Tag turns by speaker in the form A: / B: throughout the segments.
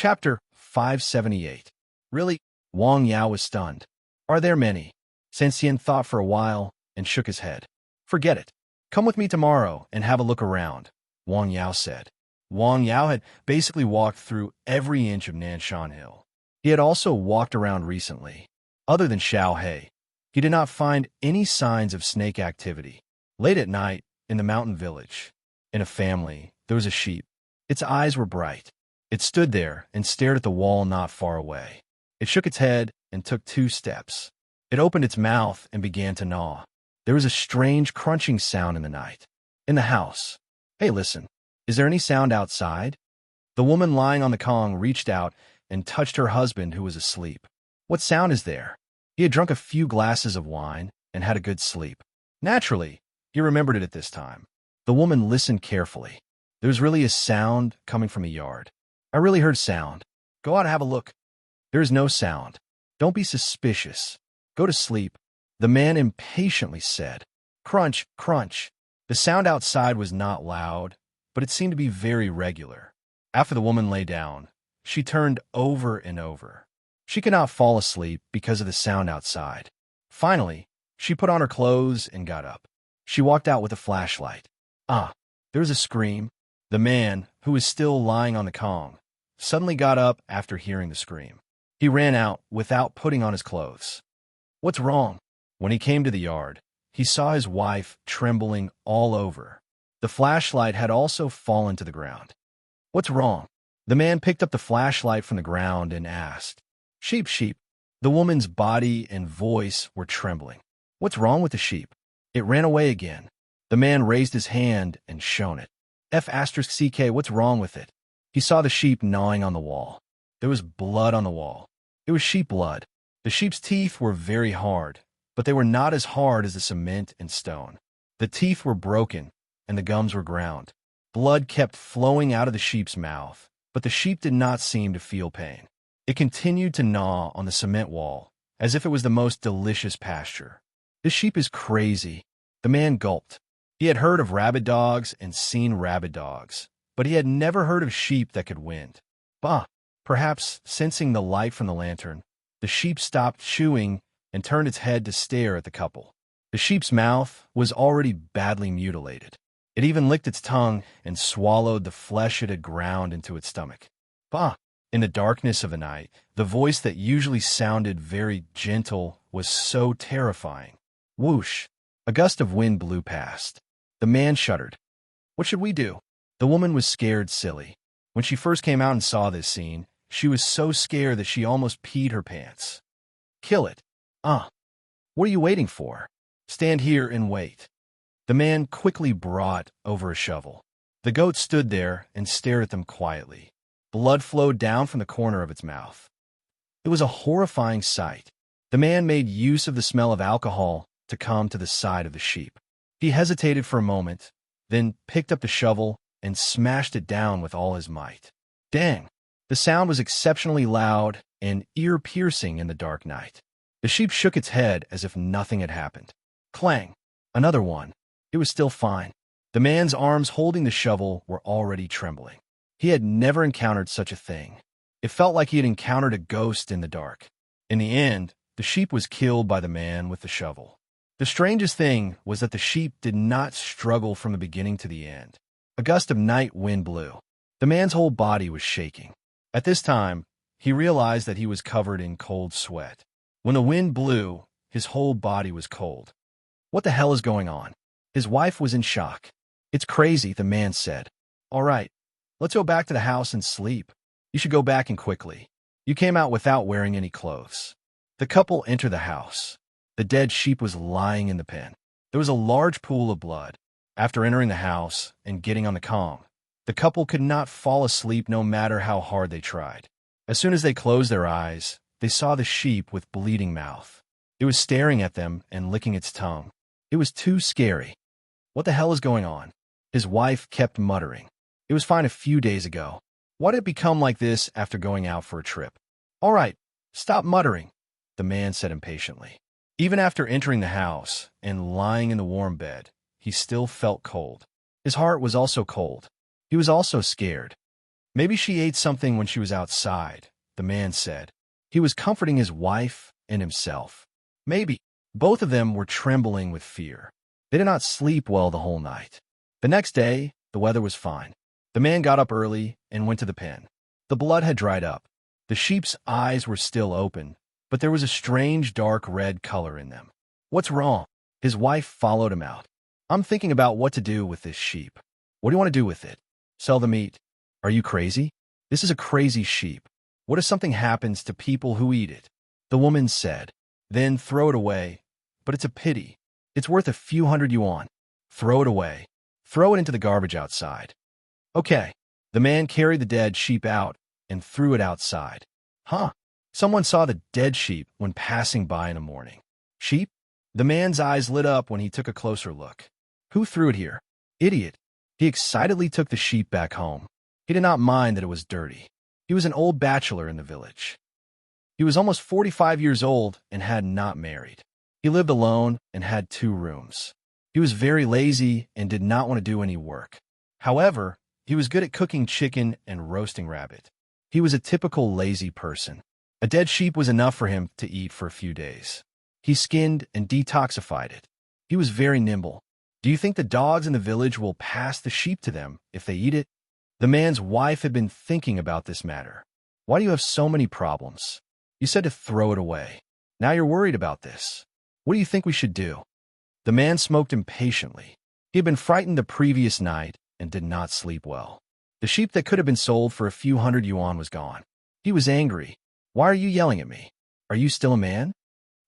A: Chapter 578. Really? Wang Yao was stunned. Are there many? Sensien thought for a while and shook his head. Forget it. Come with me tomorrow and have a look around, Wang Yao said. Wang Yao had basically walked through every inch of Nanshan Hill. He had also walked around recently. Other than Xiao He, he did not find any signs of snake activity. Late at night, in the mountain village, in a family, there was a sheep. Its eyes were bright. It stood there and stared at the wall not far away. It shook its head and took 2 steps. It opened its mouth and began to gnaw. There was a strange crunching sound in the night. In the house. Hey, listen. Is there any sound outside? The woman lying on the Kong reached out and touched her husband who was asleep. What sound is there? He had drunk a few glasses of wine and had a good sleep. Naturally, he remembered it at this time. The woman listened carefully. There was really a sound coming from the yard. I really heard sound. Go out and have a look. There is no sound. Don't be suspicious. Go to sleep, the man impatiently said. Crunch, crunch. The sound outside was not loud, but it seemed to be very regular. After the woman lay down, she turned over and over. She could not fall asleep because of the sound outside. Finally, she put on her clothes and got up. She walked out with a flashlight. There was a scream. The man, who was still lying on the Kong, suddenly got up after hearing the scream. He ran out without putting on his clothes. What's wrong? When he came to the yard, he saw his wife trembling all over. The flashlight had also fallen to the ground. What's wrong? The man picked up the flashlight from the ground and asked. Sheep, sheep. The woman's body and voice were trembling. What's wrong with the sheep? It ran away again. The man raised his hand and shone it. F***CK, what's wrong with it? He saw the sheep gnawing on the wall. There was blood on the wall. It was sheep blood. The sheep's teeth were very hard, but they were not as hard as the cement and stone. The teeth were broken, and the gums were ground. Blood kept flowing out of the sheep's mouth, but the sheep did not seem to feel pain. It continued to gnaw on the cement wall, as if it was the most delicious pasture. This sheep is crazy. The man gulped. He had heard of rabid dogs and seen rabid dogs, but he had never heard of sheep that could wind. Bah! Perhaps, sensing the light from the lantern, the sheep stopped chewing and turned its head to stare at the couple. The sheep's mouth was already badly mutilated. It even licked its tongue and swallowed the flesh it had ground into its stomach. Bah! In the darkness of the night, the voice that usually sounded very gentle was so terrifying. Whoosh! A gust of wind blew past. The man shuddered. What should we do? The woman was scared silly. When she first came out and saw this scene, she was so scared that she almost peed her pants. Kill it. What are you waiting for? Stand here and wait. The man quickly brought over a shovel. The goat stood there and stared at them quietly. Blood flowed down from the corner of its mouth. It was a horrifying sight. The man made use of the smell of alcohol to come to the side of the sheep. He hesitated for a moment, then picked up the shovel and smashed it down with all his might. Dang! The sound was exceptionally loud and ear-piercing in the dark night. The sheep shook its head as if nothing had happened. Clang! Another one. It was still fine. The man's arms holding the shovel were already trembling. He had never encountered such a thing. It felt like he had encountered a ghost in the dark. In the end, the sheep was killed by the man with the shovel. The strangest thing was that the sheep did not struggle from the beginning to the end. A gust of night wind blew. The man's whole body was shaking. At this time, he realized that he was covered in cold sweat. When the wind blew, his whole body was cold. What the hell is going on? His wife was in shock. It's crazy, the man said. All right, let's go back to the house and sleep. You should go back and quickly. You came out without wearing any clothes. The couple entered the house. The dead sheep was lying in the pen. There was a large pool of blood. After entering the house and getting on the Kong, the couple could not fall asleep no matter how hard they tried. As soon as they closed their eyes, they saw the sheep with bleeding mouth. It was staring at them and licking its tongue. It was too scary. What the hell is going on? His wife kept muttering. It was fine a few days ago. Why did it become like this after going out for a trip? All right, stop muttering, the man said impatiently. Even after entering the house and lying in the warm bed, he still felt cold. His heart was also cold. He was also scared. Maybe she ate something when she was outside, the man said. He was comforting his wife and himself. Maybe. Both of them were trembling with fear. They did not sleep well the whole night. The next day, the weather was fine. The man got up early and went to the pen. The blood had dried up. The sheep's eyes were still open, but there was a strange dark red color in them. What's wrong? His wife followed him out. I'm thinking about what to do with this sheep. What do you want to do with it? Sell the meat? Are you crazy? This is a crazy sheep. What if something happens to people who eat it? The woman said. Then throw it away. But it's a pity. It's worth a few $100. Throw it away. Throw it into the garbage outside. Okay. The man carried the dead sheep out and threw it outside. Huh. Someone saw the dead sheep when passing by in the morning. Sheep? The man's eyes lit up when he took a closer look. Who threw it here? Idiot. He excitedly took the sheep back home. He did not mind that it was dirty. He was an old bachelor in the village. He was almost 45 years old and had not married. He lived alone and had 2 rooms. He was very lazy and did not want to do any work. However, he was good at cooking chicken and roasting rabbit. He was a typical lazy person. A dead sheep was enough for him to eat for a few days. He skinned and detoxified it. He was very nimble. Do you think the dogs in the village will pass the sheep to them if they eat it? The man's wife had been thinking about this matter. Why do you have so many problems? You said to throw it away. Now you're worried about this. What do you think we should do? The man smoked impatiently. He had been frightened the previous night and did not sleep well. The sheep that could have been sold for a few $100 was gone. He was angry. Why are you yelling at me? Are you still a man?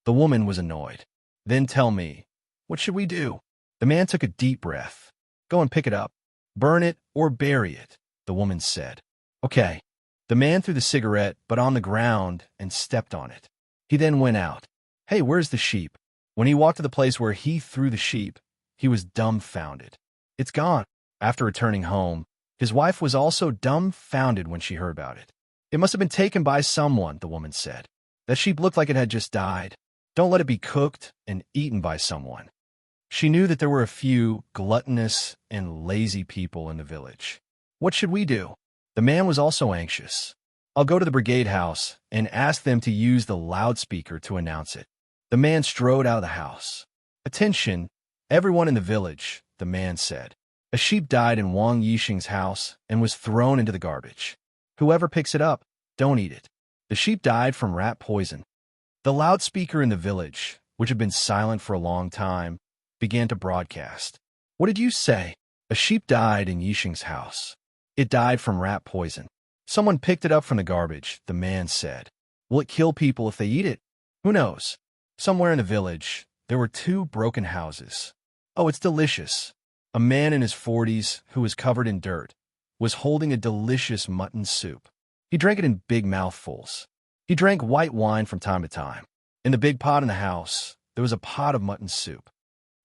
A: The woman was annoyed. Then tell me, what should we do? The man took a deep breath. Go and pick it up. Burn it or bury it, the woman said. Okay. The man threw the cigarette, but on the ground, and stepped on it. He then went out. Hey, where's the sheep? When he walked to the place where he threw the sheep, he was dumbfounded. It's gone. After returning home, his wife was also dumbfounded when she heard about it. It must have been taken by someone, the woman said. That sheep looked like it had just died. Don't let it be cooked and eaten by someone. She knew that there were a few gluttonous and lazy people in the village. What should we do? The man was also anxious. I'll go to the brigade house and ask them to use the loudspeaker to announce it. The man strode out of the house. Attention, everyone in the village, the man said. A sheep died in Wang Yixing's house and was thrown into the garbage. Whoever picks it up, don't eat it. The sheep died from rat poison. The loudspeaker in the village, which had been silent for a long time, began to broadcast. What did you say? A sheep died in Yixing's house. It died from rat poison. Someone picked it up from the garbage, the man said. Will it kill people if they eat it? Who knows? Somewhere in the village, there were 2 broken houses. Oh, it's delicious. A man in his 40s, who was covered in dirt, was holding a delicious mutton soup. He drank it in big mouthfuls. He drank white wine from time to time. In the big pot in the house, there was a pot of mutton soup.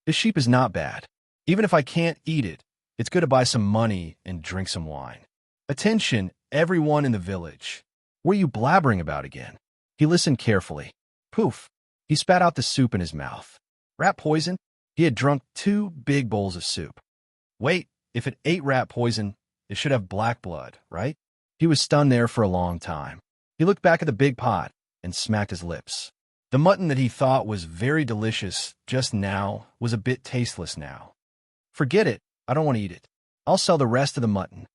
A: This sheep is not bad. Even if I can't eat it, it's good to buy some money and drink some wine. Attention, everyone in the village. What are you blabbering about again? He listened carefully. Poof. He spat out the soup in his mouth. Rat poison? He had drunk 2 big bowls of soup. Wait, if it ate rat poison, it should have black blood, right? He was stunned there for a long time. He looked back at the big pot and smacked his lips. The mutton that he thought was very delicious just now was a bit tasteless now. Forget it. I don't want to eat it. I'll sell the rest of the mutton.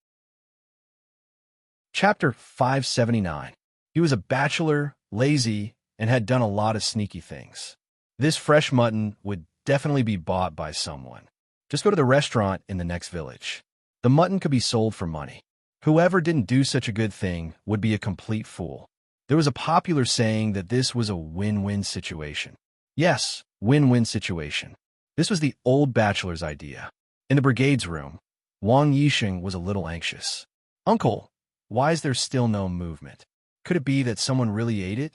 A: Chapter 579. He was a bachelor, lazy, and had done a lot of sneaky things. This fresh mutton would definitely be bought by someone. Just go to the restaurant in the next village. The mutton could be sold for money. Whoever didn't do such a good thing would be a complete fool. There was a popular saying that this was a win-win situation. Yes, win-win situation. This was the old bachelor's idea. In the brigade's room, Wang Yixing was a little anxious. Uncle, why is there still no movement? Could it be that someone really ate it?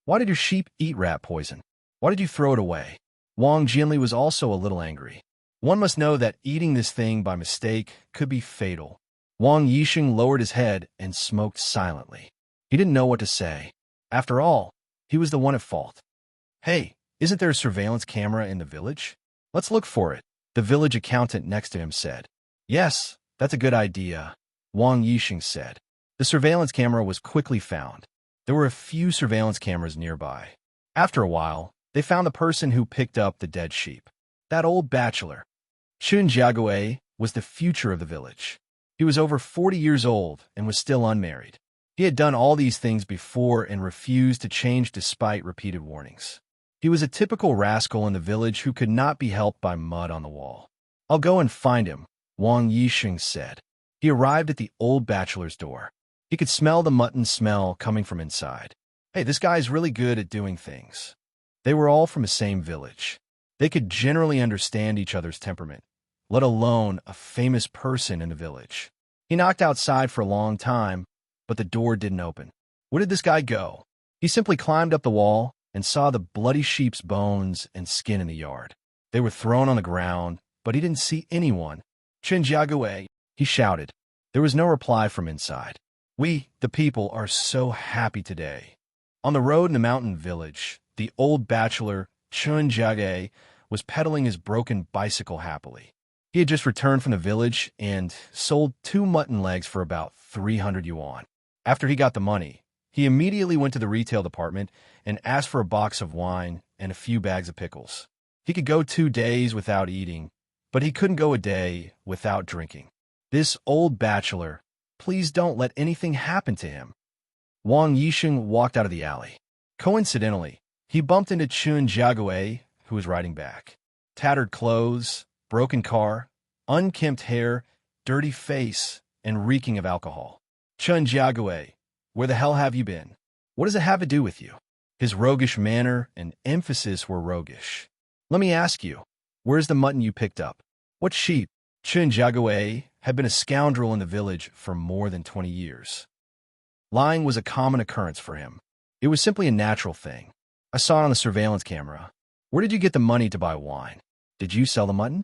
A: Why did your sheep eat rat poison? Why did you throw it away? Wang Jinli was also a little angry. One must know that eating this thing by mistake could be fatal. Wang Yixing lowered his head and smoked silently. He didn't know what to say. After all, he was the one at fault. Hey, isn't there a surveillance camera in the village? Let's look for it, the village accountant next to him said. Yes, that's a good idea, Wang Yixing said. The surveillance camera was quickly found. There were a few surveillance cameras nearby. After a while, they found the person who picked up the dead sheep. That old bachelor. Chun Jiague was the future of the village. He was over 40 years old and was still unmarried. He had done all these things before and refused to change despite repeated warnings. He was a typical rascal in the village who could not be helped by mud on the wall. "I'll go and find him," Wang Yisheng said. He arrived at the old bachelor's door. He could smell the mutton smell coming from inside. "Hey, this guy's really good at doing things." They were all from the same village. They could generally understand each other's temperament, let alone a famous person in the village. He knocked outside for a long time, but the door didn't open. Where did this guy go? He simply climbed up the wall and saw the bloody sheep's bones and skin in the yard. They were thrown on the ground, but he didn't see anyone. "Chen Jiague," he shouted. There was no reply from inside. "We, the people, are so happy today." On the road in the mountain village, the old bachelor, Chun Jiage, was pedaling his broken bicycle happily. He had just returned from the village and sold 2 mutton legs for about 300 yuan. After he got the money, he immediately went to the retail department and asked for a box of wine and a few bags of pickles. He could go 2 days without eating, but he couldn't go a day without drinking. This old bachelor, please don't let anything happen to him. Wang Yisheng walked out of the alley. Coincidentally, he bumped into Chun Jiague, who was riding back. Tattered clothes, broken car, unkempt hair, dirty face, and reeking of alcohol. "Chun Jiague, where the hell have you been? What does it have to do with you?" His roguish manner and emphasis were roguish. "Let me ask you, where's the mutton you picked up? What sheep?" Chun Jiague had been a scoundrel in the village for more than 20 years. Lying was a common occurrence for him. It was simply a natural thing. "I saw it on the surveillance camera. Where did you get the money to buy wine? Did you sell the mutton?"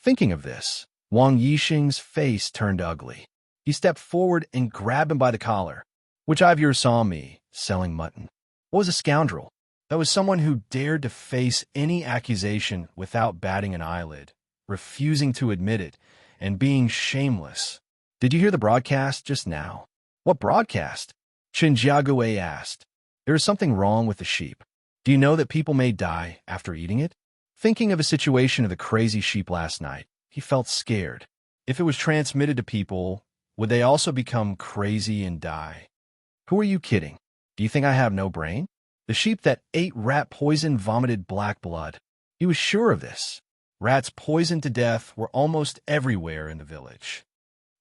A: Thinking of this, Wang Yisheng's face turned ugly. He stepped forward and grabbed him by the collar. "Which eye of yours saw me selling mutton?" What was a scoundrel? That was someone who dared to face any accusation without batting an eyelid, refusing to admit it, and being shameless. "Did you hear the broadcast just now?" "What broadcast?" Chen Jiague asked. "There is something wrong with the sheep. Do you know that people may die after eating it?" Thinking of a situation of the crazy sheep last night, he felt scared. If it was transmitted to people, would they also become crazy and die? "Who are you kidding? Do you think I have no brain?" The sheep that ate rat poison vomited black blood. He was sure of this. Rats poisoned to death were almost everywhere in the village.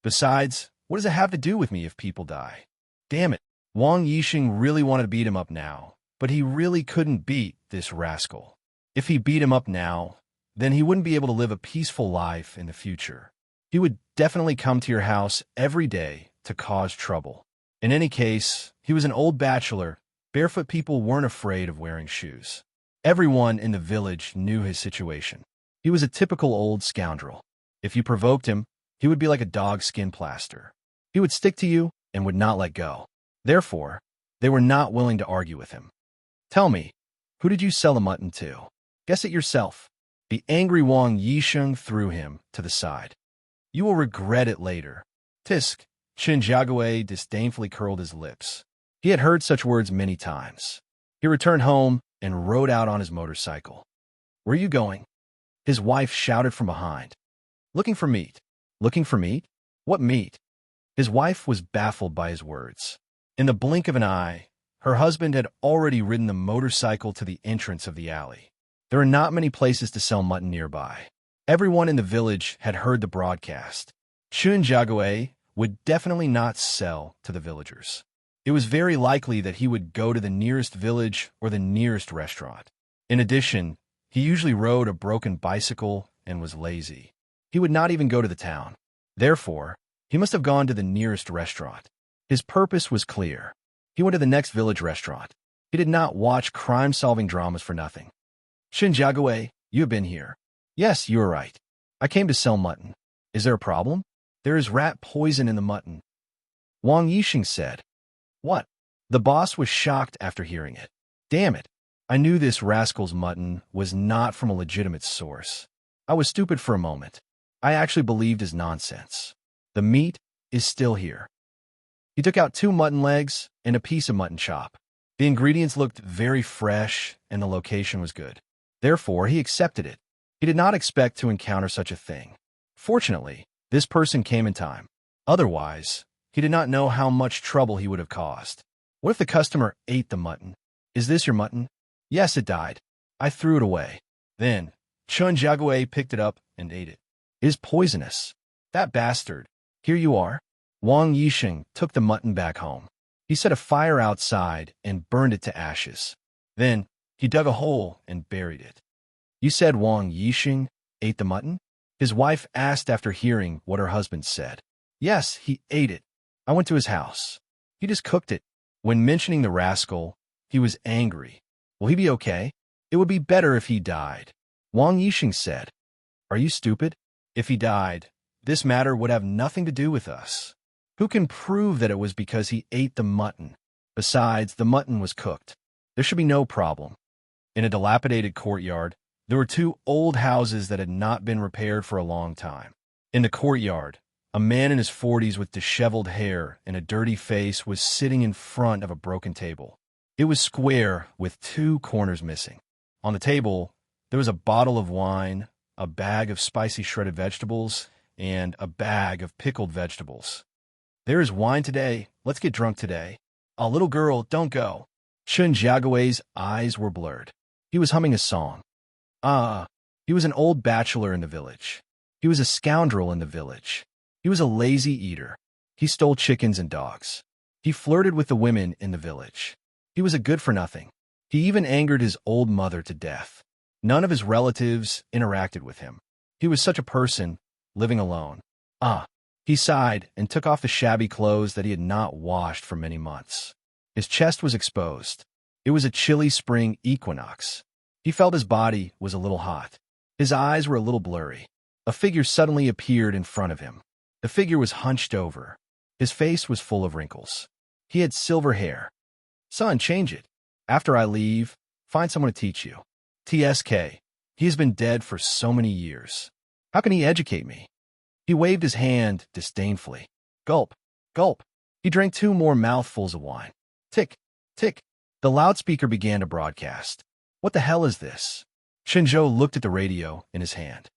A: Besides, what does it have to do with me if people die? Damn it, Wang Yisheng really wanted to beat him up now, but he really couldn't beat this rascal. If he beat him up now, then he wouldn't be able to live a peaceful life in the future. He would definitely come to your house every day to cause trouble. In any case, he was an old bachelor. Barefoot people weren't afraid of wearing shoes. Everyone in the village knew his situation. He was a typical old scoundrel. If you provoked him, he would be like a dog's skin plaster. He would stick to you and would not let go. Therefore, they were not willing to argue with him. "Tell me, who did you sell the mutton to? Guess it yourself." The angry Wang Yisheng threw him to the side. "You will regret it later." Tisk, Chen Jiague disdainfully curled his lips. He had heard such words many times. He returned home and rode out on his motorcycle. "Where are you going?" His wife shouted from behind. "Looking for meat." "Looking for meat? What meat?" His wife was baffled by his words. In the blink of an eye, her husband had already ridden the motorcycle to the entrance of the alley. There are not many places to sell mutton nearby. Everyone in the village had heard the broadcast. Chun Jiague would definitely not sell to the villagers. It was very likely that he would go to the nearest village or the nearest restaurant. In addition, he usually rode a broken bicycle and was lazy. He would not even go to the town. Therefore, he must have gone to the nearest restaurant. His purpose was clear. He went to the next village restaurant. He did not watch crime-solving dramas for nothing. "Shin Jiague, you have been here." "Yes, you are right. I came to sell mutton. Is there a problem?" "There is rat poison in the mutton." Wang Yisheng said. "What?" The boss was shocked after hearing it. "Damn it. I knew this rascal's mutton was not from a legitimate source. I was stupid for a moment. I actually believed his nonsense. The meat is still here." He took out 2 mutton legs and a piece of mutton chop. The ingredients looked very fresh and the location was good. Therefore, he accepted it. He did not expect to encounter such a thing. Fortunately, this person came in time. Otherwise, he did not know how much trouble he would have caused. What if the customer ate the mutton? Is this your mutton? Yes, it died. I threw it away. Then, Chun Jiagui picked it up and ate it. It is poisonous. That bastard. Here you are. Wang Yixing took the mutton back home. He set a fire outside and burned it to ashes. Then, he dug a hole and buried it. You said Wang Yixing ate the mutton? His wife asked after hearing what her husband said. Yes, he ate it. I went to his house. He just cooked it. When mentioning the rascal, he was angry. Will he be okay? It would be better if he died. Wang Yixing said. Are you stupid? If he died, this matter would have nothing to do with us. Who can prove that it was because he ate the mutton? Besides, the mutton was cooked. There should be no problem. In a dilapidated courtyard, there were 2 old houses that had not been repaired for a long time. In the courtyard, a man in his 40s with disheveled hair and a dirty face was sitting in front of a broken table. It was square with 2 corners missing. On the table, there was a bottle of wine, a bag of spicy shredded vegetables, and a bag of pickled vegetables. There is wine today. Let's get drunk today. A little girl, don't go. Chun Jiagui's eyes were blurred. He was humming a song. He was an old bachelor in the village. He was a scoundrel in the village. He was a lazy eater. He stole chickens and dogs. He flirted with the women in the village. He was a good-for-nothing. He even angered his old mother to death. None of his relatives interacted with him. He was such a person, living alone. He sighed and took off the shabby clothes that he had not washed for many months. His chest was exposed. It was a chilly spring equinox. He felt his body was a little hot. His eyes were a little blurry. A figure suddenly appeared in front of him. The figure was hunched over. His face was full of wrinkles. He had silver hair. Son, change it. After I leave, find someone to teach you. TSK. He has been dead for so many years. How can he educate me? He waved his hand disdainfully. Gulp, gulp. He drank 2 more mouthfuls of wine. Tick, tick. The loudspeaker began to broadcast. What the hell is this? Shinzhou looked at the radio in his hand.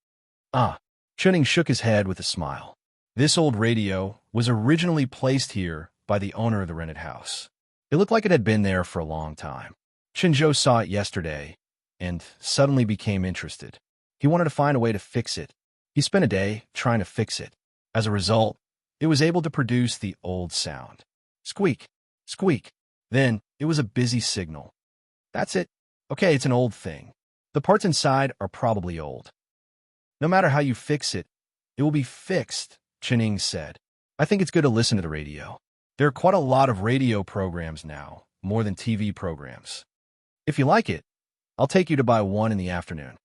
A: Chuning shook his head with a smile. This old radio was originally placed here by the owner of the rented house. It looked like it had been there for a long time. Shinzhou saw it yesterday and suddenly became interested. He wanted to find a way to fix it. He spent a day trying to fix it. As a result, it was able to produce the old sound. Squeak, squeak. Then it was a busy signal. That's it. Okay, it's an old thing. The parts inside are probably old. No matter how you fix it, it will be fixed, Chening said. I think it's good to listen to the radio. There are quite a lot of radio programs now, more than TV programs. If you like it, I'll take you to buy one in the afternoon.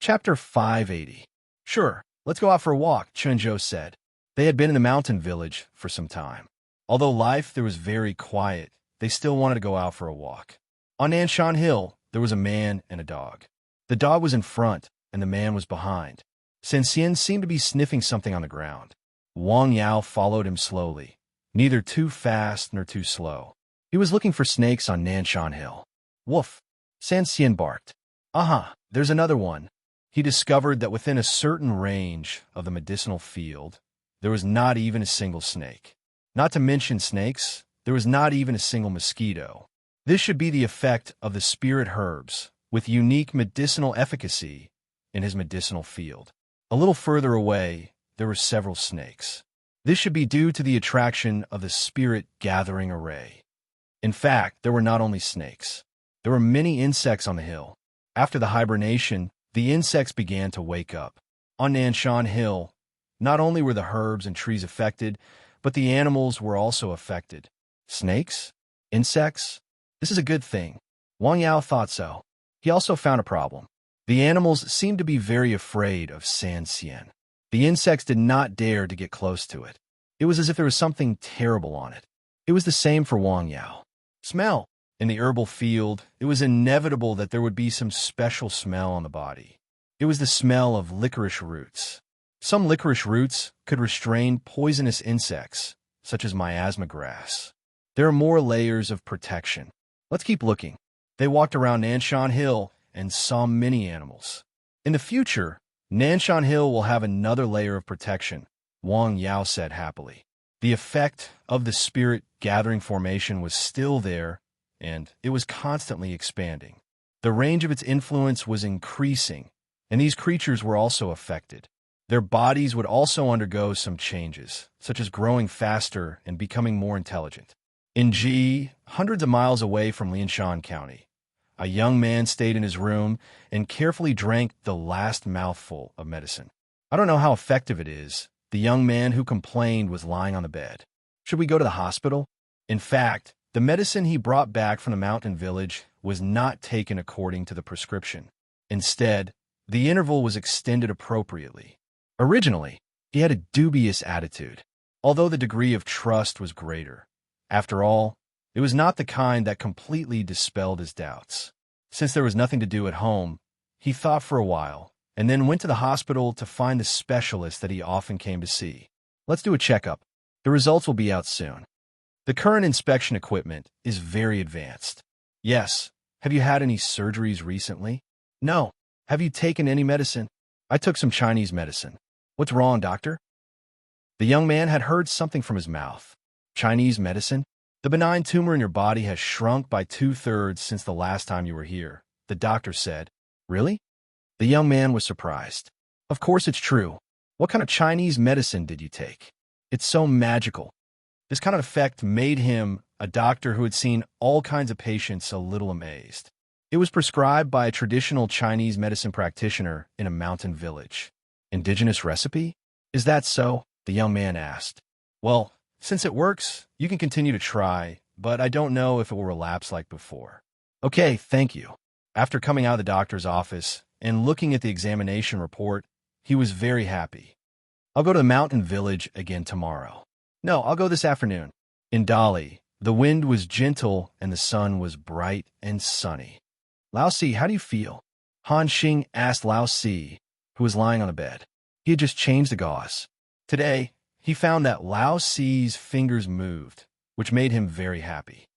A: Chapter 580. Sure, let's go out for a walk, Chunzhou said. They had been in the mountain village for some time. Although life there was very quiet, they still wanted to go out for a walk. On Nanshan Hill, there was a man and a dog. The dog was in front, and the man was behind. Senxian seemed to be sniffing something on the ground. Wang Yao followed him slowly, neither too fast nor too slow. He was looking for snakes on Nanshan Hill. Woof! Senxian barked. There's another one. He discovered that within a certain range of the medicinal field, there was not even a single snake. Not to mention snakes, there was not even a single mosquito. This should be the effect of the spirit herbs, with unique medicinal efficacy in his medicinal field. A little further away, there were several snakes. This should be due to the attraction of the spirit gathering array. In fact, there were not only snakes. There were many insects on the hill. After the hibernation, the insects began to wake up. On Nanshan Hill, not only were the herbs and trees affected, but the animals were also affected. Snakes? Insects? This is a good thing. Wang Yao thought so. He also found a problem. The animals seemed to be very afraid of Sanxian. The insects did not dare to get close to it. It was as if there was something terrible on it. It was the same for Wang Yao. Smell. In the herbal field, it was inevitable that there would be some special smell on the body. It was the smell of licorice roots. Some licorice roots could restrain poisonous insects, such as miasma grass. There are more layers of protection. Let's keep looking. They walked around Nanshan Hill and saw many animals. In the future, Nanshan Hill will have another layer of protection, Wang Yao said happily. The effect of the spirit gathering formation was still there, and it was constantly expanding. The range of its influence was increasing, and these creatures were also affected. Their bodies would also undergo some changes, such as growing faster and becoming more intelligent. In Ji, hundreds of miles away from Lianshan County, a young man stayed in his room and carefully drank the last mouthful of medicine. I don't know how effective it is. The young man who complained was lying on the bed. Should we go to the hospital? In fact, the medicine he brought back from the mountain village was not taken according to the prescription. Instead, the interval was extended appropriately. Originally, he had a dubious attitude, although the degree of trust was greater. After all, it was not the kind that completely dispelled his doubts. Since there was nothing to do at home, he thought for a while, and then went to the hospital to find the specialist that he often came to see. Let's do a checkup. The results will be out soon. The current inspection equipment is very advanced. Yes. Have you had any surgeries recently? No. Have you taken any medicine? I took some Chinese medicine. What's wrong, doctor? The young man had heard something from his mouth. Chinese medicine? The benign tumor in your body has shrunk by 2/3 since the last time you were here, the doctor said. Really? The young man was surprised. Of course it's true. What kind of Chinese medicine did you take? It's so magical. This kind of effect made him, a doctor who had seen all kinds of patients, a little amazed. It was prescribed by a traditional Chinese medicine practitioner in a mountain village. Indigenous recipe? Is that so? The young man asked. Well, since it works, you can continue to try, but I don't know if it will relapse like before. Okay, thank you. After coming out of the doctor's office and looking at the examination report, he was very happy. I'll go to the mountain village again tomorrow. No, I'll go this afternoon. In Dali, the wind was gentle and the sun was bright and sunny. Lao Si, how do you feel? Han Xing asked Lao Si, who was lying on the bed. He had just changed the gauze. Today, he found that Lao Si's fingers moved, which made him very happy.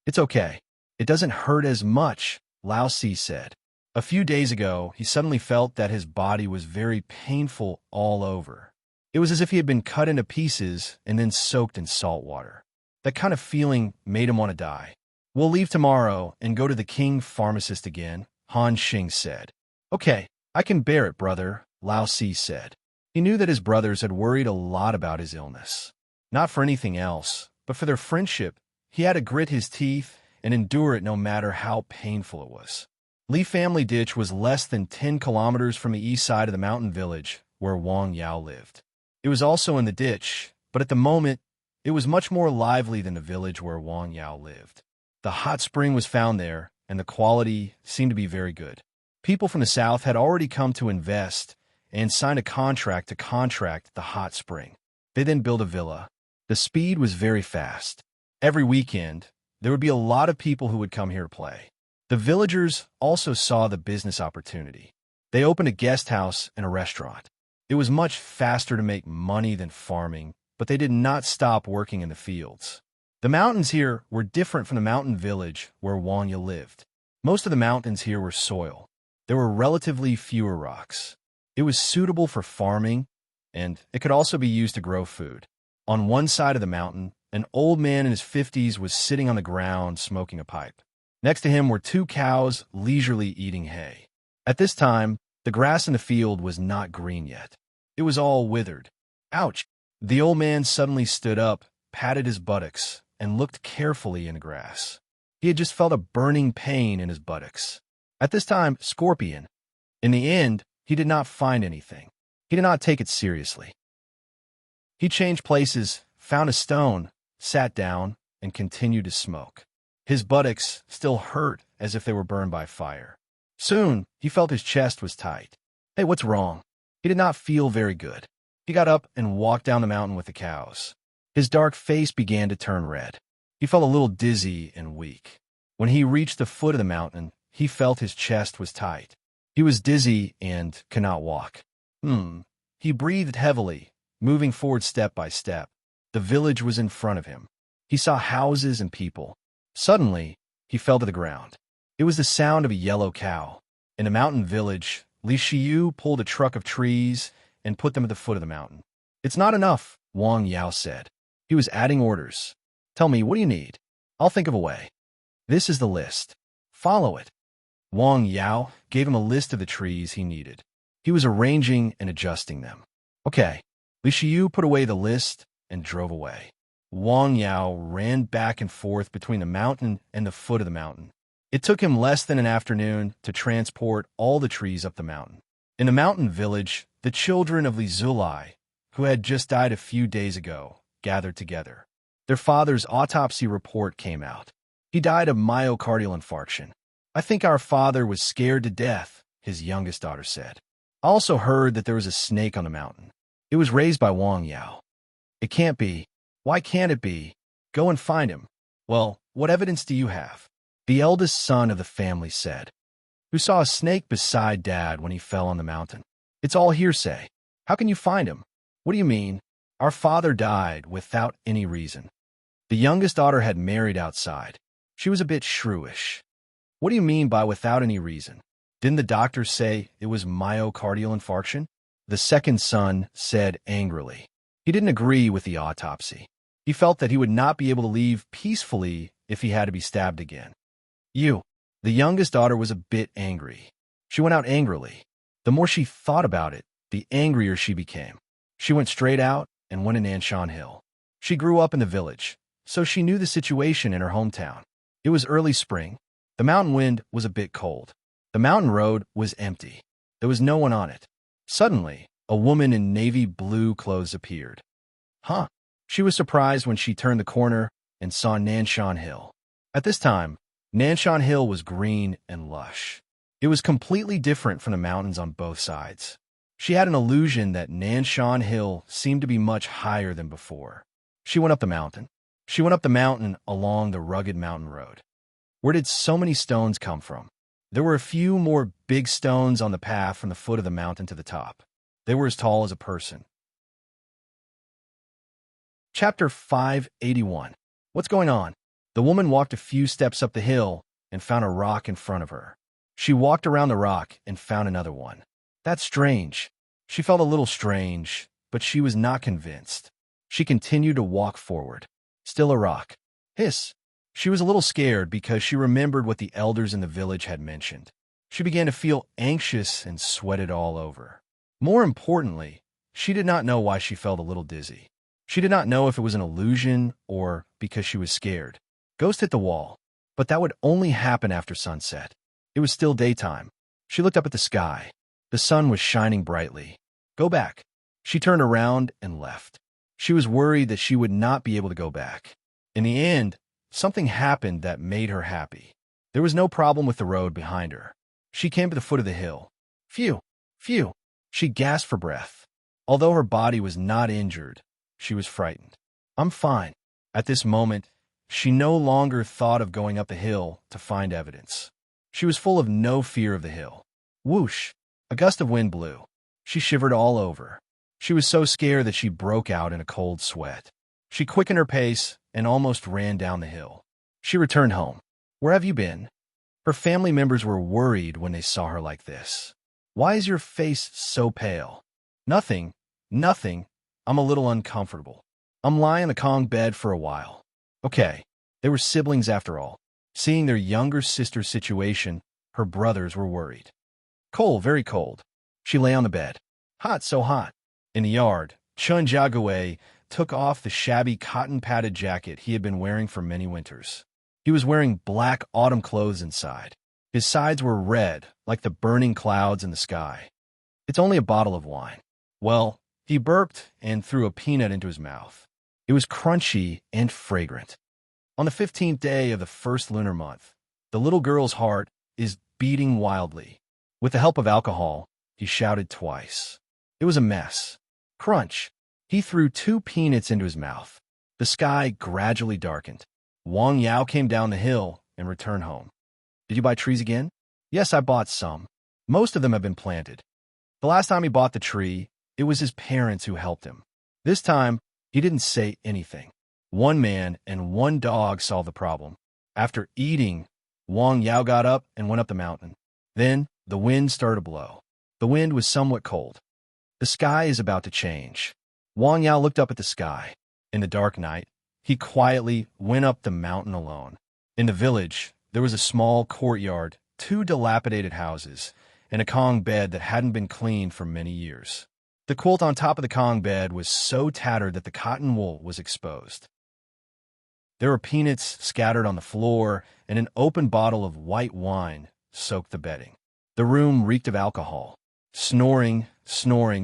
A: It's okay. It doesn't hurt as much, Lao Si said. A few days ago, he suddenly felt that his body was very painful all over. It was as if he had been cut into pieces and then soaked in salt water. That kind of feeling made him want to die. We'll leave tomorrow and go to the king pharmacist again, Han Xing said. Okay, I can bear it, brother, Lao Si said. He knew that his brothers had worried a lot about his illness. Not for anything else, but for their friendship. He had to grit his teeth and endure it no matter how painful it was. Li Family Ditch was less than 10 kilometers from the east side of the mountain village where Wang Yao lived. It was also in the ditch, but at the moment, it was much more lively than the village where Wang Yao lived. The hot spring was found there, and the quality seemed to be very good. People from the south had already come to invest and sign a contract to contract the hot spring. They then built a villa. The speed was very fast. Every weekend, there would be a lot of people who would come here to play. The villagers also saw the business opportunity. They opened a guest house and a restaurant. It was much faster to make money than farming, but they did not stop working in the fields. The mountains here were different from the mountain village where Wanya lived. Most of the mountains here were soil. There were relatively fewer rocks. It was suitable for farming, and it could also be used to grow food. On one side of the mountain, an old man in his 50s was sitting on the ground smoking a pipe. Next to him were 2 cows leisurely eating hay. At this time, the grass in the field was not green yet. It was all withered. Ouch! The old man suddenly stood up, patted his buttocks, and looked carefully in the grass. He had just felt a burning pain in his buttocks. At this time, scorpion. In the end, he did not find anything. He did not take it seriously. He changed places, found a stone, sat down, and continued to smoke. His buttocks still hurt as if they were burned by fire. Soon, he felt his chest was tight. Hey, what's wrong? He did not feel very good. He got up and walked down the mountain with the cows. His dark face began to turn red. He felt a little dizzy and weak. When he reached the foot of the mountain, he felt his chest was tight. He was dizzy and could not walk. He breathed heavily, moving forward step by step. The village was in front of him. He saw houses and people. Suddenly, he fell to the ground. It was the sound of a yellow cow. In a mountain village, Li Shiyu pulled a truck of trees and put them at the foot of the mountain. It's not enough, Wang Yao said. He was adding orders. Tell me, what do you need? I'll think of a way. This is the list. Follow it. Wang Yao gave him a list of the trees he needed. He was arranging and adjusting them. Okay. Li Shiyu put away the list and drove away. Wang Yao ran back and forth between the mountain and the foot of the mountain. It took him less than an afternoon to transport all the trees up the mountain. In the mountain village, the children of Li Zulai, who had just died a few days ago, gathered together. Their father's autopsy report came out. He died of myocardial infarction. I think our father was scared to death, his youngest daughter said. I also heard that there was a snake on the mountain. It was raised by Wang Yao. It can't be. Why can't it be? Go and find him. Well, what evidence do you have? The eldest son of the family said, who saw a snake beside Dad when he fell on the mountain. It's all hearsay. How can you find him? What do you mean? Our father died without any reason. The youngest daughter had married outside. She was a bit shrewish. What do you mean by without any reason? Didn't the doctor say it was myocardial infarction? The second son said angrily. He didn't agree with the autopsy. He felt that he would not be able to leave peacefully if he had to be stabbed again. The youngest daughter was a bit angry. She went out angrily. The more she thought about it, the angrier she became. She went straight out and went to Nanshan Hill. She grew up in the village, so she knew the situation in her hometown. It was early spring. The mountain wind was a bit cold. The mountain road was empty. There was no one on it. Suddenly, a woman in navy blue clothes appeared. Huh? She was surprised when she turned the corner and saw Nanshan Hill. At this time, Nanshan Hill was green and lush. It was completely different from the mountains on both sides. She had an illusion that Nanshan Hill seemed to be much higher than before. She went up the mountain. She went up the mountain along the rugged mountain road. Where did so many stones come from? There were a few more big stones on the path from the foot of the mountain to the top. They were as tall as a person. Chapter 581. What's going on? The woman walked a few steps up the hill and found a rock in front of her. She walked around the rock and found another one. That's strange. She felt a little strange, but she was not convinced. She continued to walk forward. Still a rock. Hiss. She was a little scared because she remembered what the elders in the village had mentioned. She began to feel anxious and sweated all over. More importantly, she did not know why she felt a little dizzy. She did not know if it was an illusion or because she was scared. Ghost hit the wall, but that would only happen after sunset. It was still daytime. She looked up at the sky. The sun was shining brightly. Go back. She turned around and left. She was worried that she would not be able to go back. In the end, something happened that made her happy. There was no problem with the road behind her. She came to the foot of the hill. Phew, phew. She gasped for breath. Although her body was not injured, she was frightened. I'm fine. At this moment, she no longer thought of going up the hill to find evidence. She was full of no fear of the hill. Whoosh! A gust of wind blew. She shivered all over. She was so scared that she broke out in a cold sweat. She quickened her pace and almost ran down the hill. She returned home. Where have you been? Her family members were worried when they saw her like this. Why is your face so pale? Nothing. Nothing. I'm a little uncomfortable. I'm lying on the Kong bed for a while. Okay. They were siblings after all. Seeing their younger sister's situation, her brothers were worried. Cold, very cold. She lay on the bed. Hot, so hot. In the yard, Chun Jiague took off the shabby cotton-padded jacket he had been wearing for many winters. He was wearing black autumn clothes inside. His sides were red, like the burning clouds in the sky. It's only a bottle of wine. Well, he burped and threw a peanut into his mouth. It was crunchy and fragrant. On the 15th day of the first lunar month, the little girl's heart is beating wildly. With the help of alcohol, he shouted twice. It was a mess. Crunch. He threw 2 peanuts into his mouth. The sky gradually darkened. Wang Yao came down the hill and returned home. Did you buy trees again? Yes, I bought some. Most of them have been planted. The last time he bought the tree, it was his parents who helped him. This time, He didn't say anything. One man and one dog solved the problem. After eating, Wang Yao got up and went up the mountain. Then the wind started to blow. The wind was somewhat cold. The sky is about to change. Wang Yao looked up at the sky. In the dark night, he quietly went up the mountain alone. In the village, there was a small courtyard, 2 dilapidated houses, and a Kong bed that hadn't been cleaned for many years. The quilt on top of the Kong bed was so tattered that the cotton wool was exposed. There were peanuts scattered on the floor, and an open bottle of white wine soaked the bedding. The room reeked of alcohol. Snoring,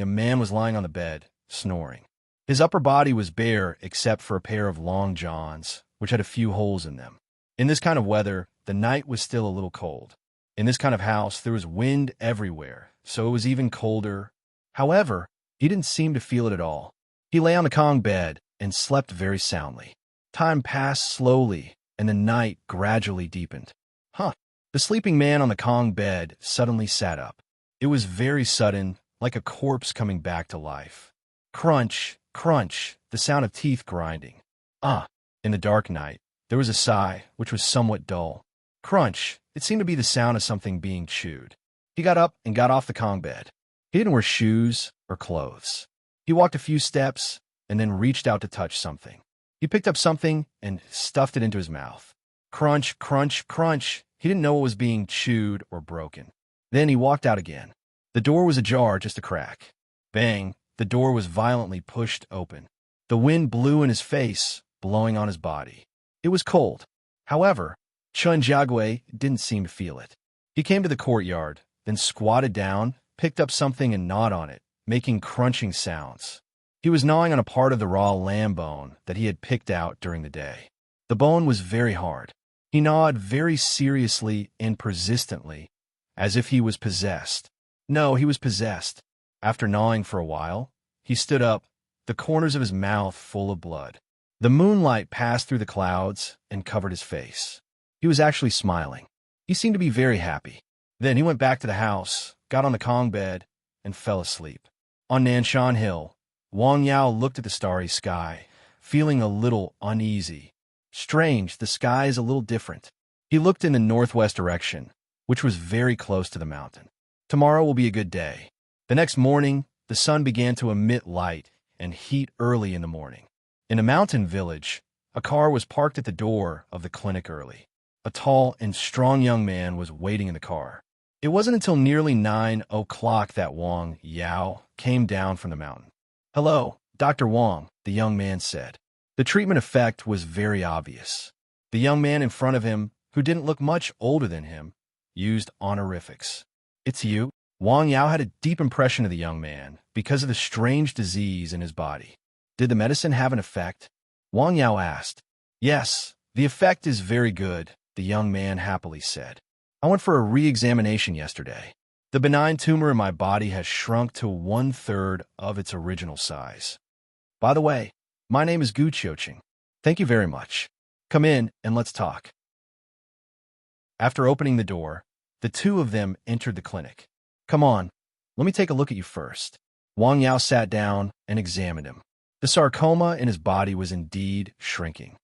A: a man was lying on the bed, snoring. His upper body was bare except for a pair of long johns, which had a few holes in them. In this kind of weather, the night was still a little cold. In this kind of house, there was wind everywhere, so it was even colder. However, he didn't seem to feel it at all. He lay on the Kong bed and slept very soundly. Time passed slowly, and the night gradually deepened. The sleeping man on the Kong bed suddenly sat up. It was very sudden, like a corpse coming back to life. Crunch, crunch, the sound of teeth grinding. In the dark night, there was a sigh, which was somewhat dull. Crunch, it seemed to be the sound of something being chewed. He got up and got off the Kong bed. He didn't wear shoes or clothes. He walked a few steps and then reached out to touch something. He picked up something and stuffed it into his mouth. Crunch, crunch, crunch. He didn't know what was being chewed or broken. Then he walked out again. The door was ajar, just a crack. Bang, the door was violently pushed open. The wind blew in his face, blowing on his body. It was cold. However, Chun Jiagui didn't seem to feel it. He came to the courtyard, then squatted down, picked up something and gnawed on it, making crunching sounds. He was gnawing on a part of the raw lamb bone that he had picked out during the day. The bone was very hard. He gnawed very seriously and persistently, as if he was possessed. No, he was possessed. After gnawing for a while, he stood up, the corners of his mouth full of blood. The moonlight passed through the clouds and covered his face. He was actually smiling. He seemed to be very happy. Then he went back to the house, got on the Kong bed, and fell asleep. On Nanshan Hill, Wang Yao looked at the starry sky, feeling a little uneasy. Strange, the sky is a little different. He looked in the northwest direction, which was very close to the mountain. Tomorrow will be a good day. The next morning, the sun began to emit light and heat early in the morning. In a mountain village, a car was parked at the door of the clinic early. A tall and strong young man was waiting in the car. It wasn't until nearly 9 o'clock that Wang Yao came down from the mountain. "Hello, Dr. Wang," the young man said. The treatment effect was very obvious. The young man in front of him, who didn't look much older than him, used honorifics. "It's you?" Wang Yao had a deep impression of the young man because of the strange disease in his body. "Did the medicine have an effect?" Wang Yao asked. "Yes, the effect is very good," the young man happily said. "I went for a re-examination yesterday. The benign tumor in my body has shrunk to 1/3 of its original size. By the way, my name is Gu Chioqing. Thank you very much. Come in and let's talk." After opening the door, the two of them entered the clinic. "Come on, let me take a look at you first." Wang Yao sat down and examined him. The sarcoma in his body was indeed shrinking.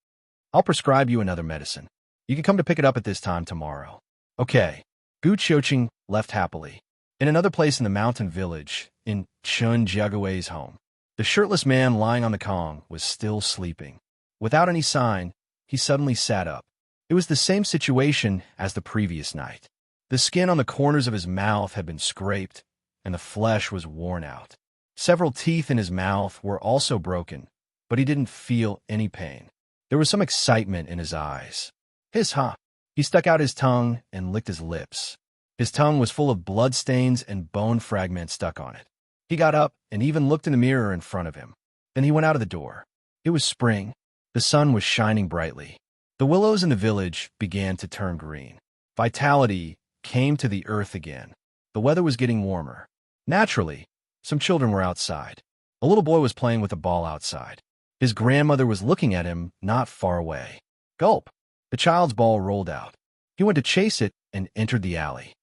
A: "I'll prescribe you another medicine. You can come to pick it up at this time tomorrow." "Okay." Gu Chioqing left happily. In another place in the mountain village, in Chun Jiagui's home, the shirtless man lying on the Kong was still sleeping. Without any sign, he suddenly sat up. It was the same situation as the previous night. The skin on the corners of his mouth had been scraped, and the flesh was worn out. Several teeth in his mouth were also broken, but he didn't feel any pain. There was some excitement in his eyes. He stuck out his tongue and licked his lips. His tongue was full of bloodstains and bone fragments stuck on it. He got up and even looked in the mirror in front of him. Then he went out of the door. It was spring. The sun was shining brightly. The willows in the village began to turn green. Vitality came to the earth again. The weather was getting warmer. Naturally, some children were outside. A little boy was playing with a ball outside. His grandmother was looking at him not far away. Gulp! The child's ball rolled out. He went to chase it and entered the alley.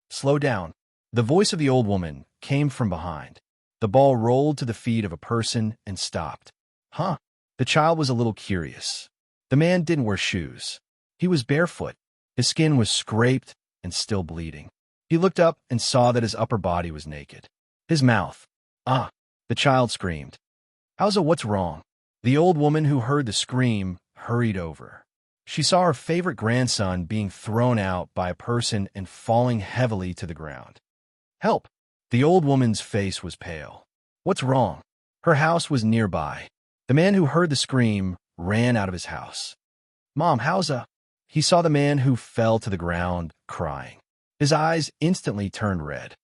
A: "Slow down." The voice of the old woman came from behind. The ball rolled to the feet of a person and stopped. Huh? The child was a little curious. The man didn't wear shoes. He was barefoot. His skin was scraped and still bleeding. He looked up and saw that his upper body was naked. His mouth. Ah! The child screamed. Howza, what's wrong? The old woman who heard the scream hurried over. She saw her favorite grandson being thrown out by a person and falling heavily to the ground. Help! The old woman's face was pale. What's wrong? Her house was nearby. The man who heard the scream ran out of his house. Mom, howza? He saw the man who fell to the ground, crying. His eyes instantly turned red.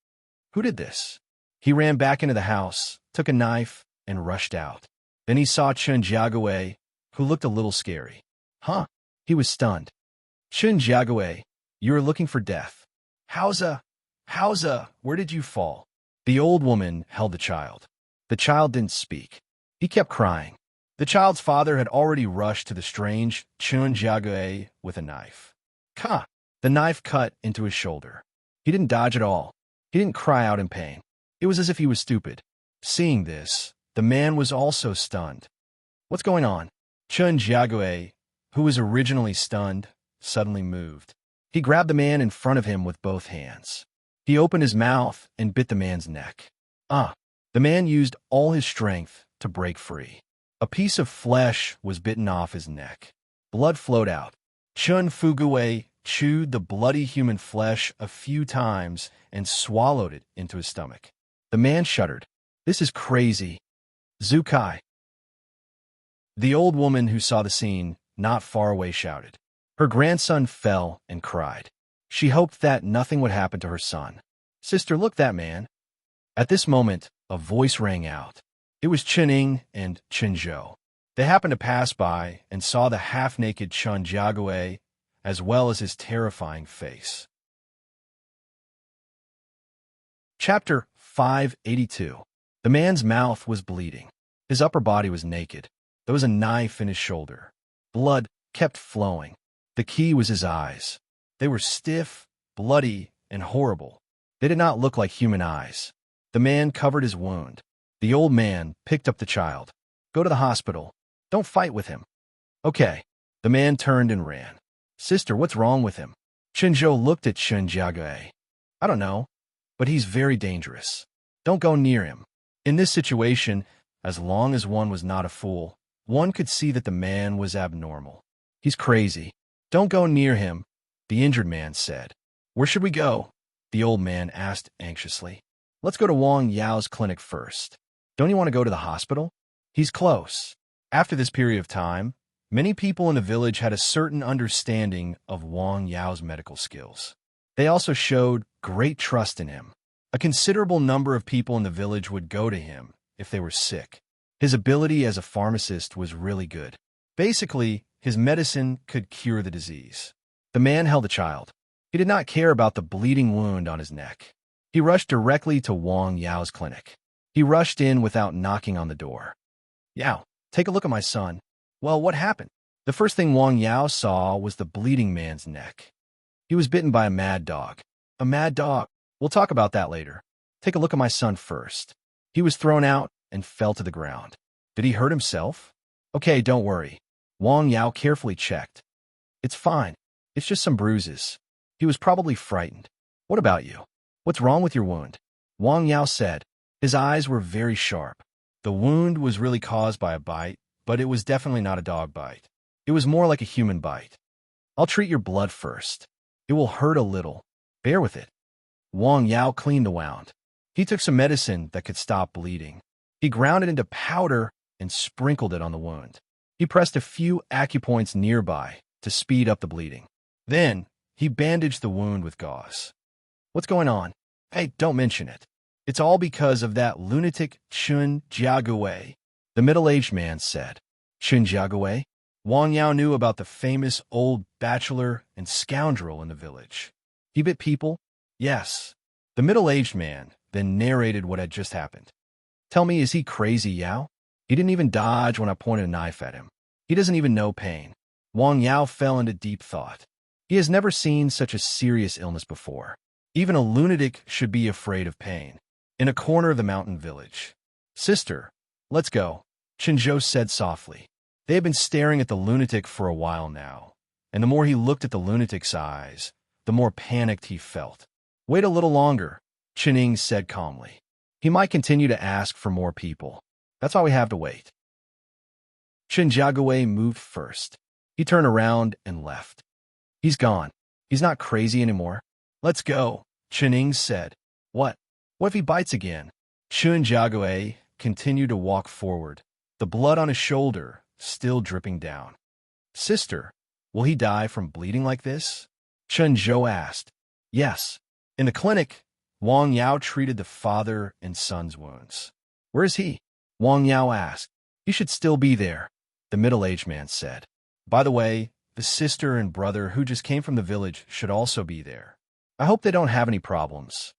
A: Who did this? He ran back into the house, took a knife, and rushed out. Then he saw Chun Jiague, who looked a little scary. Huh? He was stunned. Chun Jiague, you are looking for death. Howza? Howza? Where did you fall? The old woman held the child. The child didn't speak. He kept crying. The child's father had already rushed to the strange Chun Jiague with a knife. Ka! The knife cut into his shoulder. He didn't dodge at all. He didn't cry out in pain. It was as if he was stupid. Seeing this, the man was also stunned. What's going on? Chun Jiague, who was originally stunned, suddenly moved. He grabbed the man in front of him with both hands. He opened his mouth and bit the man's neck. Ah! The man used all his strength to break free. A piece of flesh was bitten off his neck. Blood flowed out. Chun Fugue chewed the bloody human flesh a few times and swallowed it into his stomach. The man shuddered. This is crazy. Zukai. The old woman who saw the scene not far away shouted. Her grandson fell and cried. She hoped that nothing would happen to her son. Sister, look, that man. At this moment, a voice rang out. It was Chening and Chinzhou. They happened to pass by and saw the half-naked Chun Jiague, as well as his terrifying face. Chapter 582. The man's mouth was bleeding. His upper body was naked. There was a knife in his shoulder. Blood kept flowing. The key was his eyes. They were stiff, bloody, and horrible. They did not look like human eyes. The man covered his wound. The old man picked up the child. Go to the hospital. Don't fight with him. Okay. The man turned and ran. Sister, what's wrong with him? Chinzhou looked at Chun Jiague. I don't know, but he's very dangerous. Don't go near him. In this situation, as long as one was not a fool, one could see that the man was abnormal. He's crazy. Don't go near him, the injured man said. Where should we go? The old man asked anxiously. Let's go to Wang Yao's clinic first. Don't you want to go to the hospital? He's close. After this period of time, many people in the village had a certain understanding of Wang Yao's medical skills. They also showed great trust in him. A considerable number of people in the village would go to him if they were sick. His ability as a pharmacist was really good. Basically, his medicine could cure the disease. The man held the child. He did not care about the bleeding wound on his neck. He rushed directly to Wang Yao's clinic. He rushed in without knocking on the door. Yao, take a look at my son. Well, what happened? The first thing Wang Yao saw was the bleeding man's neck. He was bitten by a mad dog. A mad dog. We'll talk about that later. Take a look at my son first. He was thrown out and fell to the ground. Did he hurt himself? Okay, don't worry. Wang Yao carefully checked. It's fine. It's just some bruises. He was probably frightened. What about you? What's wrong with your wound? Wang Yao said. His eyes were very sharp. The wound was really caused by a bite, but it was definitely not a dog bite. It was more like a human bite. I'll treat your blood first. It will hurt a little. Bear with it. Wang Yao cleaned the wound. He took some medicine that could stop bleeding. He ground it into powder and sprinkled it on the wound. He pressed a few acupoints nearby to speed up the bleeding. Then, he bandaged the wound with gauze. What's going on? Hey, don't mention it. It's all because of that lunatic Chun Jiague, the middle-aged man said. Chun Jiague? Wang Yao knew about the famous old bachelor and scoundrel in the village. He bit people? Yes. The middle-aged man then narrated what had just happened. Tell me, is he crazy, Yao? He didn't even dodge when I pointed a knife at him. He doesn't even know pain. Wang Yao fell into deep thought. He has never seen such a serious illness before. Even a lunatic should be afraid of pain. In a corner of the mountain village. Sister, let's go. Chinzhou said softly. They had been staring at the lunatic for a while now, and the more he looked at the lunatic's eyes, the more panicked he felt. Wait a little longer, Qining said calmly. He might continue to ask for more people. That's why we have to wait. Chen Jiagui moved first. He turned around and left. He's gone. He's not crazy anymore. Let's go, Qining said. What? What if he bites again? Chen Jiagui continued to walk forward, the blood on his shoulder still dripping down. Sister, will he die from bleeding like this? Chen Zhou asked. Yes. In the clinic, Wang Yao treated the father and son's wounds. Where is he? Wang Yao asked. He should still be there, the middle-aged man said. By the way, the sister and brother who just came from the village should also be there. I hope they don't have any problems.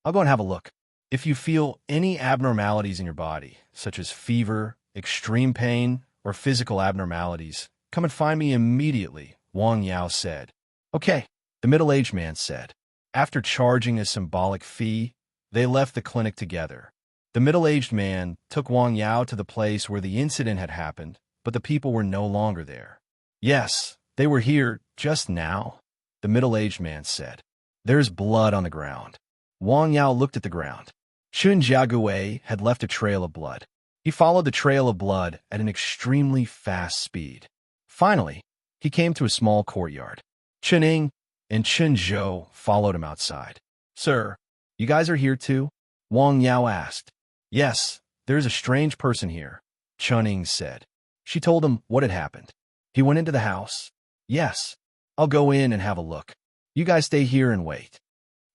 A: I'll go and have a look. If you feel any abnormalities in your body, such as fever, extreme pain, or physical abnormalities, come and find me immediately, Wang Yao said. Okay, the middle-aged man said. After charging a symbolic fee, they left the clinic together. The middle-aged man took Wang Yao to the place where the incident had happened, but the people were no longer there. Yes, they were here just now, the middle-aged man said. There's blood on the ground. Wang Yao looked at the ground. Chen Jiagui had left a trail of blood. He followed the trail of blood at an extremely fast speed. Finally, he came to a small courtyard. Qining and Chen Zhou followed him outside. Sir, you guys are here too? Wang Yao asked. Yes, there's a strange person here, Qining said. She told him what had happened. He went into the house. Yes, I'll go in and have a look. You guys stay here and wait.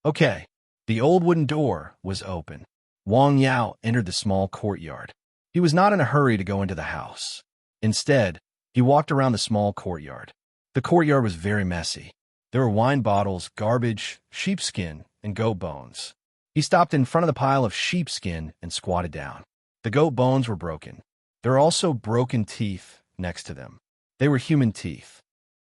A: Okay. The old wooden door was open. Wang Yao entered the small courtyard. He was not in a hurry to go into the house. Instead, he walked around the small courtyard. The courtyard was very messy. There were wine bottles, garbage, sheepskin, and goat bones. He stopped in front of the pile of sheepskin and squatted down. The goat bones were broken. There were also broken teeth next to them. They were human teeth.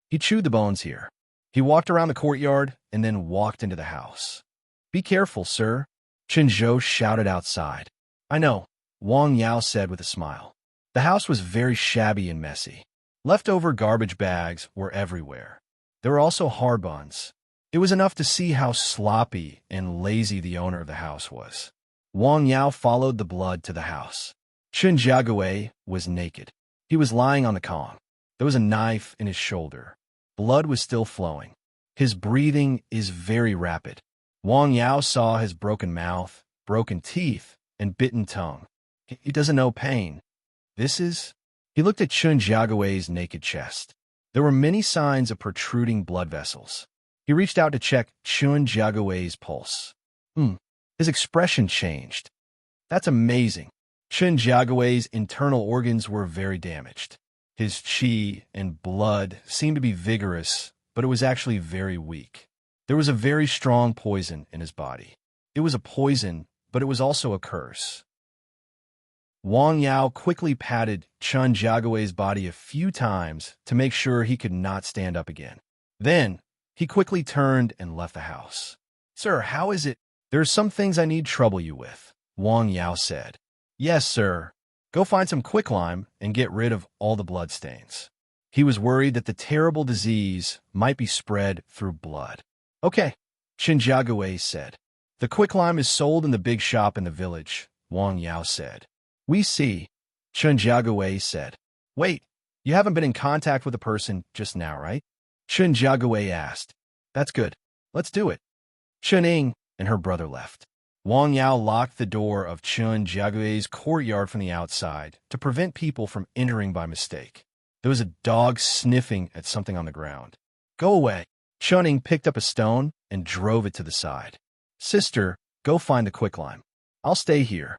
A: He chewed the bones here. He walked around the courtyard and then walked into the house. Be careful, sir, Chen Zhou shouted outside. I know, Wang Yao said with a smile. The house was very shabby and messy. Leftover garbage bags were everywhere. There were also hard buns. It was enough to see how sloppy and lazy the owner of the house was. Wang Yao followed the blood to the house. Chen Jiagui was naked. He was lying on the Kong. There was a knife in his shoulder. Blood was still flowing. His breathing is very rapid. Wang Yao saw his broken mouth, broken teeth, and bitten tongue. He doesn't know pain. He looked at Chen Jiagui's naked chest. There were many signs of protruding blood vessels. He reached out to check Chen Jiagui's pulse. His expression changed. That's amazing. Chen Jiagui's internal organs were very damaged. His qi and blood seemed to be vigorous, but it was actually very weak. There was a very strong poison in his body. It was a poison, but it was also a curse. Wang Yao quickly patted Chen Jiagui's body a few times to make sure he could not stand up again. Then, he quickly turned and left the house. Sir, how is it? There are some things I need trouble you with, Wang Yao said. Yes, sir. Go find some quicklime and get rid of all the bloodstains. He was worried that the terrible disease might be spread through blood. Okay, Chen Jiagui said. The quicklime is sold in the big shop in the village, Wang Yao said. We see, Chen Jiagui said. Wait, you haven't been in contact with a person just now, right? Chen Jiagui asked. That's good. Let's do it. Qining and her brother left. Wang Yao locked the door of Chen Jiagui's courtyard from the outside to prevent people from entering by mistake. There was a dog sniffing at something on the ground. Go away. Qining picked up a stone and drove it to the side. Sister, go find the quicklime. I'll stay here.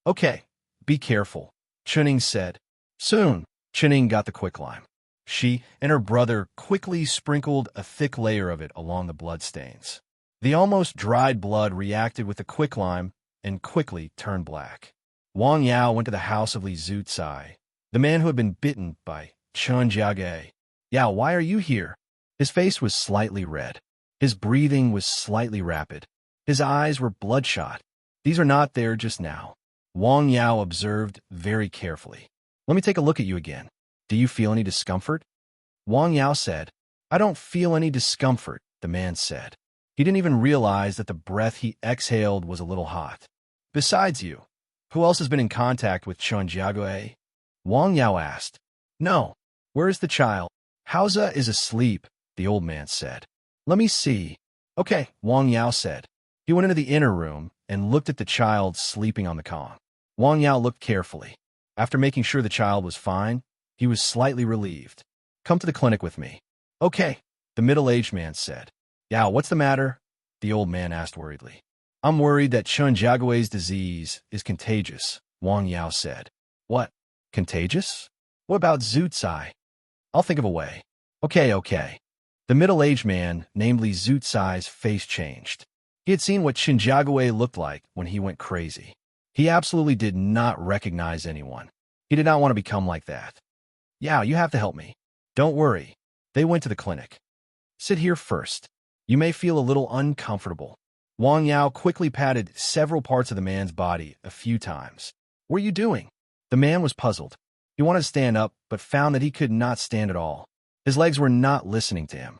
A: Okay, be careful, Qining said. Soon, Qining got the quicklime. She and her brother quickly sprinkled a thick layer of it along the bloodstains. The almost dried blood reacted with the quicklime and quickly turned black. Wang Yao went to the house of Li Zucai, the man who had been bitten by Chen Jiagui. Yao, why are you here? His face was slightly red. His breathing was slightly rapid. His eyes were bloodshot. These are not there just now. Wang Yao observed very carefully. Let me take a look at you again. Do you feel any discomfort? Wang Yao said. I don't feel any discomfort, the man said. He didn't even realize that the breath he exhaled was a little hot. Besides you, who else has been in contact with Chun Jiague? Wang Yao asked. No. Where is the child? Hausa is asleep, the old man said. Let me see. Okay, Wang Yao said. He went into the inner room and looked at the child sleeping on the Kong. Wang Yao looked carefully. After making sure the child was fine, he was slightly relieved. Come to the clinic with me. Okay, the middle-aged man said. Yao, what's the matter? The old man asked worriedly. I'm worried that Chun Jiague's disease is contagious, Wang Yao said. What? Contagious? What about Zhu Cai? I'll think of a way. Okay. The middle-aged man, namely Zhu Cai's face changed. He had seen what Chun Jiague looked like when he went crazy. He absolutely did not recognize anyone. He did not want to become like that. Yao, you have to help me. Don't worry. They went to the clinic. Sit here first. You may feel a little uncomfortable. Wang Yao quickly patted several parts of the man's body a few times. What are you doing? The man was puzzled. He wanted to stand up, but found that he could not stand at all. His legs were not listening to him.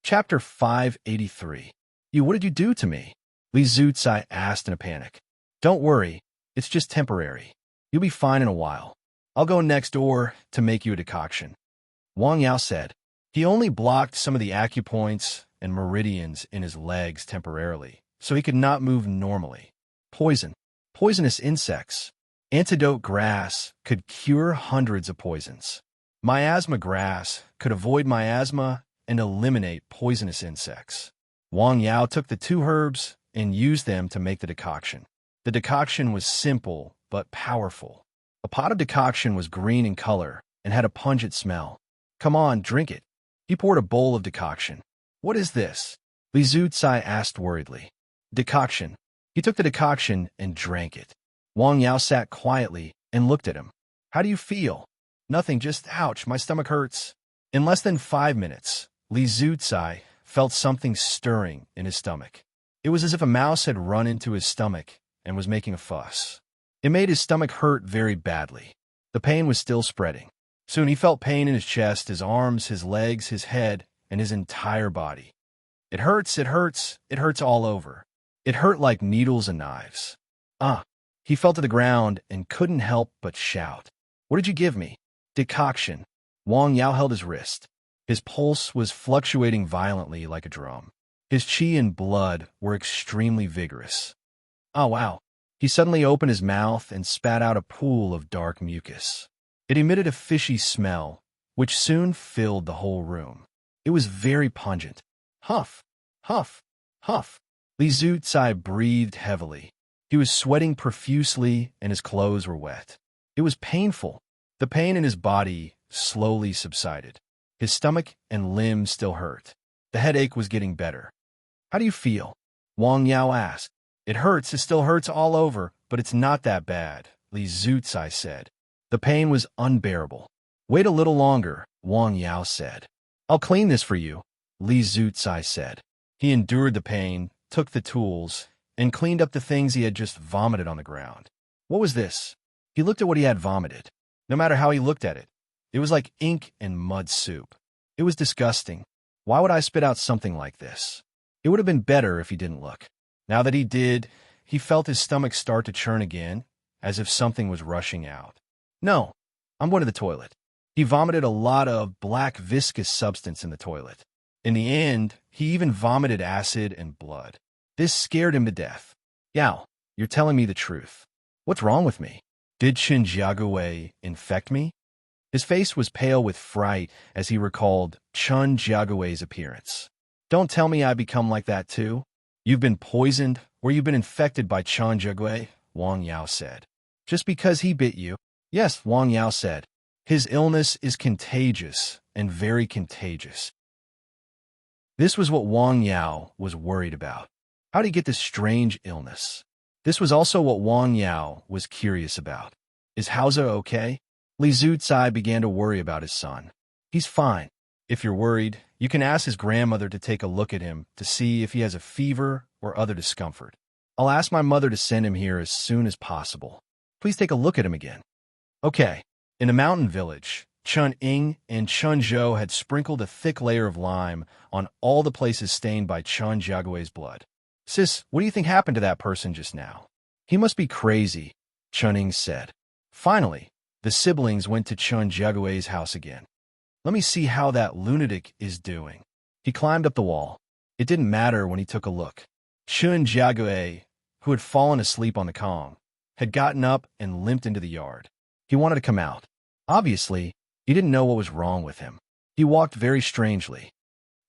A: Chapter 583. What did you do to me? Li Zhucai asked in a panic. Don't worry, it's just temporary. You'll be fine in a while. I'll go next door to make you a decoction. Wang Yao said. He only blocked some of the acupoints and meridians in his legs temporarily, so he could not move normally. Poison. Poisonous insects. Antidote grass could cure hundreds of poisons. Miasma grass could avoid miasma and eliminate poisonous insects. Wang Yao took the two herbs and used them to make the decoction. The decoction was simple but powerful. A pot of decoction was green in color and had a pungent smell. Come on, drink it. He poured a bowl of decoction. What is this? Li Zhucai asked worriedly. Decoction. He took the decoction and drank it. Wang Yao sat quietly and looked at him. How do you feel? Nothing, just ouch, my stomach hurts. In less than 5 minutes, Li Zhucai felt something stirring in his stomach. It was as if a mouse had run into his stomach and was making a fuss. It made his stomach hurt very badly. The pain was still spreading. Soon he felt pain in his chest, his arms, his legs, his head, and his entire body. It hurts all over. It hurt like needles and knives. He fell to the ground and couldn't help but shout. What did you give me? Decoction. Wang Yao held his wrist. His pulse was fluctuating violently like a drum. His qi and blood were extremely vigorous. Oh, wow. He suddenly opened his mouth and spat out a pool of dark mucus. It emitted a fishy smell, which soon filled the whole room. It was very pungent. Huff, huff, huff. Li Zhucai breathed heavily. He was sweating profusely and his clothes were wet. It was painful. The pain in his body slowly subsided. His stomach and limbs still hurt. The headache was getting better. How do you feel? Wang Yao asked. It hurts, it still hurts all over, but it's not that bad, Li Zhucai said. The pain was unbearable. Wait a little longer, Wang Yao said. I'll clean this for you, Li Zhucai said. He endured the pain, took the tools, and cleaned up the things he had just vomited on the ground. What was this? He looked at what he had vomited. No matter how he looked at it, it was like ink and mud soup. It was disgusting. Why would I spit out something like this? It would have been better if he didn't look. Now that he did, he felt his stomach start to churn again, as if something was rushing out. No, I'm going to the toilet. He vomited a lot of black viscous substance in the toilet. In the end, he even vomited acid and blood. This scared him to death. Yao, you're telling me the truth. What's wrong with me? Did Chun Jiague infect me? His face was pale with fright as he recalled Chun Jiague's appearance. Don't tell me I become like that too. You've been poisoned or you've been infected by Chun Jiague, Wang Yao said. Just because he bit you? Yes, Wang Yao said. His illness is contagious and very contagious. This was what Wang Yao was worried about. How did he get this strange illness? This was also what Wang Yao was curious about. Is Hausa okay? Li Zhucai began to worry about his son. He's fine. If you're worried, you can ask his grandmother to take a look at him to see if he has a fever or other discomfort. I'll ask my mother to send him here as soon as possible. Please take a look at him again. Okay. In a mountain village, Chun Ying and Chun Zhou had sprinkled a thick layer of lime on all the places stained by Chun Jiagui's blood. Sis, what do you think happened to that person just now? He must be crazy, Chun Ying said. Finally, the siblings went to Chun Jiagui's house again. Let me see how that lunatic is doing. He climbed up the wall. It didn't matter when he took a look. Chun Jiagui, who had fallen asleep on the Kong, had gotten up and limped into the yard. He wanted to come out. Obviously, he didn't know what was wrong with him. He walked very strangely.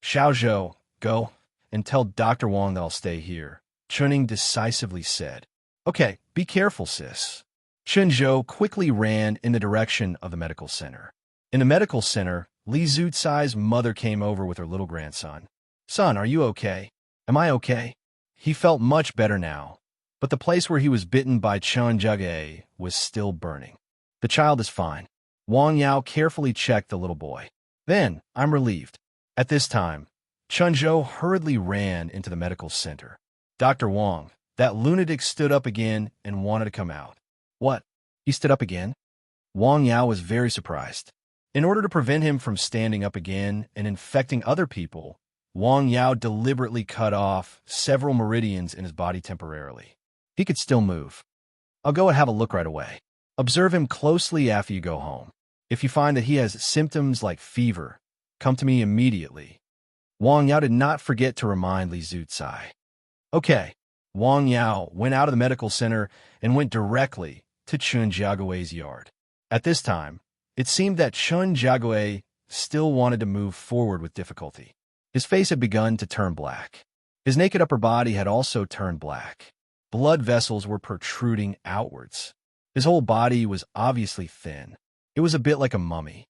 A: Xiaozhou, go and tell Dr. Wang that I'll stay here, Chuning decisively said. Okay, be careful, sis. Chunzhou quickly ran in the direction of the medical center. In the medical center, Li Zucai's mother came over with her little grandson. Son, are you okay? Am I okay? He felt much better now, but the place where he was bitten by Chun Jiague was still burning. The child is fine. Wang Yao carefully checked the little boy. Then, I'm relieved. At this time, Chunzhou hurriedly ran into the medical center. Dr. Wang, that lunatic stood up again and wanted to come out. What? He stood up again? Wang Yao was very surprised. In order to prevent him from standing up again and infecting other people, Wang Yao deliberately cut off several meridians in his body temporarily. He could still move. I'll go and have a look right away. Observe him closely after you go home. If you find that he has symptoms like fever, come to me immediately. Wang Yao did not forget to remind Li Zucai. Okay, Wang Yao went out of the medical center and went directly to Chun Jiagui's yard. At this time, it seemed that Chun Jiagui still wanted to move forward with difficulty. His face had begun to turn black. His naked upper body had also turned black. Blood vessels were protruding outwards. His whole body was obviously thin. It was a bit like a mummy.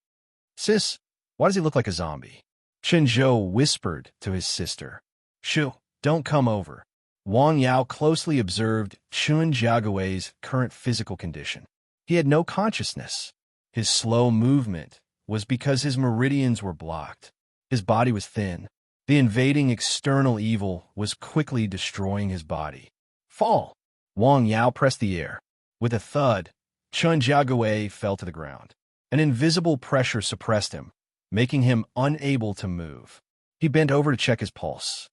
A: Sis, why does he look like a zombie? Chunzhou whispered to his sister. Shu, don't come over. Wang Yao closely observed Chun Jiagui's current physical condition. He had no consciousness. His slow movement was because his meridians were blocked. His body was thin. The invading external evil was quickly destroying his body. Fall! Wang Yao pressed the air. With a thud, Chun Jiagui fell to the ground. An invisible pressure suppressed him, making him unable to move. He bent over to check his pulse.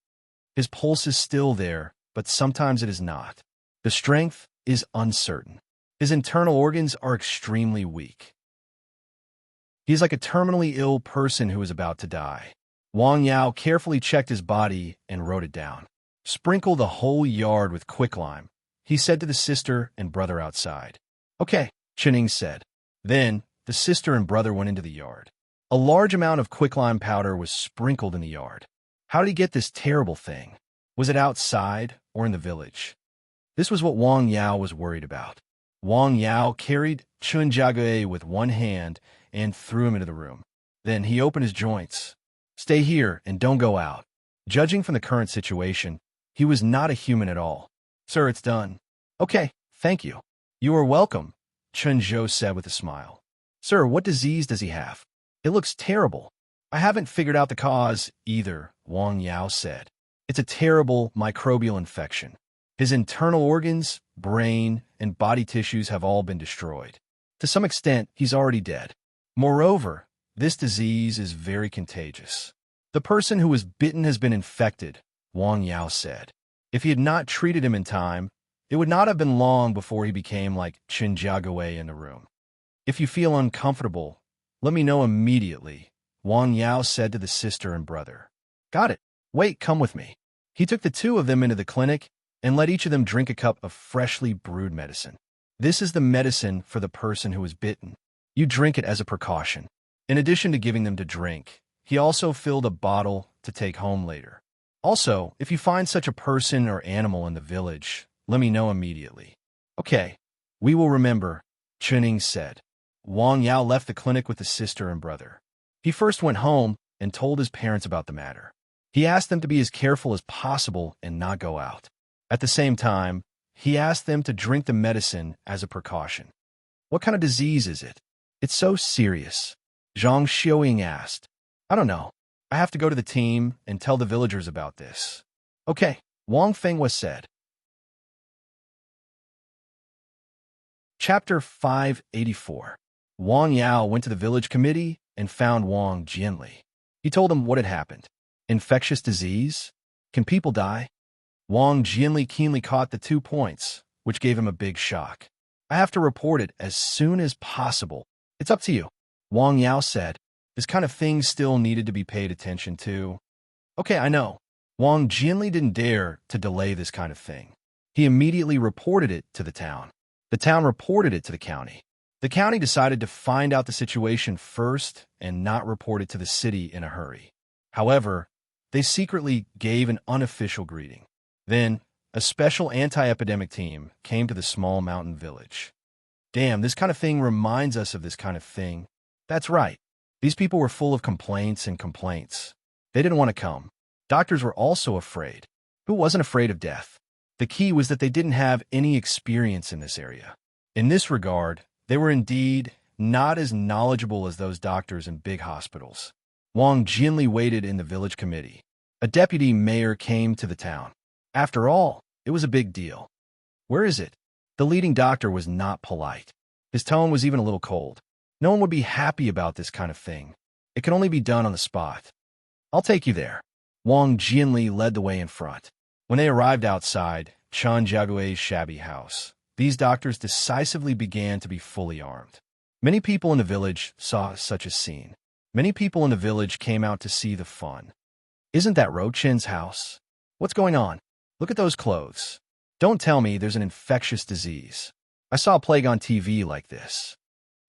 A: His pulse is still there, but sometimes it is not. The strength is uncertain. His internal organs are extremely weak. He is like a terminally ill person who is about to die. Wang Yao carefully checked his body and wrote it down. Sprinkle the whole yard with quicklime, he said to the sister and brother outside. Okay, Chuning said. Then, the sister and brother went into the yard. A large amount of quicklime powder was sprinkled in the yard. How did he get this terrible thing? Was it outside or in the village? This was what Wang Yao was worried about. Wang Yao carried Chun Jiagui with one hand and threw him into the room. Then he opened his joints. Stay here and don't go out. Judging from the current situation, he was not a human at all. Sir, it's done. Okay, thank you. You are welcome, Chunzhou said with a smile. Sir, what disease does he have? It looks terrible. I haven't figured out the cause either, Wang Yao said. It's a terrible microbial infection. His internal organs, brain, and body tissues have all been destroyed. To some extent, he's already dead. Moreover, this disease is very contagious. The person who was bitten has been infected, Wang Yao said. If he had not treated him in time, it would not have been long before he became like Chun Jiagui in the room. If you feel uncomfortable, let me know immediately, Wang Yao said to the sister and brother. Got it. Wait, come with me. He took the two of them into the clinic and let each of them drink a cup of freshly brewed medicine. This is the medicine for the person who was bitten. You drink it as a precaution. In addition to giving them to drink, he also filled a bottle to take home later. Also, if you find such a person or animal in the village, let me know immediately. Okay, we will remember, Chuning said. Wang Yao left the clinic with the sister and brother. He first went home and told his parents about the matter. He asked them to be as careful as possible and not go out. At the same time, he asked them to drink the medicine as a precaution. What kind of disease is it? It's so serious, Zhang Xiaoying asked. I don't know. I have to go to the team and tell the villagers about this. Okay, Wang Fenghua said. Chapter 584. Wang Yao went to the village committee and found Wang Jianli. He told them what had happened. Infectious disease? Can people die? Wang Jianli keenly caught the 2 points, which gave him a big shock. I have to report it as soon as possible. It's up to you. Wang Yao said. This kind of thing still needed to be paid attention to. Okay, I know. Wang Jianli didn't dare to delay this kind of thing. He immediately reported it to the town. The town reported it to the county. The county decided to find out the situation first and not report it to the city in a hurry. However, they secretly gave an unofficial greeting. Then, a special anti-epidemic team came to the small mountain village. Damn, this kind of thing reminds us of this kind of thing. That's right. These people were full of complaints and complaints. They didn't want to come. Doctors were also afraid. Who wasn't afraid of death? The key was that they didn't have any experience in this area. In this regard, they were indeed not as knowledgeable as those doctors in big hospitals. Wang Jianli waited in the village committee. A deputy mayor came to the town. After all, it was a big deal. Where is it? The leading doctor was not polite. His tone was even a little cold. No one would be happy about this kind of thing. It can only be done on the spot. I'll take you there. Wang Jianli led the way in front. When they arrived outside Chen Jiagui's shabby house, these doctors decisively began to be fully armed. Many people in the village saw such a scene. Many people in the village came out to see the fun. Isn't that Ro Chen's house? What's going on? Look at those clothes. Don't tell me there's an infectious disease. I saw a plague on TV like this.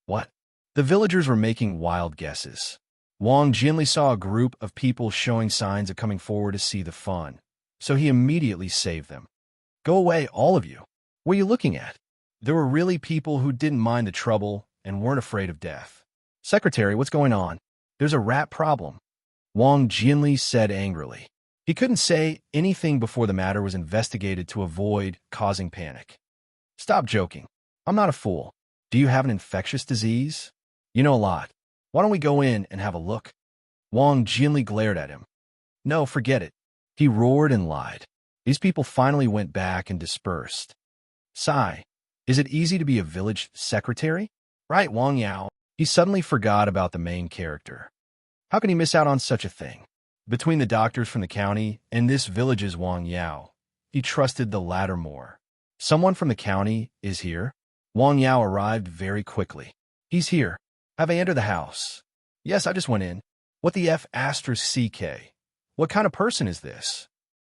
A: What? The villagers were making wild guesses. Wang Jianli saw a group of people showing signs of coming forward to see the fun, so he immediately saved them. Go away, all of you. What are you looking at? There were really people who didn't mind the trouble and weren't afraid of death. Secretary, what's going on? There's a rat problem. Wang Jianli said angrily. He couldn't say anything before the matter was investigated to avoid causing panic. Stop joking. I'm not a fool. Do you have an infectious disease? You know a lot. Why don't we go in and have a look? Wang Jianli glared at him. No, forget it. He roared and lied. These people finally went back and dispersed. Sigh. Is it easy to be a village secretary? Right, Wang Yao. He suddenly forgot about the main character. How can he miss out on such a thing? Between the doctors from the county and this village's Wang Yao, he trusted the latter more. Someone from the county is here? Wang Yao arrived very quickly. He's here. Have I entered the house? Yes, I just went in. What the F***CK? What kind of person is this?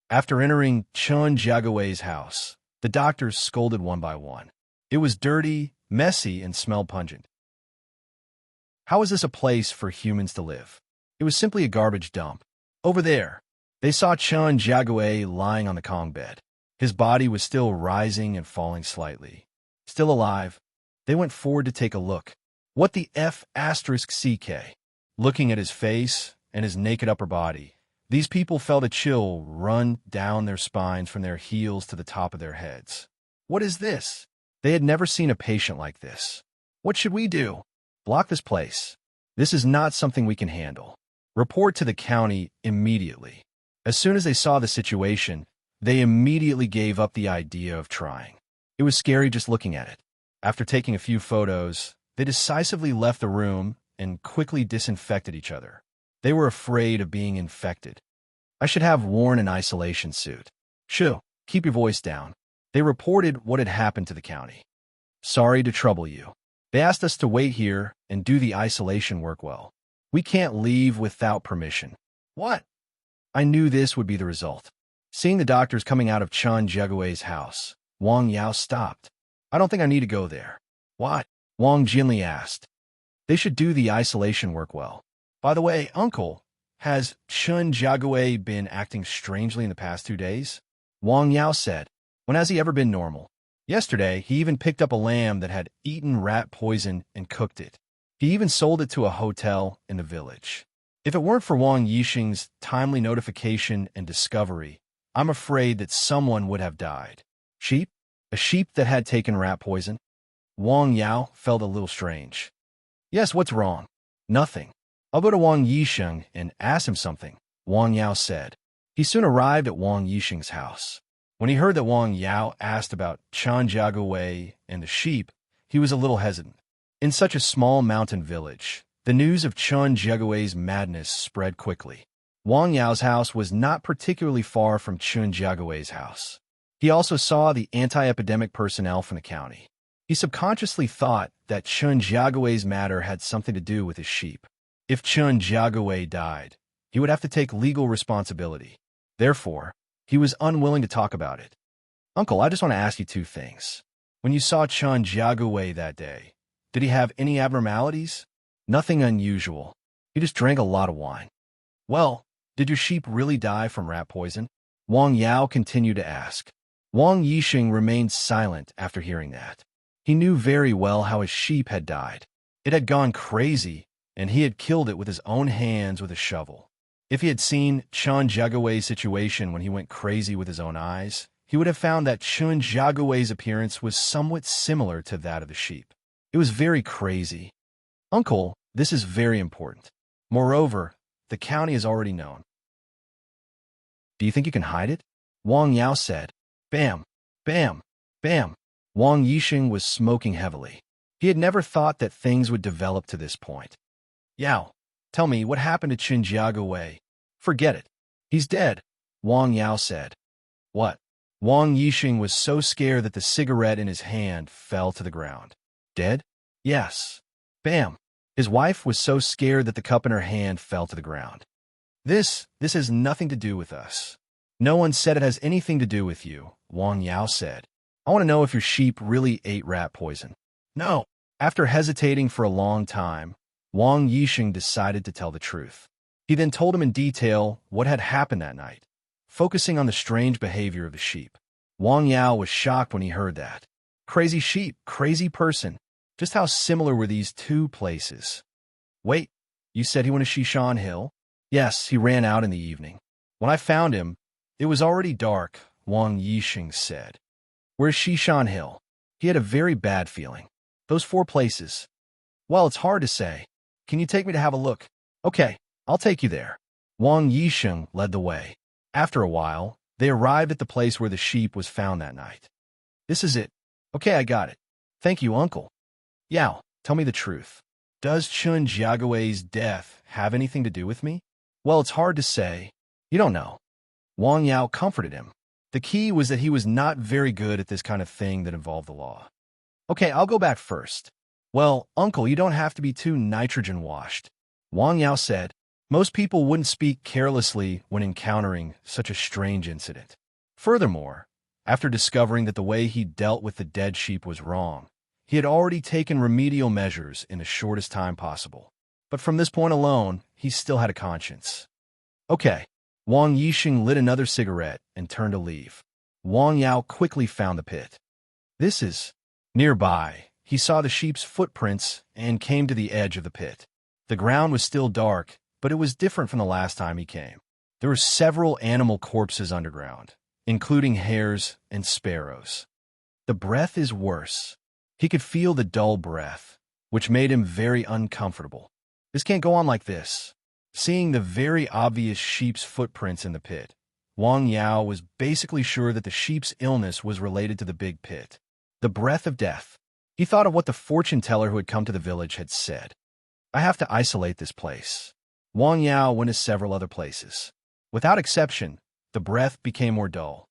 A: After entering Chen Jiagui's house, the doctors scolded one by one. It was dirty, messy, and smelled pungent. How is this a place for humans to live? It was simply a garbage dump. Over there, they saw Chen Jiagui lying on the Kong bed. His body was still rising and falling slightly. Still alive, they went forward to take a look. What the F***CK? Looking at his face and his naked upper body, these people felt a chill run down their spines from their heels to the top of their heads. What is this? They had never seen a patient like this. What should we do? Block this place. This is not something we can handle. Report to the county immediately. As soon as they saw the situation, they immediately gave up the idea of trying. It was scary just looking at it. After taking a few photos, they decisively left the room and quickly disinfected each other. They were afraid of being infected. I should have worn an isolation suit. Shoo, keep your voice down. They reported what had happened to the county. Sorry to trouble you. They asked us to wait here and do the isolation work well. We can't leave without permission. What? I knew this would be the result. Seeing the doctors coming out of Chen Jiagui's house, Wang Yao stopped. I don't think I need to go there. What? Wang Jianli asked. They should do the isolation work well. By the way, Uncle, has Chen Jiagui been acting strangely in the past 2 days? Wang Yao said. When has he ever been normal? Yesterday, he even picked up a lamb that had eaten rat poison and cooked it. He even sold it to a hotel in the village. If it weren't for Wang Yixing's timely notification and discovery, I'm afraid that someone would have died. Sheep? A sheep that had taken rat poison? Wang Yao felt a little strange. Yes, what's wrong? Nothing. I'll go to Wang Yixing and ask him something, Wang Yao said. He soon arrived at Wang Yixing's house. When he heard that Wang Yao asked about Chen Jiagui and the sheep, he was a little hesitant. In such a small mountain village, the news of Chun Jiagui's madness spread quickly. Wang Yao's house was not particularly far from Chun Jiagui's house. He also saw the anti-epidemic personnel from the county. He subconsciously thought that Chun Jiagui's matter had something to do with his sheep. If Chun Jiagui died, he would have to take legal responsibility. Therefore, he was unwilling to talk about it. Uncle, I just want to ask you two things. When you saw Chun Jiagui that day, did he have any abnormalities? Nothing unusual. He just drank a lot of wine. Well, did your sheep really die from rat poison? Wang Yao continued to ask. Wang Yixing remained silent after hearing that. He knew very well how his sheep had died. It had gone crazy, and he had killed it with his own hands with a shovel. If he had seen Chun Jiagui's situation when he went crazy with his own eyes, he would have found that Chun Jiagui's appearance was somewhat similar to that of the sheep. It was very crazy. Uncle, this is very important. Moreover, the county is already known. Do you think you can hide it? Wang Yao said. Bam, bam, bam. Wang Yixing was smoking heavily. He had never thought that things would develop to this point. Yao, tell me, what happened to Chun Jiagui? Forget it. He's dead, Wang Yao said. What? Wang Yixing was so scared that the cigarette in his hand fell to the ground. Dead? Yes. Bam. His wife was so scared that the cup in her hand fell to the ground. This has nothing to do with us. No one said it has anything to do with you, Wang Yao said. I want to know if your sheep really ate rat poison. No. After hesitating for a long time, Wang Yixing decided to tell the truth. He then told him in detail what had happened that night, focusing on the strange behavior of the sheep. Wang Yao was shocked when he heard that. Crazy sheep, crazy person. Just how similar were these two places? Wait, you said he went to Shishan Hill? Yes, he ran out in the evening. When I found him, it was already dark, Wang Yixing said. Where's Shishan Hill? He had a very bad feeling. Those 4 places. Well, it's hard to say. Can you take me to have a look? Okay, I'll take you there. Wang Yixing led the way. After a while, they arrived at the place where the sheep was found that night. This is it. Okay, I got it. Thank you, Uncle. Yao, tell me the truth. Does Chun Jiagui's death have anything to do with me? Well, it's hard to say. You don't know. Wang Yao comforted him. The key was that he was not very good at this kind of thing that involved the law. Okay, I'll go back first. Well, Uncle, you don't have to be too nitrogen-washed. Wang Yao said. Most people wouldn't speak carelessly when encountering such a strange incident. Furthermore, after discovering that the way he dealt with the dead sheep was wrong, he had already taken remedial measures in the shortest time possible. But from this point alone, he still had a conscience. Okay. Wang Yixing lit another cigarette and turned to leave. Wang Yao quickly found the pit. This is nearby. He saw the sheep's footprints and came to the edge of the pit. The ground was still dark, but it was different from the last time he came. There were several animal corpses underground, including hares and sparrows. The breath is worse. He could feel the dull breath, which made him very uncomfortable. This can't go on like this. Seeing the very obvious sheep's footprints in the pit, Wang Yao was basically sure that the sheep's illness was related to the big pit. The breath of death. He thought of what the fortune teller who had come to the village had said. I have to isolate this place. Wang Yao went to several other places. Without exception, the breath became more dull.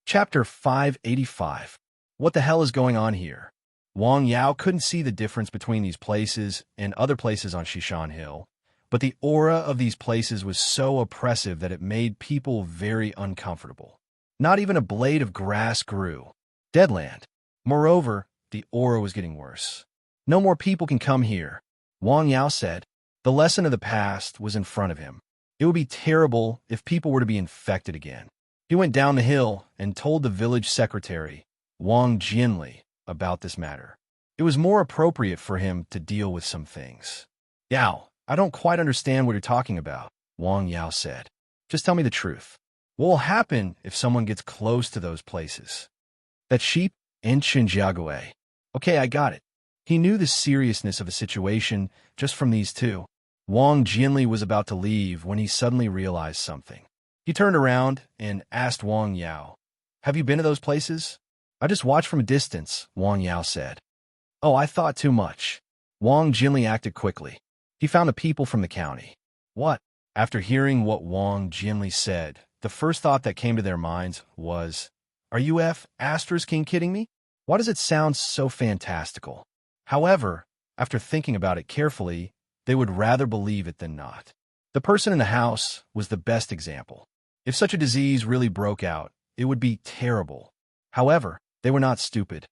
A: Chapter 585. What the hell is going on here? Wang Yao couldn't see the difference between these places and other places on Shishan Hill, but the aura of these places was so oppressive that it made people very uncomfortable. Not even a blade of grass grew. Deadland. Moreover, the aura was getting worse. No more people can come here, Wang Yao said. The lesson of the past was in front of him. It would be terrible if people were to be infected again. He went down the hill and told the village secretary, Wang Jinli, about this matter. It was more appropriate for him to deal with some things. Yao, I don't quite understand what you're talking about, Wang Yao said. Just tell me the truth. What will happen if someone gets close to those places? That sheep and Chun Jiagui. Okay, I got it. He knew the seriousness of the situation just from these two. Wang Jinli was about to leave when he suddenly realized something. He turned around and asked Wang Yao, Have you been to those places? I just watched from a distance, Wang Yao said. Oh, I thought too much. Wang Jinli acted quickly. He found the people from the county. What? After hearing what Wang Jinli said, the first thought that came to their minds was, are you kidding me? Why does it sound so fantastical? However, after thinking about it carefully, they would rather believe it than not. The person in the house was the best example. If such a disease really broke out, it would be terrible. However, they were not stupid.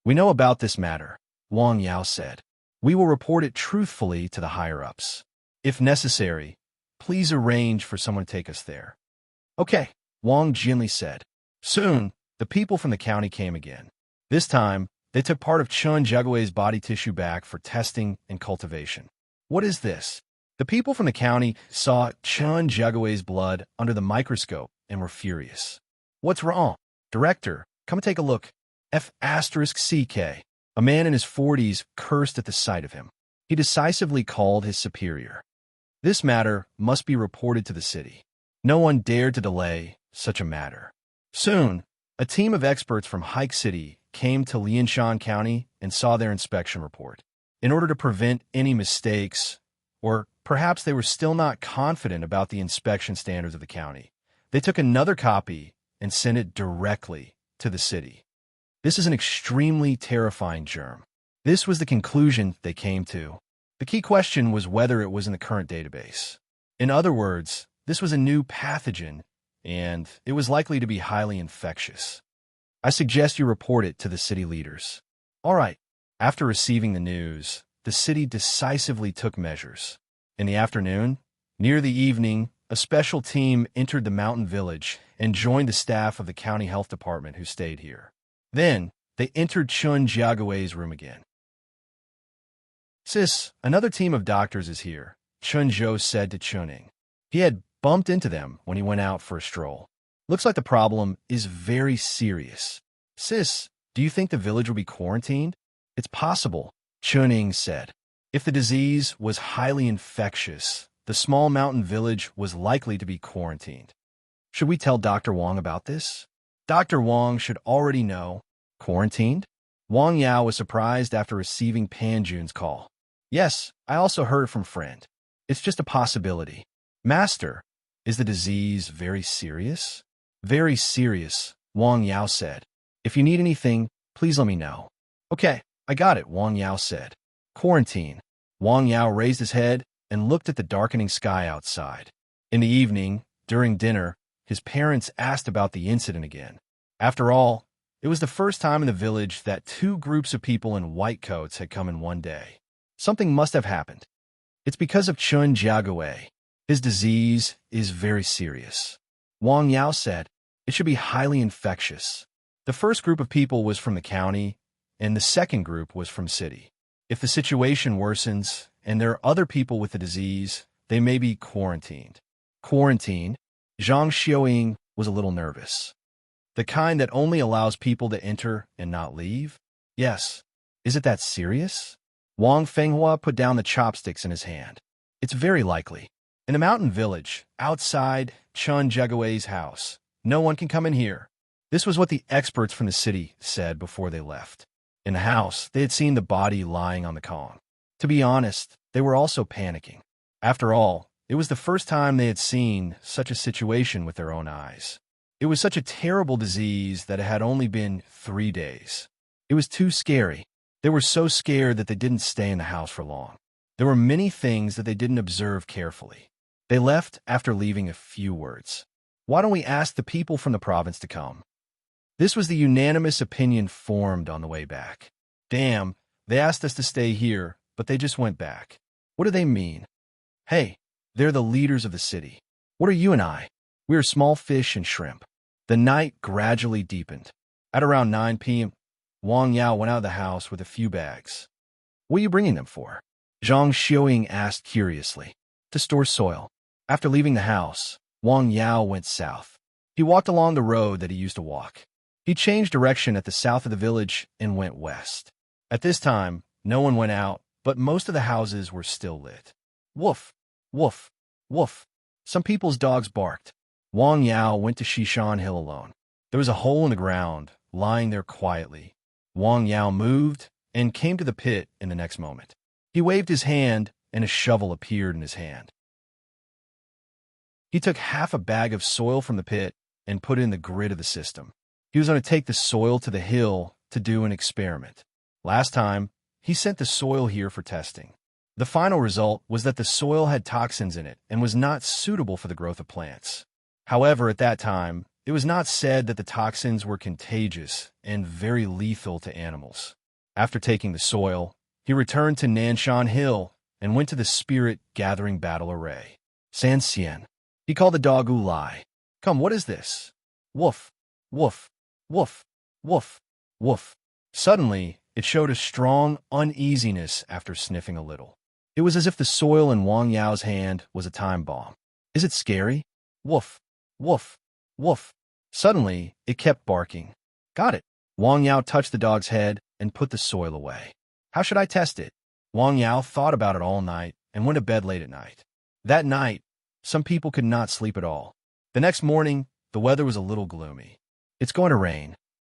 A: We know about this matter, Wang Yao said. We will report it truthfully to the higher-ups. If necessary, please arrange for someone to take us there. Okay, Wang Jinli said. Soon, the people from the county came again. This time, they took part of Chun Jiagui's body tissue back for testing and cultivation. What is this? The people from the county saw Chun Jiagui's blood under the microscope and were furious. What's wrong? Director, come take a look. F*CK. A man in his 40s cursed at the sight of him. He decisively called his superior. This matter must be reported to the city. No one dared to delay such a matter. Soon, a team of experts from Hike City came to Lianshan County and saw their inspection report. In order to prevent any mistakes, or perhaps they were still not confident about the inspection standards of the county, they took another copy and sent it directly to the city. This is an extremely terrifying germ. This was the conclusion they came to. The key question was whether it was in the current database. In other words, this was a new pathogen, and it was likely to be highly infectious. I suggest you report it to the city leaders. All right. After receiving the news, the city decisively took measures. In the afternoon, near the evening, a special team entered the mountain village and joined the staff of the county health department who stayed here. Then, they entered Chun Jiagui's room again. Sis, another team of doctors is here, Chun Zhou said to Chuning. He had bumped into them when he went out for a stroll. Looks like the problem is very serious. Sis, do you think the village will be quarantined? It's possible, Chuning said. If the disease was highly infectious, the small mountain village was likely to be quarantined. Should we tell Dr. Wang about this? Dr. Wang should already know. Quarantined? Wang Yao was surprised after receiving Pan Jun's call. Yes, I also heard from friend. It's just a possibility. Master, is the disease very serious? Very serious, Wang Yao said. If you need anything, please let me know. Okay, I got it, Wang Yao said. Quarantine. Wang Yao raised his head and looked at the darkening sky outside. In the evening, during dinner, his parents asked about the incident again. After all, it was the first time in the village that two groups of people in white coats had come in one day. Something must have happened. It's because of Chun Jiagui. His disease is very serious. Wang Yao said, it should be highly infectious. The first group of people was from the county, and the second group was from city. If the situation worsens, and there are other people with the disease, they may be quarantined. Quarantine? Zhang Xiaoying was a little nervous. The kind that only allows people to enter and not leave? Yes. Is it that serious? Wang Fenghua put down the chopsticks in his hand. It's very likely. In a mountain village, outside Chun Jiagui's house, no one can come in here. This was what the experts from the city said before they left. In the house, they had seen the body lying on the Kong. To be honest, they were also panicking. After all, it was the first time they had seen such a situation with their own eyes. It was such a terrible disease that it had only been 3 days. It was too scary. They were so scared that they didn't stay in the house for long. There were many things that they didn't observe carefully. They left after leaving a few words. Why don't we ask the people from the province to come? This was the unanimous opinion formed on the way back. Damn, they asked us to stay here, but they just went back. What do they mean? Hey, they're the leaders of the city. What are you and I? We are small fish and shrimp. The night gradually deepened. At around 9 p.m., Wang Yao went out of the house with a few bags. What are you bringing them for? Zhang Xiaoying asked curiously. To store soil. After leaving the house, Wang Yao went south. He walked along the road that he used to walk. He changed direction at the south of the village and went west. At this time, no one went out, but most of the houses were still lit. Woof, woof, woof. Some people's dogs barked. Wang Yao went to Shishan Hill alone. There was a hole in the ground, lying there quietly. Wang Yao moved and came to the pit in the next moment. He waved his hand, and a shovel appeared in his hand. He took half a bag of soil from the pit and put it in the grid of the system. He was going to take the soil to the hill to do an experiment. Last time, he sent the soil here for testing. The final result was that the soil had toxins in it and was not suitable for the growth of plants. However, at that time, it was not said that the toxins were contagious and very lethal to animals. After taking the soil, he returned to Nanshan Hill and went to the spirit gathering battle array. San Xian. He called the dog Ulai. Come, what is this? Woof, woof, woof, woof, woof. Suddenly, it showed a strong uneasiness after sniffing a little. It was as if the soil in Wang Yao's hand was a time bomb. Is it scary? Woof, woof, woof. Suddenly, it kept barking. Got it. Wang Yao touched the dog's head and put the soil away. How should I test it? Wang Yao thought about it all night and went to bed late at night. That night, some people could not sleep at all. The next morning, the weather was a little gloomy. It's going to rain.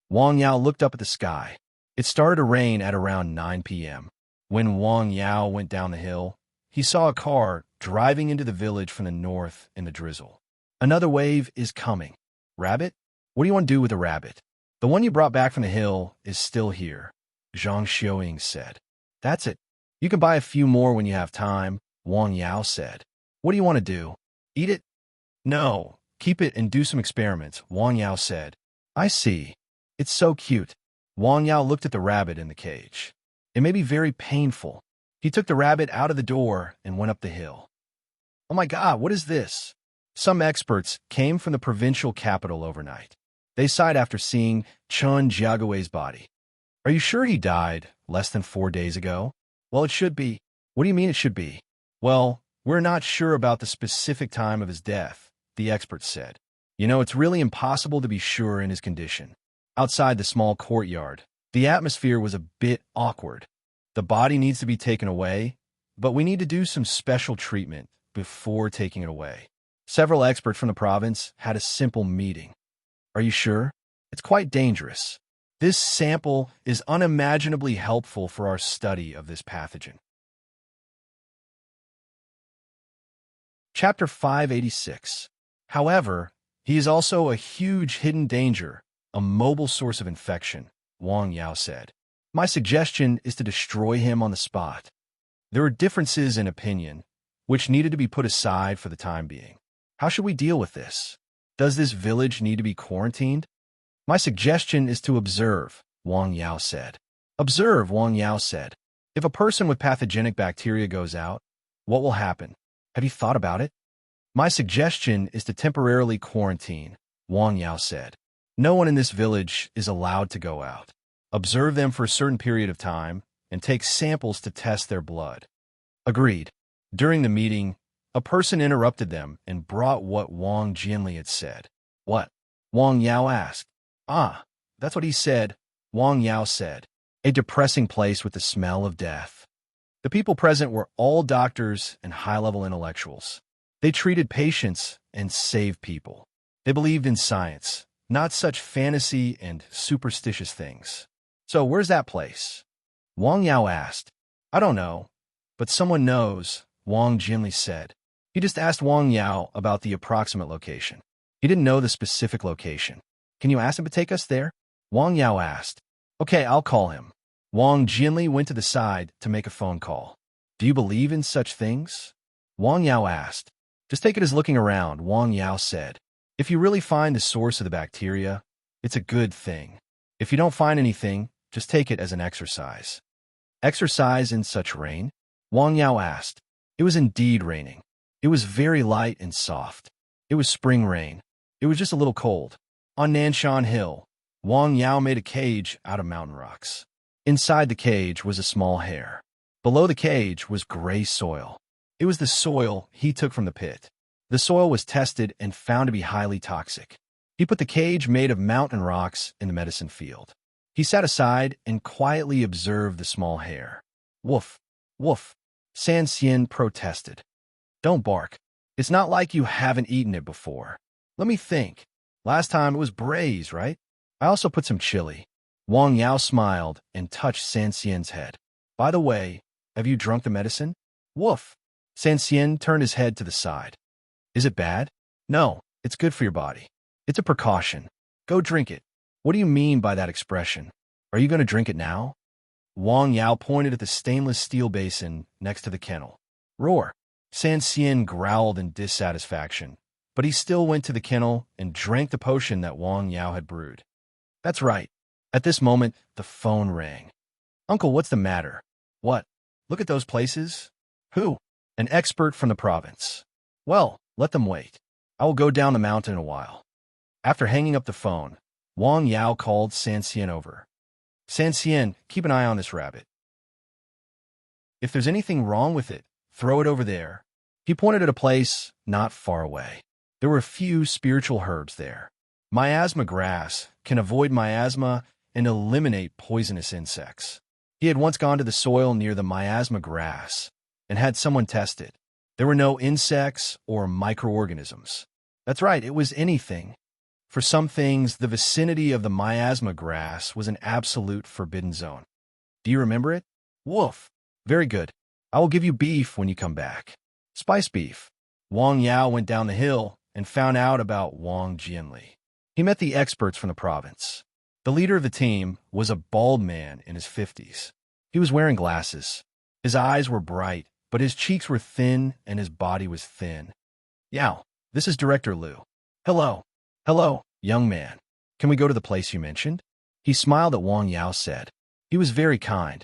A: Wang Yao looked up at the sky. It started to rain at around 9 p.m. When Wang Yao went down the hill, he saw a car driving into the village from the north in the drizzle. Another wave is coming. Rabbit? What do you want to do with a rabbit? The one you brought back from the hill is still here, Zhang Xiaoying said. That's it. You can buy a few more when you have time, Wang Yao said. What do you want to do? Eat it? No, keep it and do some experiments, Wang Yao said. I see. It's so cute. Wang Yao looked at the rabbit in the cage. It may be very painful. He took the rabbit out of the door and went up the hill. Oh my God, what is this? Some experts came from the provincial capital overnight. They sighed after seeing Chun Jiagui's body. Are you sure he died less than 4 days ago? Well, it should be. What do you mean it should be? Well, we're not sure about the specific time of his death, the experts said. You know, it's really impossible to be sure in his condition. Outside the small courtyard, the atmosphere was a bit awkward. The body needs to be taken away, but we need to do some special treatment before taking it away. Several experts from the province had a simple meeting. Are you sure? It's quite dangerous. This sample is unimaginably helpful for our study of this pathogen. Chapter 586. However, he is also a huge hidden danger, a mobile source of infection, Wang Yao said. My suggestion is to destroy him on the spot. There are differences in opinion, which needed to be put aside for the time being. How should we deal with this? Does this village need to be quarantined? My suggestion is to observe, Wang Yao said. Observe, Wang Yao said. If a person with pathogenic bacteria goes out, what will happen? Have you thought about it? My suggestion is to temporarily quarantine, Wang Yao said. No one in this village is allowed to go out. Observe them for a certain period of time and take samples to test their blood. Agreed. During the meeting, a person interrupted them and brought what Wang Jinli had said. What? Wang Yao asked. Ah, that's what he said, Wang Yao said. A depressing place with the smell of death. The people present were all doctors and high-level intellectuals. They treated patients and saved people. They believed in science, not such fantasy and superstitious things. So where's that place? Wang Yao asked. I don't know, but someone knows, Wang Jinli said. He just asked Wang Yao about the approximate location. He didn't know the specific location. Can you ask him to take us there? Wang Yao asked. Okay, I'll call him. Wang Jinli went to the side to make a phone call. Do you believe in such things? Wang Yao asked. Just take it as looking around, Wang Yao said. If you really find the source of the bacteria, it's a good thing. If you don't find anything, just take it as an exercise. Exercise in such rain? Wang Yao asked. It was indeed raining. It was very light and soft. It was spring rain. It was just a little cold. On Nanshan Hill, Wang Yao made a cage out of mountain rocks. Inside the cage was a small hare. Below the cage was gray soil. It was the soil he took from the pit. The soil was tested and found to be highly toxic. He put the cage made of mountain rocks in the medicine field. He sat aside and quietly observed the small hare. Woof, woof, San Xian protested. Don't bark. It's not like you haven't eaten it before. Let me think. Last time it was braised, right? I also put some chili. Wang Yao smiled and touched San Xian's head. By the way, have you drunk the medicine? Woof. San Xian turned his head to the side. Is it bad? No, it's good for your body. It's a precaution. Go drink it. What do you mean by that expression? Are you going to drink it now? Wang Yao pointed at the stainless steel basin next to the kennel. Roar. San Xian growled in dissatisfaction, but he still went to the kennel and drank the potion that Wang Yao had brewed. That's right. At this moment, the phone rang. Uncle, what's the matter? What? Look at those places. Who? An expert from the province. Well, let them wait. I will go down the mountain in a while. After hanging up the phone, Wang Yao called San Xian over. San Xian, keep an eye on this rabbit. If there's anything wrong with it, throw it over there. He pointed at a place not far away. There were a few spiritual herbs there. Miasma grass can avoid miasma and eliminate poisonous insects. He had once gone to the soil near the miasma grass and had someone test it. There were no insects or microorganisms. That's right, it was anything. For some things, the vicinity of the miasma grass was an absolute forbidden zone. Do you remember it? Woof. Very good. I will give you beef when you come back. Spice beef. Wang Yao went down the hill and found out about Wang Jianli. He met the experts from the province. The leader of the team was a bald man in his 50s. He was wearing glasses. His eyes were bright, but his cheeks were thin and his body was thin. Yao, this is Director Liu. Hello. Hello, young man. Can we go to the place you mentioned? He smiled at Wang Yao said. He was very kind.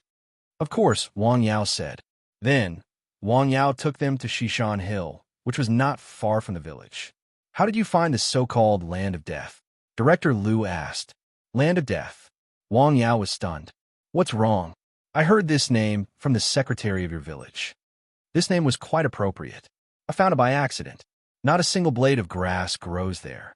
A: Of course, Wang Yao said. Then, Wang Yao took them to Shishan Hill, which was not far from the village. How did you find the so-called Land of Death? Director Liu asked. Land of Death. Wang Yao was stunned. What's wrong? I heard this name from the secretary of your village. This name was quite appropriate. I found it by accident. Not a single blade of grass grows there.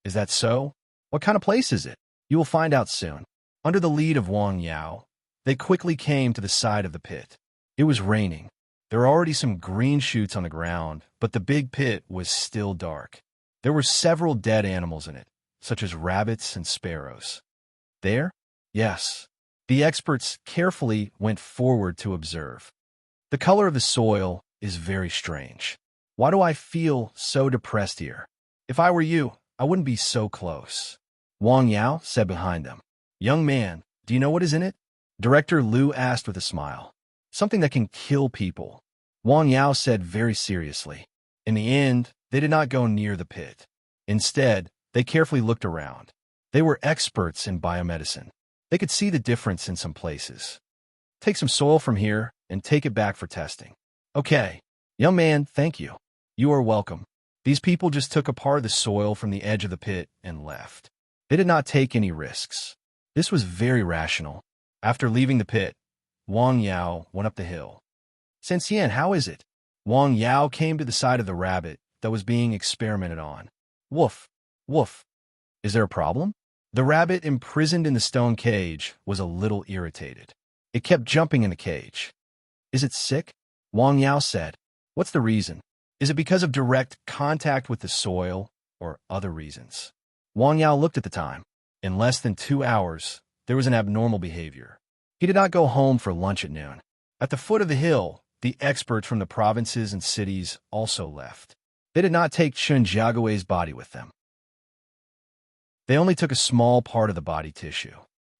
A: Is that so? What kind of place is it? You will find out soon. Under the lead of Wang Yao, they quickly came to the side of the pit. It was raining. There were already some green shoots on the ground, but the big pit was still dark. There were several dead animals in it, such as rabbits and sparrows. There? Yes. The experts carefully went forward to observe. The color of the soil is very strange. Why do I feel so depressed here? If I were you, I wouldn't be so close. Wang Yao said behind them. Young man, do you know what is in it? Director Liu asked with a smile. Something that can kill people. Wang Yao said very seriously. In the end, they did not go near the pit. Instead, they carefully looked around. They were experts in biomedicine. They could see the difference in some places. Take some soil from here and take it back for testing. Okay. Young man, thank you. You are welcome. These people just took a part of the soil from the edge of the pit and left. They did not take any risks. This was very rational. After leaving the pit, Wang Yao went up the hill. San Xian, how is it? Wang Yao came to the side of the rabbit that was being experimented on. Woof, woof. Is there a problem? The rabbit imprisoned in the stone cage was a little irritated. It kept jumping in the cage. Is it sick? Wang Yao said. What's the reason? Is it because of direct contact with the soil or other reasons? Wang Yao looked at the time. In less than 2 hours, there was an abnormal behavior. He did not go home for lunch at noon. At the foot of the hill, the experts from the provinces and cities also left. They did not take Chen Jiagui's body with them. They only took a small part of the body tissue.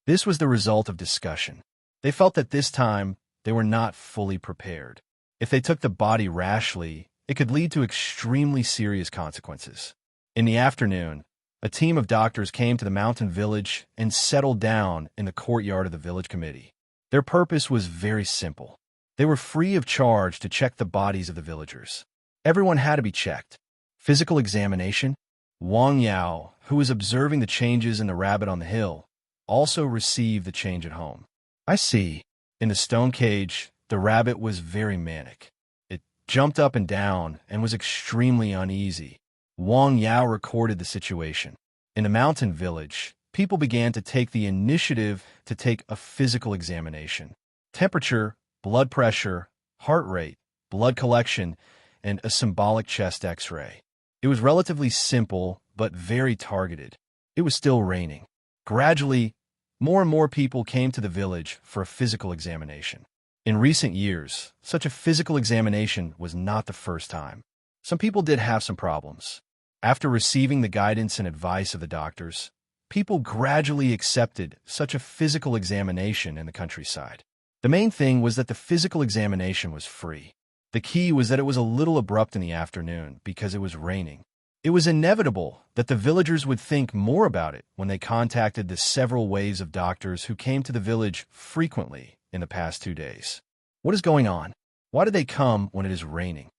A: This was the result of discussion. They felt that this time they were not fully prepared. If they took the body rashly, it could lead to extremely serious consequences. In the afternoon, a team of doctors came to the mountain village and settled down in the courtyard of the village committee. Their purpose was very simple. They were free of charge to check the bodies of the villagers. Everyone had to be checked. Physical examination. Wang Yao, who was observing the changes in the rabbit on the hill, also received the change at home. I see. In the stone cage, the rabbit was very manic. It jumped up and down and was extremely uneasy. Wang Yao recorded the situation. In the mountain village, people began to take the initiative to take a physical examination. Temperature, blood pressure, heart rate, blood collection, and a symbolic chest X-ray. It was relatively simple, but very targeted. It was still raining. Gradually, more and more people came to the village for a physical examination. In recent years, such a physical examination was not the first time. Some people did have some problems. After receiving the guidance and advice of the doctors, people gradually accepted such a physical examination in the countryside. The main thing was that the physical examination was free. The key was that it was a little abrupt in the afternoon because it was raining. It was inevitable that the villagers would think more about it when they contacted the several waves of doctors who came to the village frequently in the past 2 days. What is going on? Why do they come when it is raining?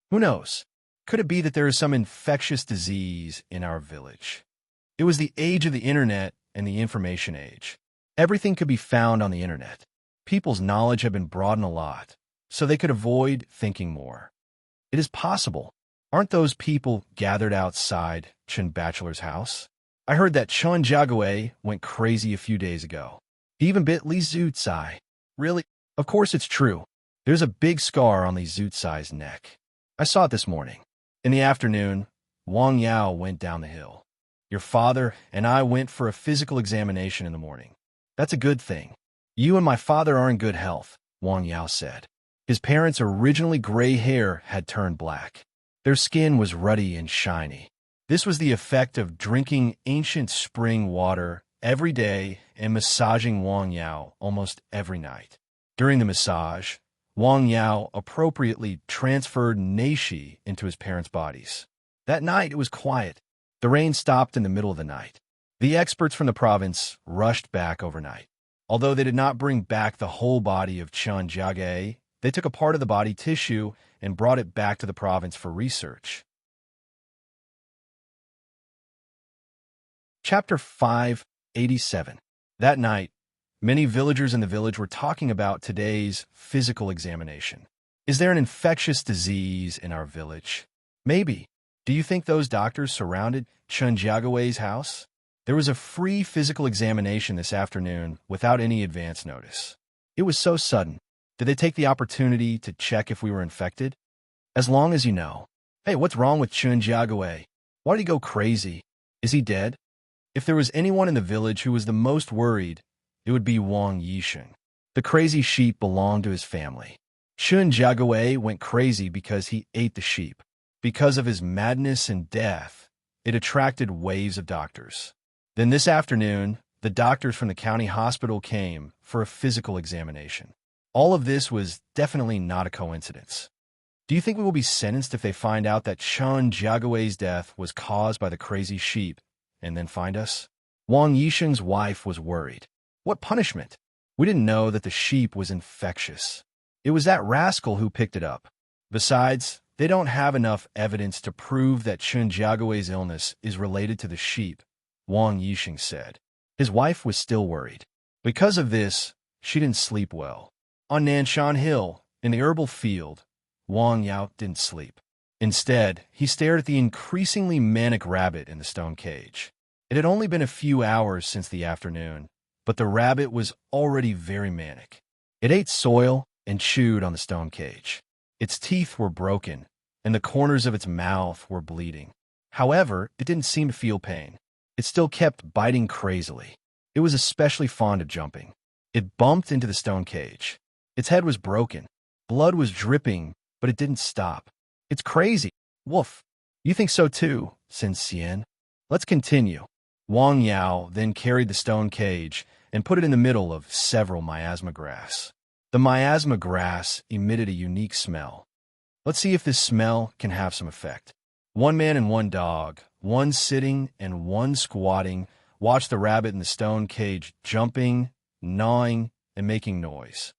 A: Who knows? Could it be that there is some infectious disease in our village? It was the age of the internet and the information age. Everything could be found on the internet. People's knowledge had been broadened a lot, so they could avoid thinking more. It is possible. Aren't those people gathered outside Chun Bachelor's house? I heard that Chun Jagwe went crazy a few days ago. He even bit Li Zutsai. Really? Of course it's true. There's a big scar on Li Zutsai's neck. I saw it this morning. In the afternoon, Wang Yao went down the hill. Your father and I went for a physical examination in the morning. That's a good thing. You and my father are in good health, Wang Yao said. His parents' originally gray hair had turned black. Their skin was ruddy and shiny. This was the effect of drinking ancient spring water every day and massaging Wang Yao almost every night. During the massage, Wang Yao appropriately transferred Neishi into his parents' bodies. That night it was quiet. The rain stopped in the middle of the night. The experts from the province rushed back overnight. Although they did not bring back the whole body of Chun Jiage, they took a part of the body tissue and brought it back to the province for research. Chapter 587. That night, many villagers in the village were talking about today's physical examination. Is there an infectious disease in our village? Maybe. Do you think those doctors surrounded Chun Jiagawe's house? There was a free physical examination this afternoon without any advance notice. It was so sudden. Did they take the opportunity to check if we were infected? As long as you know. Hey, what's wrong with Chun Jiagawe? Why did he go crazy? Is he dead? If there was anyone in the village who was the most worried, it would be Wang Yisheng. The crazy sheep belonged to his family. Chun Jiagawe went crazy because he ate the sheep. Because of his madness and death, it attracted waves of doctors. Then this afternoon, the doctors from the county hospital came for a physical examination. All of this was definitely not a coincidence. Do you think we will be sentenced if they find out that Chun Jiagawe's death was caused by the crazy sheep and then find us? Wang Yisheng's wife was worried. What punishment? We didn't know that the sheep was infectious. It was that rascal who picked it up. Besides, they don't have enough evidence to prove that Chun Jiagawe's illness is related to the sheep, Wang Yisheng said. His wife was still worried. Because of this, she didn't sleep well. On Nanshan Hill, in the herbal field, Wang Yao didn't sleep. Instead, he stared at the increasingly manic rabbit in the stone cage. It had only been a few hours since the afternoon, but the rabbit was already very manic. It ate soil and chewed on the stone cage. Its teeth were broken, and the corners of its mouth were bleeding. However, it didn't seem to feel pain. It still kept biting crazily. It was especially fond of jumping. It bumped into the stone cage. Its head was broken. Blood was dripping, but it didn't stop. It's crazy. Woof. You think so too, Sin Xian. Let's continue. Wang Yao then carried the stone cage and put it in the middle of several miasma grass. The miasma grass emitted a unique smell. Let's see if this smell can have some effect. One man and one dog, one sitting and one squatting, watched the rabbit in the stone cage jumping, gnawing, and making noise.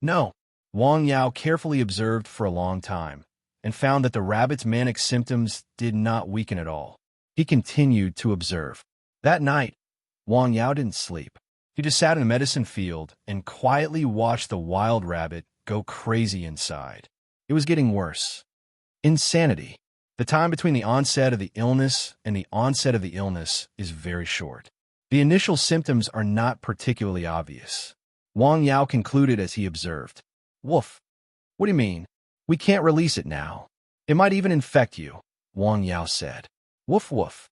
A: No, Wang Yao carefully observed for a long time and found that the rabbit's manic symptoms did not weaken at all. He continued to observe. That night, Wang Yao didn't sleep. He just sat in a medicine field and quietly watched the wild rabbit go crazy inside. It was getting worse. Insanity. The time between the onset of the illness and the onset of the illness is very short. The initial symptoms are not particularly obvious. Wang Yao concluded as he observed. Woof. What do you mean? We can't release it now. It might even infect you, Wang Yao said. Woof woof.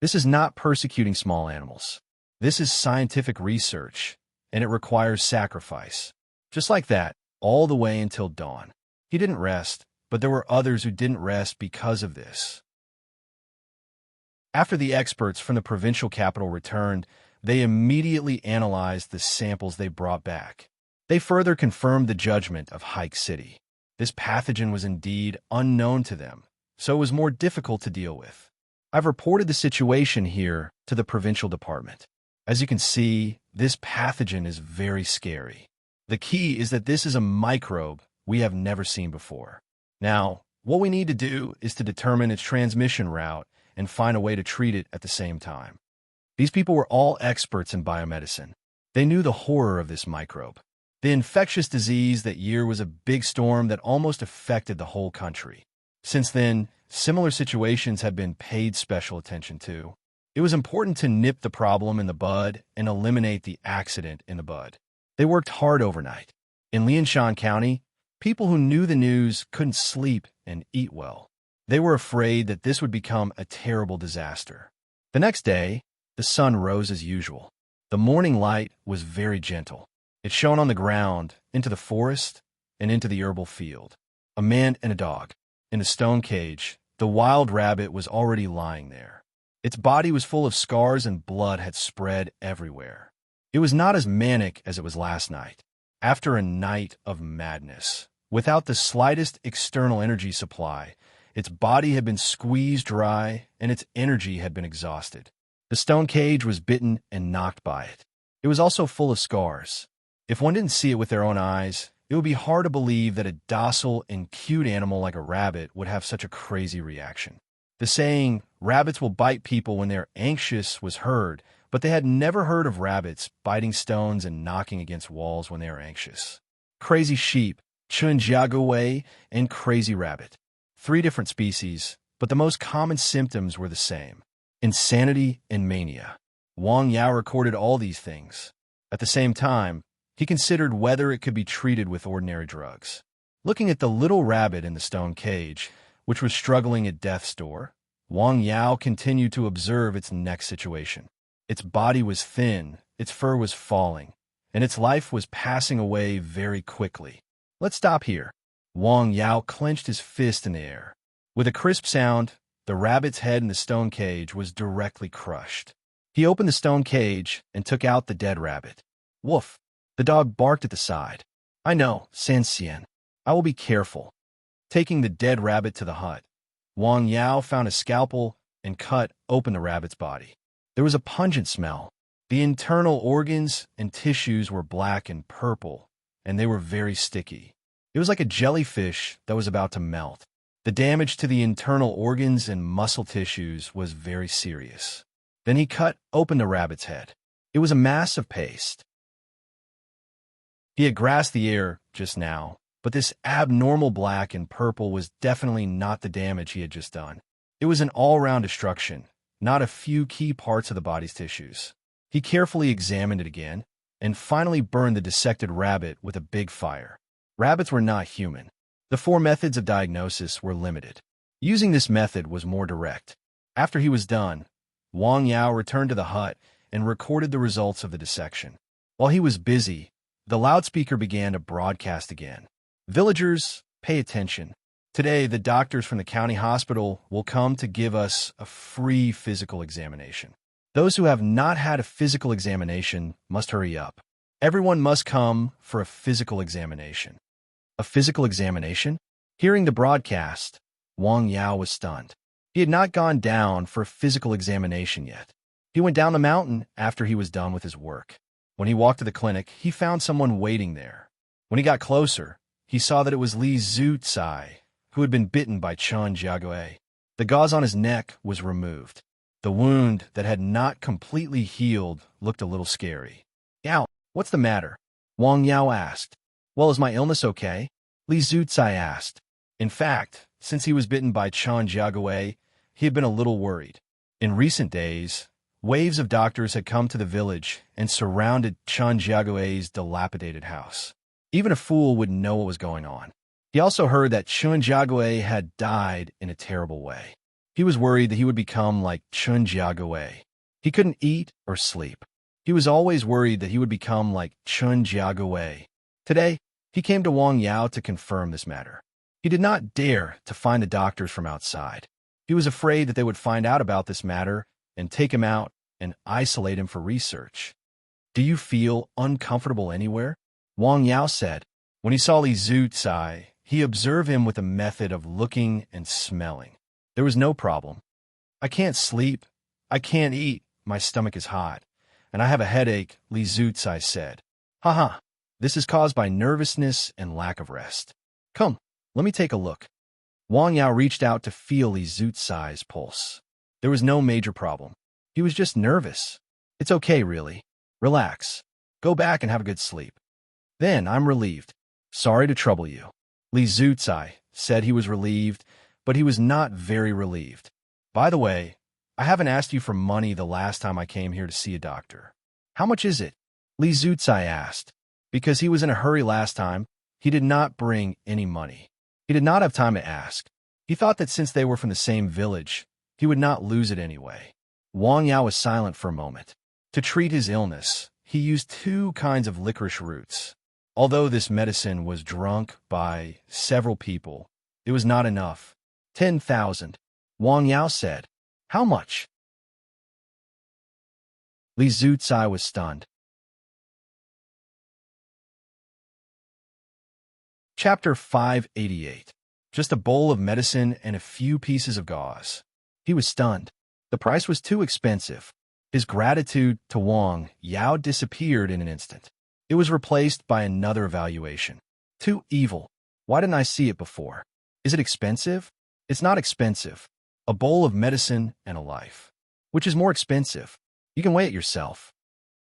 A: This is not persecuting small animals. This is scientific research, and it requires sacrifice. Just like that, all the way until dawn. He didn't rest, but there were others who didn't rest because of this. After the experts from the provincial capital returned, they immediately analyzed the samples they brought back. They further confirmed the judgment of Hike City. This pathogen was indeed unknown to them, so it was more difficult to deal with. I've reported the situation here to the provincial department. As you can see, this pathogen is very scary. The key is that this is a microbe we have never seen before. Now, what we need to do is to determine its transmission route and find a way to treat it at the same time. These people were all experts in biomedicine. They knew the horror of this microbe. The infectious disease that year was a big storm that almost affected the whole country. Since then, similar situations have been paid special attention to. It was important to nip the problem in the bud and eliminate the accident in the bud. They worked hard overnight. In Lianshan County, people who knew the news couldn't sleep and eat well. They were afraid that this would become a terrible disaster. The next day, the sun rose as usual. The morning light was very gentle. It shone on the ground, into the forest, and into the herbal field. A man and a dog. In the stone cage, the wild rabbit was already lying there. Its body was full of scars and blood had spread everywhere. It was not as manic as it was last night. After a night of madness, without the slightest external energy supply, its body had been squeezed dry and its energy had been exhausted. The stone cage was bitten and knocked by it. It was also full of scars. If one didn't see it with their own eyes, it would be hard to believe that a docile and cute animal like a rabbit would have such a crazy reaction. The saying, rabbits will bite people when they're anxious, was heard, but they had never heard of rabbits biting stones and knocking against walls when they are anxious. Crazy sheep, chunjiagawei, and crazy rabbit. 3 different species, but the most common symptoms were the same: insanity and mania. Wang Yao recorded all these things. At the same time, he considered whether it could be treated with ordinary drugs. Looking at the little rabbit in the stone cage, which was struggling at death's door, Wang Yao continued to observe its next situation. Its body was thin, its fur was falling, and its life was passing away very quickly. Let's stop here. Wang Yao clenched his fist in the air. With a crisp sound, the rabbit's head in the stone cage was directly crushed. He opened the stone cage and took out the dead rabbit. Woof! The dog barked at the side. I know, Sanxian. I will be careful. Taking the dead rabbit to the hut, Wang Yao found a scalpel and cut open the rabbit's body. There was a pungent smell. The internal organs and tissues were black and purple, and they were very sticky. It was like a jellyfish that was about to melt. The damage to the internal organs and muscle tissues was very serious. Then he cut open the rabbit's head. It was a mass of paste. He had grasped the air just now, but this abnormal black and purple was definitely not the damage he had just done. It was an all-round destruction, not a few key parts of the body's tissues. He carefully examined it again, and finally burned the dissected rabbit with a big fire. Rabbits were not human. The 4 methods of diagnosis were limited. Using this method was more direct. After he was done, Wang Yao returned to the hut and recorded the results of the dissection. While he was busy, the loudspeaker began to broadcast again. Villagers, pay attention. Today, the doctors from the county hospital will come to give us a free physical examination. Those who have not had a physical examination must hurry up. Everyone must come for a physical examination. A physical examination? Hearing the broadcast, Wang Yao was stunned. He had not gone down for a physical examination yet. He went down the mountain after he was done with his work. When he walked to the clinic, he found someone waiting there. When he got closer, he saw that it was Li Zucai, who had been bitten by Chun Jiagui. The gauze on his neck was removed. The wound that had not completely healed looked a little scary. Yao, what's the matter? Wang Yao asked. Well, is my illness okay? Li Zucai asked. In fact, since he was bitten by Chun Jiagui, he had been a little worried. In recent days, waves of doctors had come to the village and surrounded Chun Jiagui's dilapidated house. Even a fool would know what was going on. He also heard that Chun Jiagui had died in a terrible way. He was worried that he would become like Chun Jiagui. He couldn't eat or sleep. He was always worried that he would become like Chun Jiagui. Today, he came to Wang Yao to confirm this matter. He did not dare to find the doctors from outside. He was afraid that they would find out about this matter and take him out and isolate him for research. Do you feel uncomfortable anywhere? Wang Yao said. When he saw Li Zhucai, he observed him with a method of looking and smelling. There was no problem. I can't sleep. I can't eat. My stomach is hot. And I have a headache, Li Zhucai said. Haha, this is caused by nervousness and lack of rest. Come, let me take a look. Wang Yao reached out to feel Li Zhucai's pulse. There was no major problem. He was just nervous. It's okay, really. Relax. Go back and have a good sleep. Then I'm relieved. Sorry to trouble you. Li Zhucai said he was relieved, but he was not very relieved. By the way, I haven't asked you for money the last time I came here to see a doctor. How much is it? Li Zhucai asked. Because he was in a hurry last time, he did not bring any money. He did not have time to ask. He thought that since they were from the same village, he would not lose it anyway. Wang Yao was silent for a moment. To treat his illness, he used 2 kinds of licorice roots. Although this medicine was drunk by several people, it was not enough. 10,000. Wang Yao said. How much? Li Zhucai was stunned. Chapter 588. Just a bowl of medicine and a few pieces of gauze. He was stunned. The price was too expensive. His gratitude to Wang Yao disappeared in an instant. It was replaced by another evaluation. Too evil. Why didn't I see it before? Is it expensive? It's not expensive. A bowl of medicine and a life. Which is more expensive? You can weigh it yourself.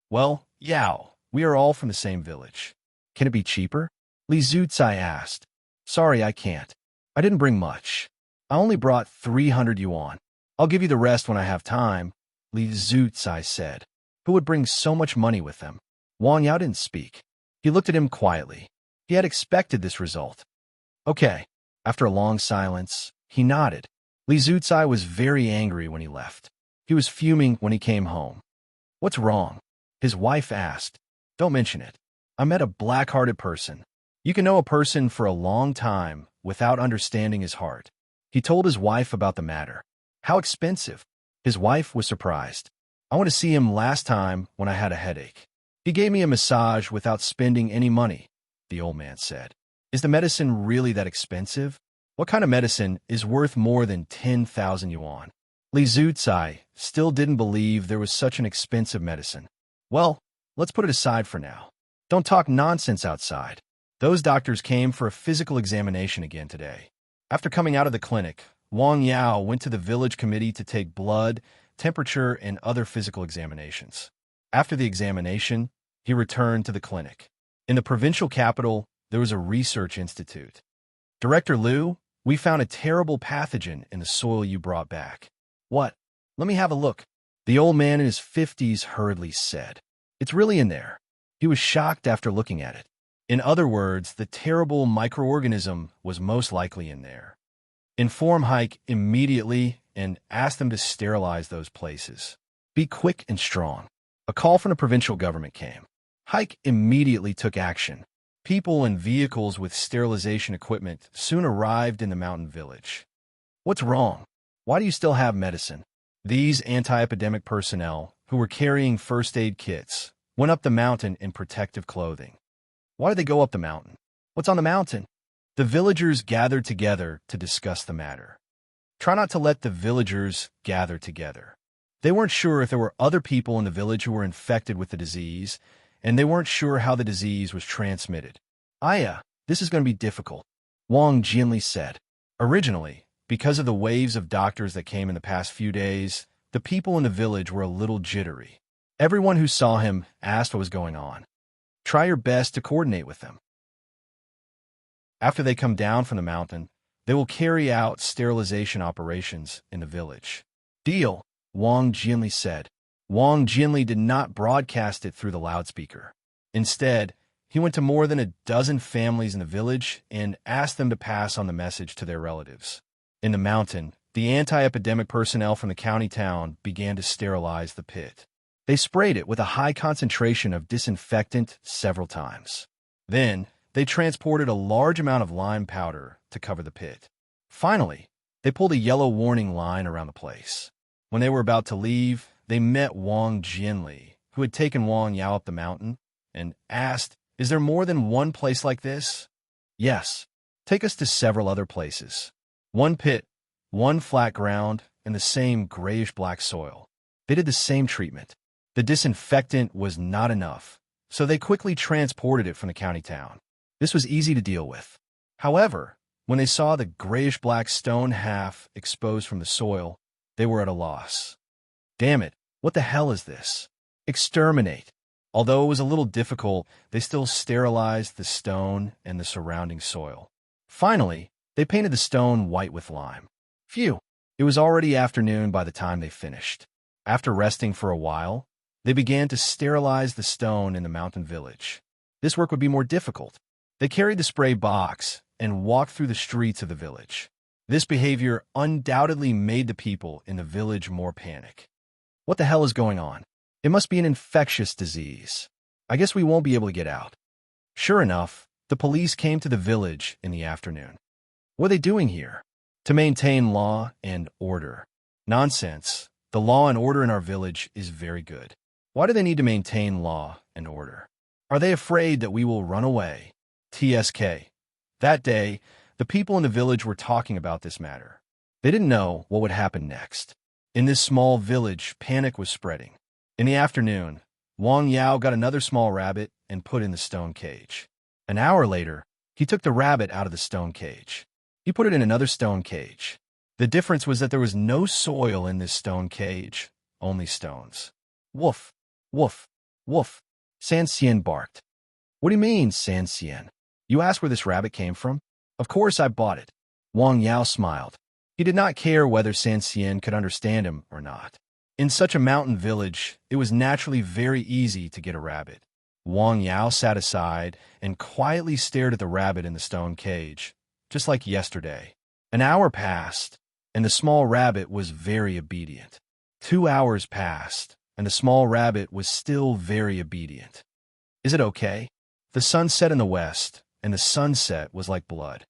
A: Well, Yao, we are all from the same village. Can it be cheaper? Li Zhucai asked. Sorry, I can't. I didn't bring much. I only brought 300 yuan. I'll give you the rest when I have time, Li Zhucai said. Who would bring so much money with them? Wang Yao didn't speak. He looked at him quietly. He had expected this result. Okay. After a long silence, he nodded. Li Zhucai was very angry when he left. He was fuming when he came home. What's wrong? His wife asked. Don't mention it. I met a black-hearted person. You can know a person for a long time without understanding his heart. He told his wife about the matter. How expensive? His wife was surprised. I went to see him last time when I had a headache. He gave me a massage without spending any money, the old man said. Is the medicine really that expensive? What kind of medicine is worth more than 10,000 yuan? Li Zhucai still didn't believe there was such an expensive medicine. Well, let's put it aside for now. Don't talk nonsense outside. Those doctors came for a physical examination again today. After coming out of the clinic, Wang Yao went to the village committee to take blood, temperature, and other physical examinations. After the examination, he returned to the clinic. In the provincial capital, there was a research institute. Director Liu, we found a terrible pathogen in the soil you brought back. What? Let me have a look. The old man in his 50s hurriedly said. It's really in there. He was shocked after looking at it. In other words, the terrible microorganism was most likely in there. Inform Hike immediately and ask them to sterilize those places. Be quick and strong. A call from the provincial government came. Hike immediately took action. People and vehicles with sterilization equipment soon arrived in the mountain village. What's wrong? Why do you still have medicine? These anti-epidemic personnel, who were carrying first aid kits, went up the mountain in protective clothing. Why did they go up the mountain? What's on the mountain? The villagers gathered together to discuss the matter. Try not to let the villagers gather together. They weren't sure if there were other people in the village who were infected with the disease, and they weren't sure how the disease was transmitted. Aya, this is going to be difficult, Wang Jinli said. Originally, because of the waves of doctors that came in the past few days, the people in the village were a little jittery. Everyone who saw him asked what was going on. Try your best to coordinate with them. After they come down from the mountain, they will carry out sterilization operations in the village. Deal, Wang Jinli said. Wang Jinli did not broadcast it through the loudspeaker. Instead, he went to more than a dozen families in the village and asked them to pass on the message to their relatives. In the mountain, the anti-epidemic personnel from the county town began to sterilize the pit. They sprayed it with a high concentration of disinfectant several times. Then, they transported a large amount of lime powder to cover the pit. Finally, they pulled a yellow warning line around the place. When they were about to leave, they met Wang Jianli, who had taken Wang Yao up the mountain, and asked, "Is there more than one place like this?" "Yes. Take us to several other places. One pit, one flat ground, and the same grayish-black soil." They did the same treatment. The disinfectant was not enough, so they quickly transported it from the county town. This was easy to deal with. However, when they saw the grayish-black stone half exposed from the soil, they were at a loss. "Damn it, what the hell is this?" "Exterminate." Although it was a little difficult, they still sterilized the stone and the surrounding soil. Finally, they painted the stone white with lime. Phew! It was already afternoon by the time they finished. After resting for a while, they began to sterilize the stone in the mountain village. This work would be more difficult. They carried the spray box and walked through the streets of the village. This behavior undoubtedly made the people in the village more panic. What the hell is going on? It must be an infectious disease. I guess we won't be able to get out. Sure enough, the police came to the village in the afternoon. What are they doing here? To maintain law and order. Nonsense. The law and order in our village is very good. Why do they need to maintain law and order? Are they afraid that we will run away? TSK. That day, the people in the village were talking about this matter. They didn't know what would happen next. In this small village, panic was spreading. In the afternoon, Wang Yao got another small rabbit and put in the stone cage. An hour later, he took the rabbit out of the stone cage. He put it in another stone cage. The difference was that there was no soil in this stone cage, only stones. Woof, woof, woof. San Xian barked. "What do you mean, San Xian? You asked where this rabbit came from? Of course I bought it." Wang Yao smiled. He did not care whether San Xian could understand him or not. In such a mountain village, it was naturally very easy to get a rabbit. Wang Yao sat aside and quietly stared at the rabbit in the stone cage, just like yesterday. An hour passed, and the small rabbit was very obedient. 2 hours passed, and the small rabbit was still very obedient. "Is it okay?" The sun set in the west, and the sunset was like blood.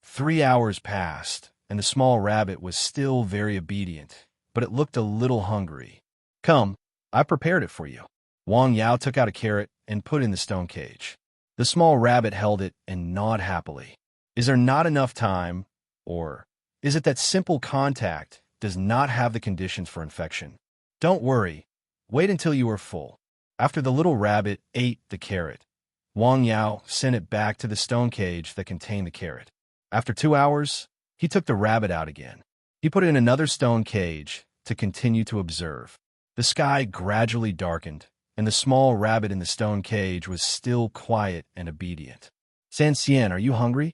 A: 3 hours passed, and the small rabbit was still very obedient, but it looked a little hungry. "Come, I prepared it for you." Wang Yao took out a carrot and put it in the stone cage. The small rabbit held it and gnawed happily. Is there not enough time, or is it that simple contact does not have the conditions for infection? Don't worry. Wait until you are full. After the little rabbit ate the carrot, Wang Yao sent it back to the stone cage that contained the carrot. After 2 hours, he took the rabbit out again. He put it in another stone cage to continue to observe. The sky gradually darkened, and the small rabbit in the stone cage was still quiet and obedient. "San Xian, are you hungry?"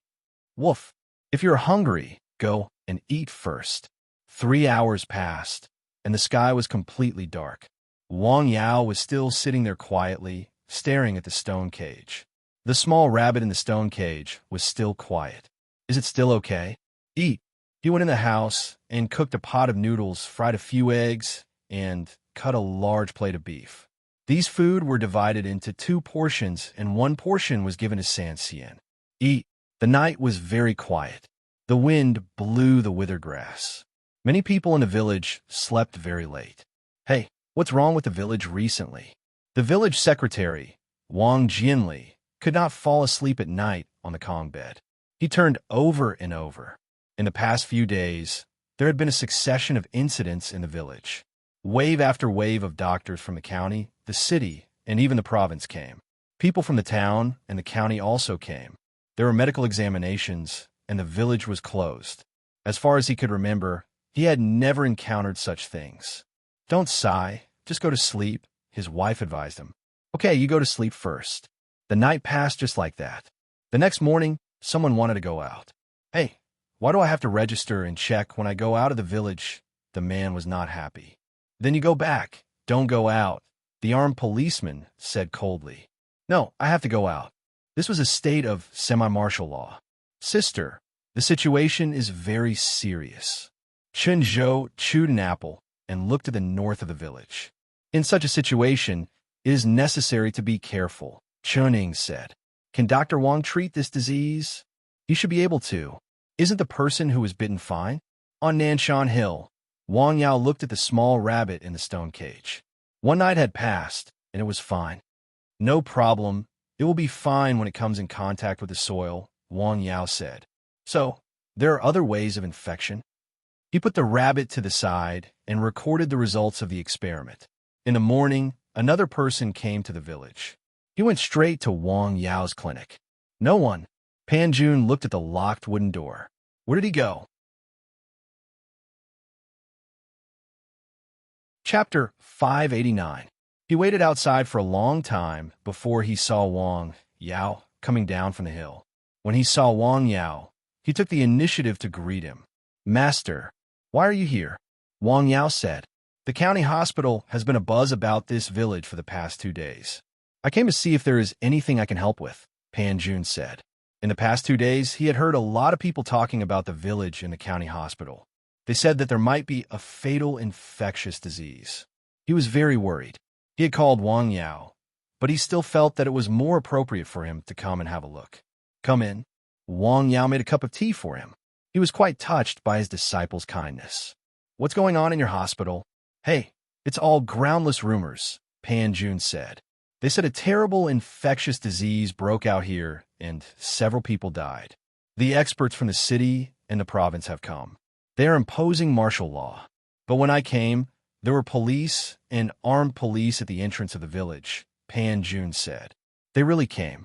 A: "Woof. If you're hungry, go and eat first." 3 hours passed, and the sky was completely dark. Wang Yao was still sitting there quietly, staring at the stone cage. The small rabbit in the stone cage was still quiet. "Is it still okay?" "Eat." He went in the house and cooked a pot of noodles, fried a few eggs, and cut a large plate of beef. These food were divided into 2 portions, and 1 portion was given to San Xian. "Eat." The night was very quiet. The wind blew the withered grass. Many people in the village slept very late. "Hey, what's wrong with the village recently?" The village secretary, Wang Jianli, could not fall asleep at night on the Kong bed. He turned over and over. In the past few days, there had been a succession of incidents in the village. Wave after wave of doctors from the county, the city, and even the province came. People from the town and the county also came. There were medical examinations, and the village was closed. As far as he could remember, he had never encountered such things. "Don't sigh, just go to sleep," his wife advised him. "Okay, you go to sleep first." The night passed just like that. The next morning, someone wanted to go out. "Hey, why do I have to register and check when I go out of the village?" The man was not happy. "Then you go back. Don't go out," the armed policeman said coldly. "No, I have to go out." This was a state of semi-martial law. "Sister, the situation is very serious." Chen Zhou chewed an apple and looked to the north of the village. In such a situation, it is necessary to be careful, Chuning said. Can Dr. Wang treat this disease? He should be able to. Isn't the person who was bitten fine? On Nanshan Hill, Wang Yao looked at the small rabbit in the stone cage. One night had passed, and it was fine. No problem. It will be fine when it comes in contact with the soil, Wang Yao said. So, there are other ways of infection? He put the rabbit to the side and recorded the results of the experiment. In the morning, another person came to the village. He went straight to Wang Yao's clinic. No one. Pan Jun looked at the locked wooden door. Where did he go? Chapter 589. He waited outside for a long time before he saw Wang Yao coming down from the hill. When he saw Wang Yao, he took the initiative to greet him. Master, why are you here? Wang Yao said. The county hospital has been a buzz about this village for the past 2 days. I came to see if there is anything I can help with, Pan Jun said. In the past 2 days, he had heard a lot of people talking about the village and the county hospital. They said that there might be a fatal infectious disease. He was very worried. He had called Wang Yao, but he still felt that it was more appropriate for him to come and have a look. Come in. Wang Yao made a cup of tea for him. He was quite touched by his disciple's kindness. What's going on in your hospital? Hey, it's all groundless rumors, Pan Jun said. They said a terrible infectious disease broke out here and several people died. The experts from the city and the province have come. They are imposing martial law. But when I came, there were police and armed police at the entrance of the village, Pan Jun said. They really came.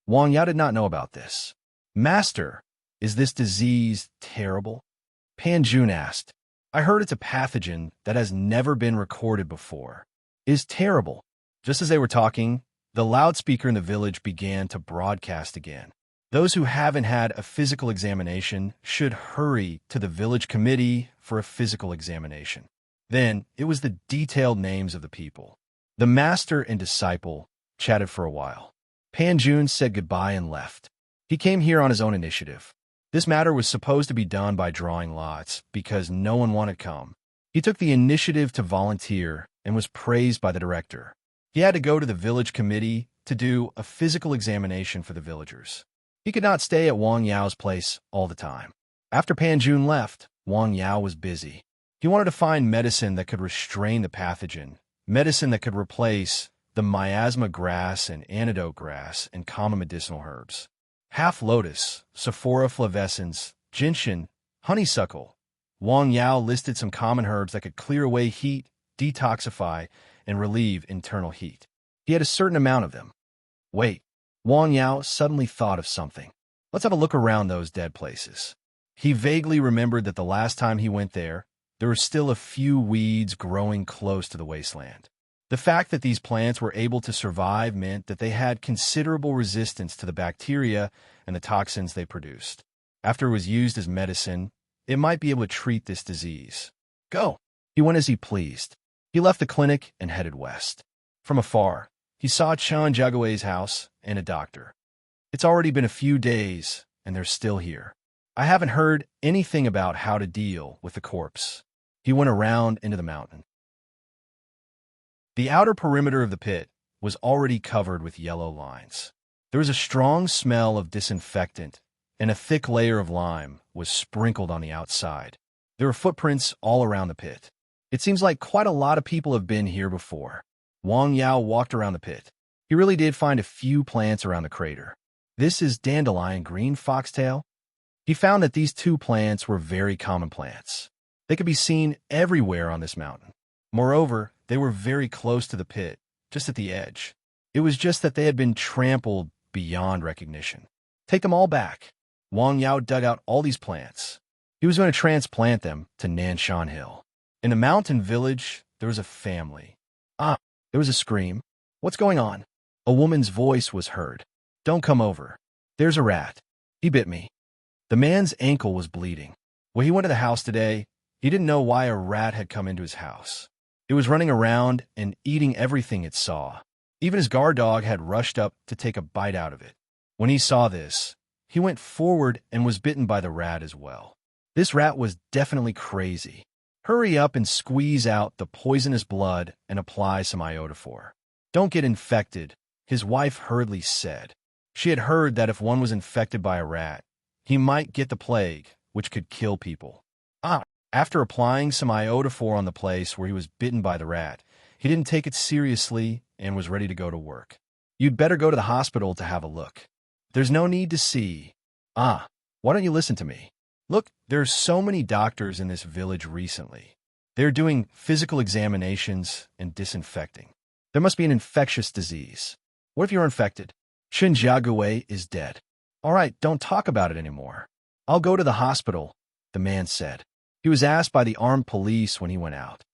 A: Wang Yao did not know about this. Master, is this disease terrible? Pan Jun asked. I heard it's a pathogen that has never been recorded before. It is terrible. Just as they were talking, the loudspeaker in the village began to broadcast again. Those who haven't had a physical examination should hurry to the village committee for a physical examination. Then it was the detailed names of the people. The master and disciple chatted for a while. Pan Jun said goodbye and left. He came here on his own initiative. This matter was supposed to be done by drawing lots because no one wanted to come. He took the initiative to volunteer and was praised by the director. He had to go to the village committee to do a physical examination for the villagers. He could not stay at Wang Yao's place all the time. After Pan Jun left, Wang Yao was busy. He wanted to find medicine that could restrain the pathogen, medicine that could replace the miasma grass and antidote grass and common medicinal herbs. Half lotus, Sephora flavescens, gentian, honeysuckle. Wang Yao listed some common herbs that could clear away heat, detoxify, and relieve internal heat. He had a certain amount of them. Wait, Wang Yao suddenly thought of something. Let's have a look around those dead places. He vaguely remembered that the last time he went there were still a few weeds growing close to the wasteland. The fact that these plants were able to survive meant that they had considerable resistance to the bacteria and the toxins they produced. After it was used as medicine, it might be able to treat this disease. Go! He went as he pleased. He left the clinic and headed west. From afar, he saw Chan Jagawe's house and a doctor. It's already been a few days, and they're still here. I haven't heard anything about how to deal with the corpse. He went around into the mountain. The outer perimeter of the pit was already covered with yellow lines. There was a strong smell of disinfectant, and a thick layer of lime was sprinkled on the outside. There were footprints all around the pit. It seems like quite a lot of people have been here before. Wang Yao walked around the pit. He really did find a few plants around the crater. This is dandelion green foxtail. He found that these 2 plants were very common plants. They could be seen everywhere on this mountain. Moreover, they were very close to the pit, just at the edge. It was just that they had been trampled beyond recognition. Take them all back. Wang Yao dug out all these plants. He was going to transplant them to Nanshan Hill. In the mountain village, there was a family. There was a scream. What's going on? A woman's voice was heard. Don't come over. There's a rat. He bit me. The man's ankle was bleeding. When he went to the house today, he didn't know why a rat had come into his house. It was running around and eating everything it saw. Even his guard dog had rushed up to take a bite out of it. When he saw this, he went forward and was bitten by the rat as well. This rat was definitely crazy. Hurry up and squeeze out the poisonous blood and apply some iodophor. Don't get infected, his wife hurriedly said. She had heard that if one was infected by a rat, he might get the plague, which could kill people. After applying some iodophor on the place where he was bitten by the rat, he didn't take it seriously and was ready to go to work. You'd better go to the hospital to have a look. There's no need to see. Why don't you listen to me? Look, there's so many doctors in this village recently. They're doing physical examinations and disinfecting. There must be an infectious disease. What if you're infected? Shinjague is dead. All right, don't talk about it anymore. I'll go to the hospital, the man said. He was asked by the armed police when he went out.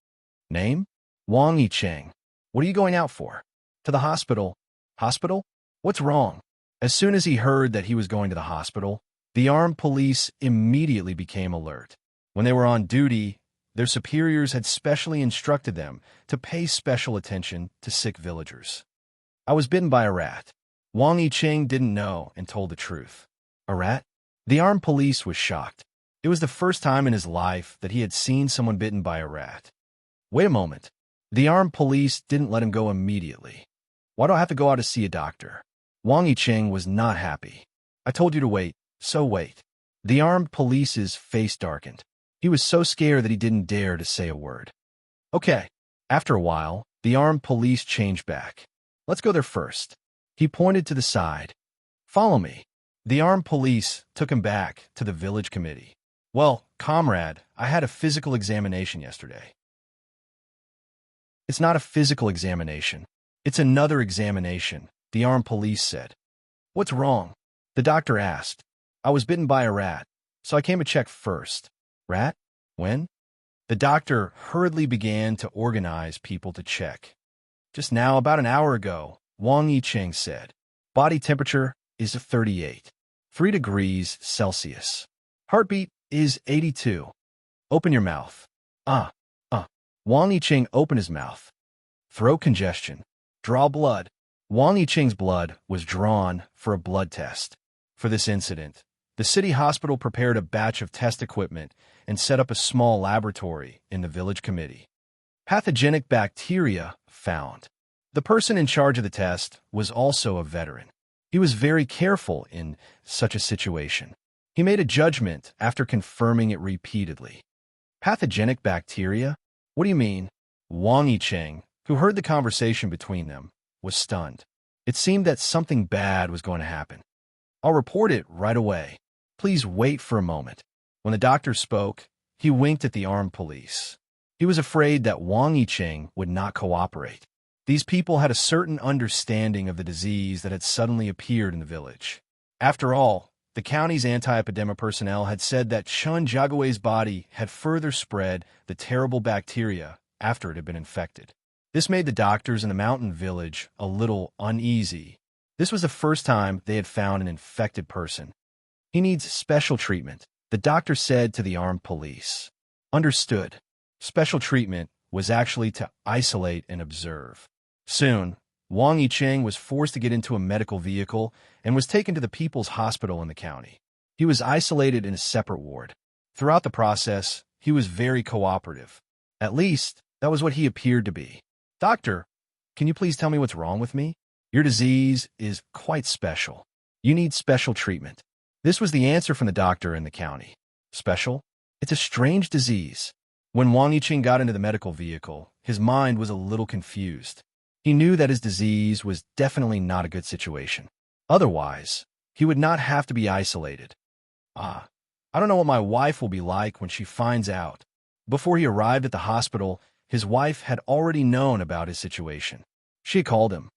A: Name? Wang Yicheng. What are you going out for? To the hospital. Hospital? What's wrong? As soon as he heard that he was going to the hospital, the armed police immediately became alert. When they were on duty, their superiors had specially instructed them to pay special attention to sick villagers. I was bitten by a rat. Wang Yicheng didn't know and told the truth. A rat? The armed police was shocked. It was the first time in his life that he had seen someone bitten by a rat. Wait a moment. The armed police didn't let him go immediately. Why do I have to go out to see a doctor? Wang Yicheng was not happy. I told you to wait, so wait. The armed police's face darkened. He was so scared that he didn't dare to say a word. Okay. After a while, the armed police changed back. Let's go there first. He pointed to the side. Follow me. The armed police took him back to the village committee. Well, comrade, I had a physical examination yesterday. It's not a physical examination. It's another examination, the armed police said. What's wrong? The doctor asked. I was bitten by a rat, so I came to check first. Rat? When? The doctor hurriedly began to organize people to check. Just now, about an hour ago, Wang Yicheng said. Body temperature is 38. 3 degrees Celsius. Heartbeat is 82. Open your mouth. Wang Yicheng opened his mouth. Throat congestion. Draw blood. Wang Yicheng's blood was drawn for a blood test. For this incident, the city hospital prepared a batch of test equipment and set up a small laboratory in the village committee. Pathogenic bacteria found. The person in charge of the test was also a veteran. He was very careful in such a situation. He made a judgment after confirming it repeatedly. Pathogenic bacteria? What do you mean? Wang Yicheng, who heard the conversation between them, was stunned. It seemed that something bad was going to happen. I'll report it right away. Please wait for a moment. When the doctor spoke, he winked at the armed police. He was afraid that Wang Yicheng would not cooperate. These people had a certain understanding of the disease that had suddenly appeared in the village. After all, the county's anti-epidemic personnel had said that Chun Jague's body had further spread the terrible bacteria after it had been infected. This made the doctors in the mountain village a little uneasy. This was the first time they had found an infected person. He needs special treatment, the doctor said to the armed police. Understood. Special treatment was actually to isolate and observe. Soon, Wang Yicheng was forced to get into a medical vehicle and was taken to the People's Hospital in the county. He was isolated in a separate ward. Throughout the process, he was very cooperative. At least, that was what he appeared to be. Doctor, can you please tell me what's wrong with me? Your disease is quite special. You need special treatment. This was the answer from the doctor in the county. Special? It's a strange disease. When Wang Yicheng got into the medical vehicle, his mind was a little confused. He knew that his disease was definitely not a good situation. Otherwise, he would not have to be isolated. I don't know what my wife will be like when she finds out. Before he arrived at the hospital, his wife had already known about his situation. She called him.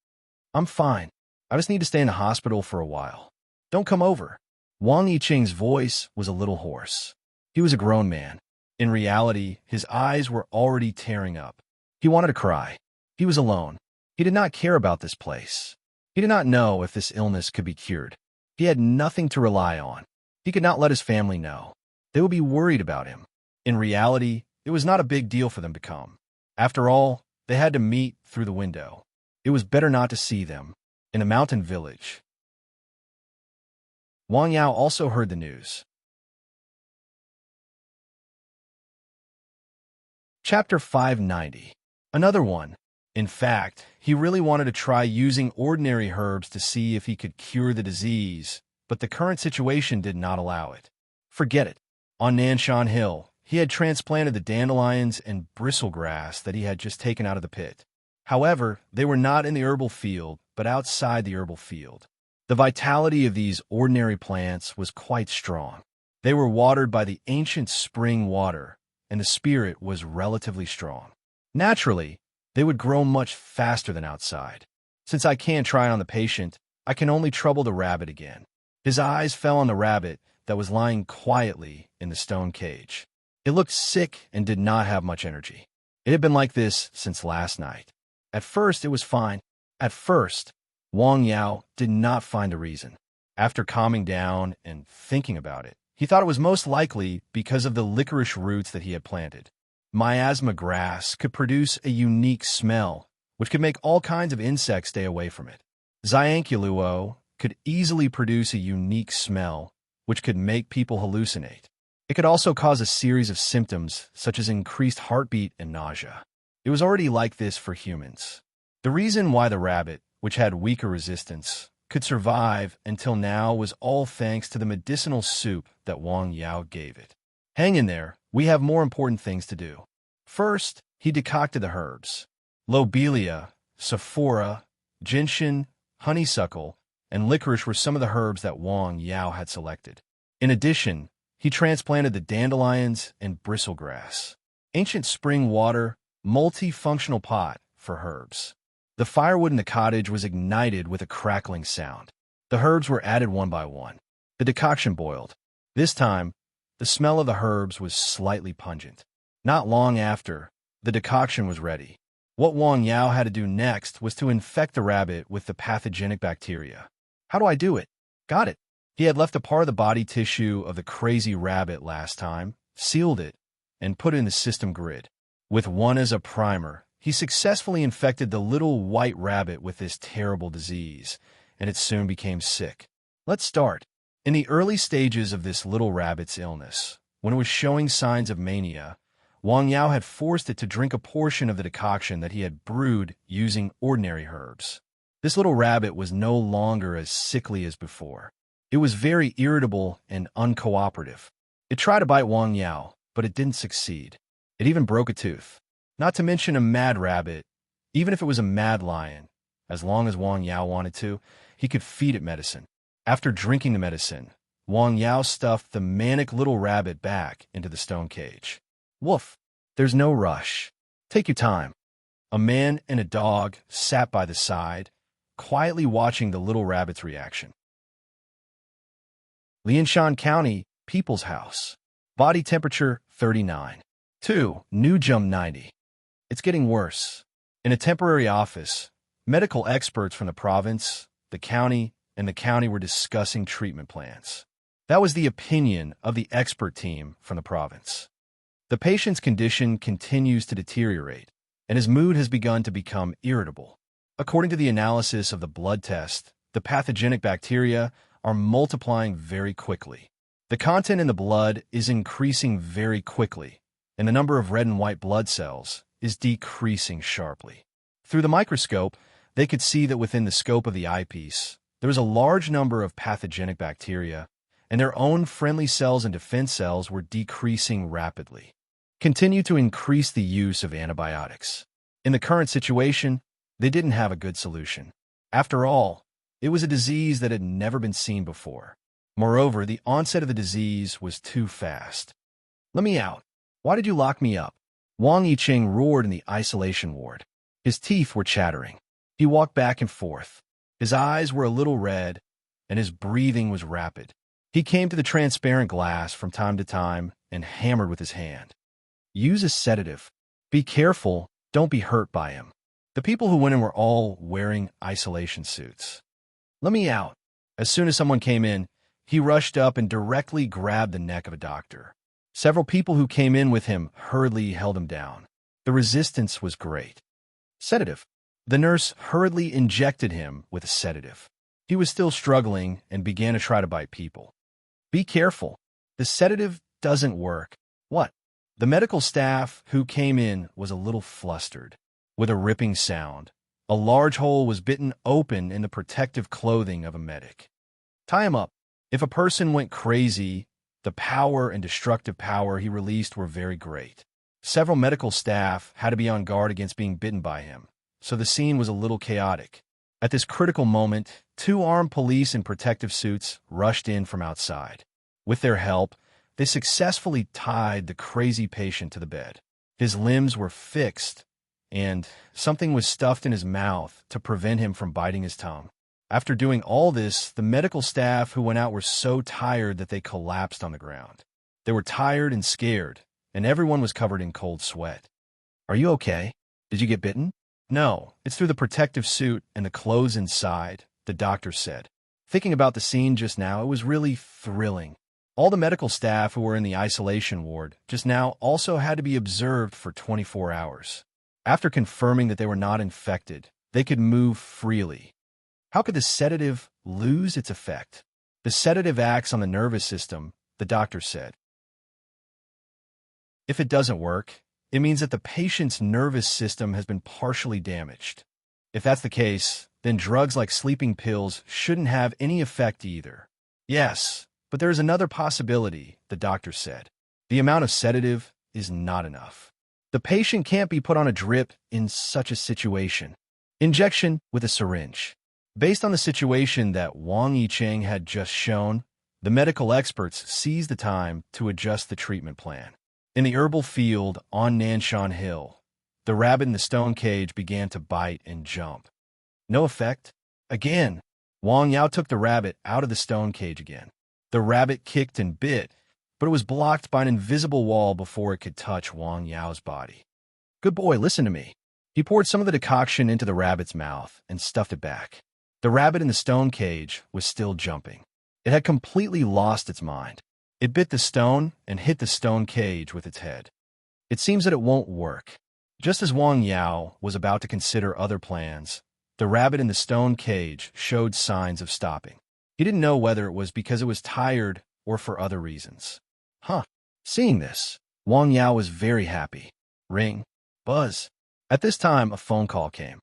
A: I'm fine. I just need to stay in the hospital for a while. Don't come over. Wang Yicheng's voice was a little hoarse. He was a grown man. In reality, his eyes were already tearing up. He wanted to cry. He was alone. He did not care about this place. He did not know if this illness could be cured. He had nothing to rely on. He could not let his family know. They would be worried about him. In reality, it was not a big deal for them to come. After all, they had to meet through the window. It was better not to see them. In the mountain village. Wang Yao also heard the news. Chapter 590. Another one. In fact, he really wanted to try using ordinary herbs to see if he could cure the disease, but the current situation did not allow it. Forget it. On Nanshan Hill, he had transplanted the dandelions and bristlegrass that he had just taken out of the pit. However, they were not in the herbal field, but outside the herbal field. The vitality of these ordinary plants was quite strong. They were watered by the ancient spring water, and the spirit was relatively strong. Naturally, they would grow much faster than outside. Since I can't try it on the patient, I can only trouble the rabbit again. His eyes fell on the rabbit that was lying quietly in the stone cage. It looked sick and did not have much energy. It had been like this since last night. At first, it was fine. At first, Wang Yao did not find a reason. After calming down and thinking about it, he thought it was most likely because of the licorice roots that he had planted. Miasma grass could produce a unique smell, which could make all kinds of insects stay away from it. Xianquluo could easily produce a unique smell, which could make people hallucinate. It could also cause a series of symptoms, such as increased heartbeat and nausea. It was already like this for humans. The reason why the rabbit, which had weaker resistance, could survive until now was all thanks to the medicinal soup that Wang Yao gave it. Hang in there, we have more important things to do. First, he decocted the herbs. Lobelia, sephora, gentian, honeysuckle, and licorice were some of the herbs that Wang Yao had selected. In addition, he transplanted the dandelions and bristlegrass. Ancient spring water, multifunctional pot for herbs. The firewood in the cottage was ignited with a crackling sound. The herbs were added one by one. The decoction boiled. This time, the smell of the herbs was slightly pungent. Not long after, the decoction was ready. What Wang Yao had to do next was to infect the rabbit with the pathogenic bacteria. How do I do it? Got it. He had left a part of the body tissue of the crazy rabbit last time, sealed it, and put it in the system grid. With one as a primer, he successfully infected the little white rabbit with this terrible disease, and it soon became sick. Let's start. In the early stages of this little rabbit's illness, when it was showing signs of mania, Wang Yao had forced it to drink a portion of the decoction that he had brewed using ordinary herbs. This little rabbit was no longer as sickly as before. It was very irritable and uncooperative. It tried to bite Wang Yao, but it didn't succeed. It even broke a tooth. Not to mention a mad rabbit. Even if it was a mad lion, as long as Wang Yao wanted to, he could feed it medicine. After drinking the medicine, Wang Yao stuffed the manic little rabbit back into the stone cage. Woof! There's no rush. Take your time. A man and a dog sat by the side, quietly watching the little rabbit's reaction. Lianshan County, People's House. Body temperature 39. 2. New jump 90. It's getting worse. In a temporary office, medical experts from the province, the county, and the county were discussing treatment plans. That was the opinion of the expert team from the province. The patient's condition continues to deteriorate, and his mood has begun to become irritable. According to the analysis of the blood test, the pathogenic bacteria are multiplying very quickly. The content in the blood is increasing very quickly, and the number of red and white blood cells is decreasing sharply. Through the microscope, they could see that within the scope of the eyepiece, there was a large number of pathogenic bacteria, and their own friendly cells and defense cells were decreasing rapidly. Continue to increase the use of antibiotics. In the current situation, they didn't have a good solution. After all, it was a disease that had never been seen before. Moreover, the onset of the disease was too fast. Let me out. Why did you lock me up? Wang Yicheng roared in the isolation ward. His teeth were chattering. He walked back and forth. His eyes were a little red, and his breathing was rapid. He came to the transparent glass from time to time and hammered with his hand. Use a sedative. Be careful, don't be hurt by him. The people who went in were all wearing isolation suits. Let me out. As soon as someone came in, he rushed up and directly grabbed the neck of a doctor. Several people who came in with him hurriedly held him down. The resistance was great. Sedative. The nurse hurriedly injected him with a sedative. He was still struggling and began to try to bite people. Be careful. The sedative doesn't work. What? The medical staff who came in was a little flustered. With a ripping sound, a large hole was bitten open in the protective clothing of a medic. Tie him up. If a person went crazy, the power and destructive power he released were very great. Several medical staff had to be on guard against being bitten by him, so the scene was a little chaotic. At this critical moment, 2 armed police in protective suits rushed in from outside. With their help, they successfully tied the crazy patient to the bed. His limbs were fixed, and something was stuffed in his mouth to prevent him from biting his tongue. After doing all this, the medical staff who went out were so tired that they collapsed on the ground. They were tired and scared, and everyone was covered in cold sweat. "Are you okay? Did you get bitten?" "No, it's through the protective suit and the clothes inside," the doctor said. Thinking about the scene just now, it was really thrilling. All the medical staff who were in the isolation ward just now also had to be observed for 24 hours. After confirming that they were not infected, they could move freely. How could the sedative lose its effect? The sedative acts on the nervous system, the doctor said. If it doesn't work, it means that the patient's nervous system has been partially damaged. If that's the case, then drugs like sleeping pills shouldn't have any effect either. Yes, but there is another possibility, the doctor said. The amount of sedative is not enough. The patient can't be put on a drip in such a situation. Injection with a syringe. Based on the situation that Wang Yicheng had just shown, the medical experts seized the time to adjust the treatment plan. In the herbal field on Nanshan Hill, the rabbit in the stone cage began to bite and jump. No effect. Again, Wang Yao took the rabbit out of the stone cage again. The rabbit kicked and bit, but it was blocked by an invisible wall before it could touch Wang Yao's body. "Good boy, listen to me." He poured some of the decoction into the rabbit's mouth and stuffed it back. The rabbit in the stone cage was still jumping. It had completely lost its mind. It bit the stone and hit the stone cage with its head. It seems that it won't work. Just as Wang Yao was about to consider other plans, the rabbit in the stone cage showed signs of stopping. He didn't know whether it was because it was tired or for other reasons. Seeing this, Wang Yao was very happy. Ring. Buzz. At this time, a phone call came.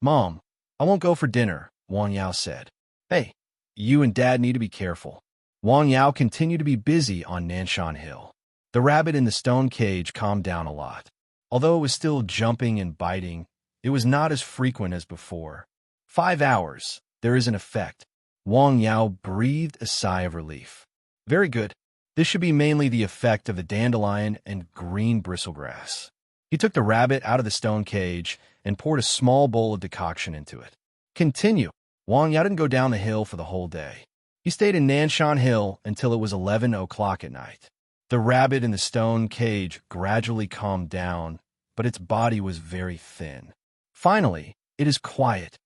A: "Mom, I won't go for dinner," Wang Yao said. "Hey, you and Dad need to be careful." Wang Yao continued to be busy on Nanshan Hill. The rabbit in the stone cage calmed down a lot. Although it was still jumping and biting, it was not as frequent as before. 5 hours. There is an effect. Wang Yao breathed a sigh of relief. Very good. This should be mainly the effect of the dandelion and green bristlegrass. He took the rabbit out of the stone cage and poured a small bowl of decoction into it. Continue. Wang Yao didn't go down the hill for the whole day. He stayed in Nanshan Hill until it was 11 o'clock at night. The rabbit in the stone cage gradually calmed down, but its body was very thin. Finally, it is quiet,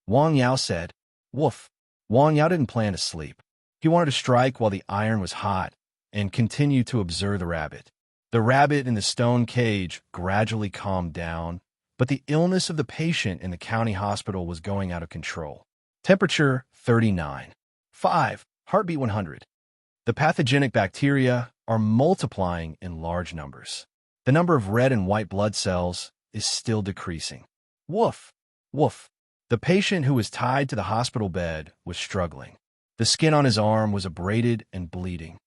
A: Wang Yao said. Woof. Wang Yao didn't plan to sleep. He wanted to strike while the iron was hot and continue to observe the rabbit. The rabbit in the stone cage gradually calmed down, but the illness of the patient in the county hospital was going out of control. Temperature 39. 5. Heartbeat 100. The pathogenic bacteria are multiplying in large numbers. The number of red and white blood cells is still decreasing. Woof. Woof. The patient who was tied to the hospital bed was struggling. The skin on his arm was abraded and bleeding.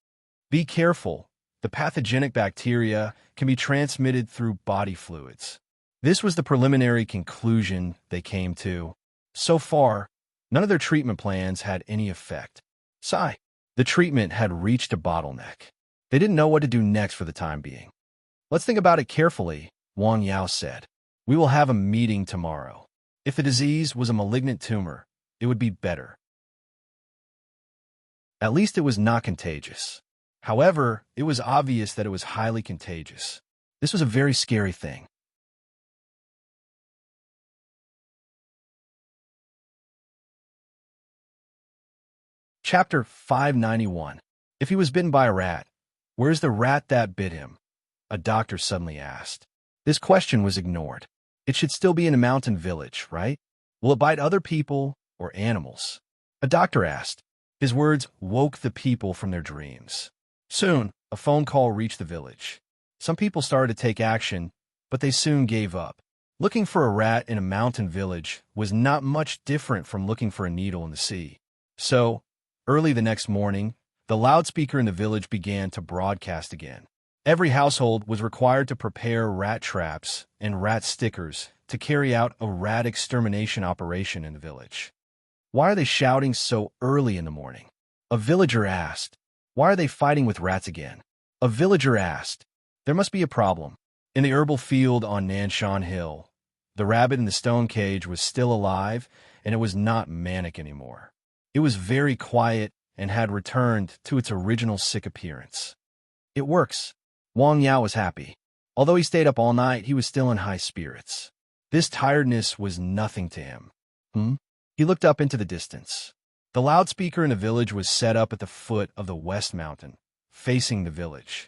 A: Be careful. The pathogenic bacteria can be transmitted through body fluids. This was the preliminary conclusion they came to. So far, none of their treatment plans had any effect. Sigh. The treatment had reached a bottleneck. They didn't know what to do next for the time being. Let's think about it carefully, Wang Yao said. We will have a meeting tomorrow. If the disease was a malignant tumor, it would be better. At least it was not contagious. However, it was obvious that it was highly contagious. This was a very scary thing. Chapter 591. If he was bitten by a rat, where's the rat that bit him? A doctor suddenly asked. This question was ignored. It should still be in a mountain village, right? Will it bite other people or animals? A doctor asked. His words woke the people from their dreams. Soon, a phone call reached the village. Some people started to take action, but they soon gave up. Looking for a rat in a mountain village was not much different from looking for a needle in the sea. So, early the next morning, the loudspeaker in the village began to broadcast again. Every household was required to prepare rat traps and rat stickers to carry out a rat extermination operation in the village. Why are they shouting so early in the morning? A villager asked. Why are they fighting with rats again? A villager asked. There must be a problem. In the herbal field on Nanshan Hill, the rabbit in the stone cage was still alive, and it was not manic anymore. It was very quiet and had returned to its original sick appearance. It works. Wang Yao was happy. Although he stayed up all night, he was still in high spirits. This tiredness was nothing to him. He looked up into the distance. The loudspeaker in the village was set up at the foot of the West Mountain, facing the village.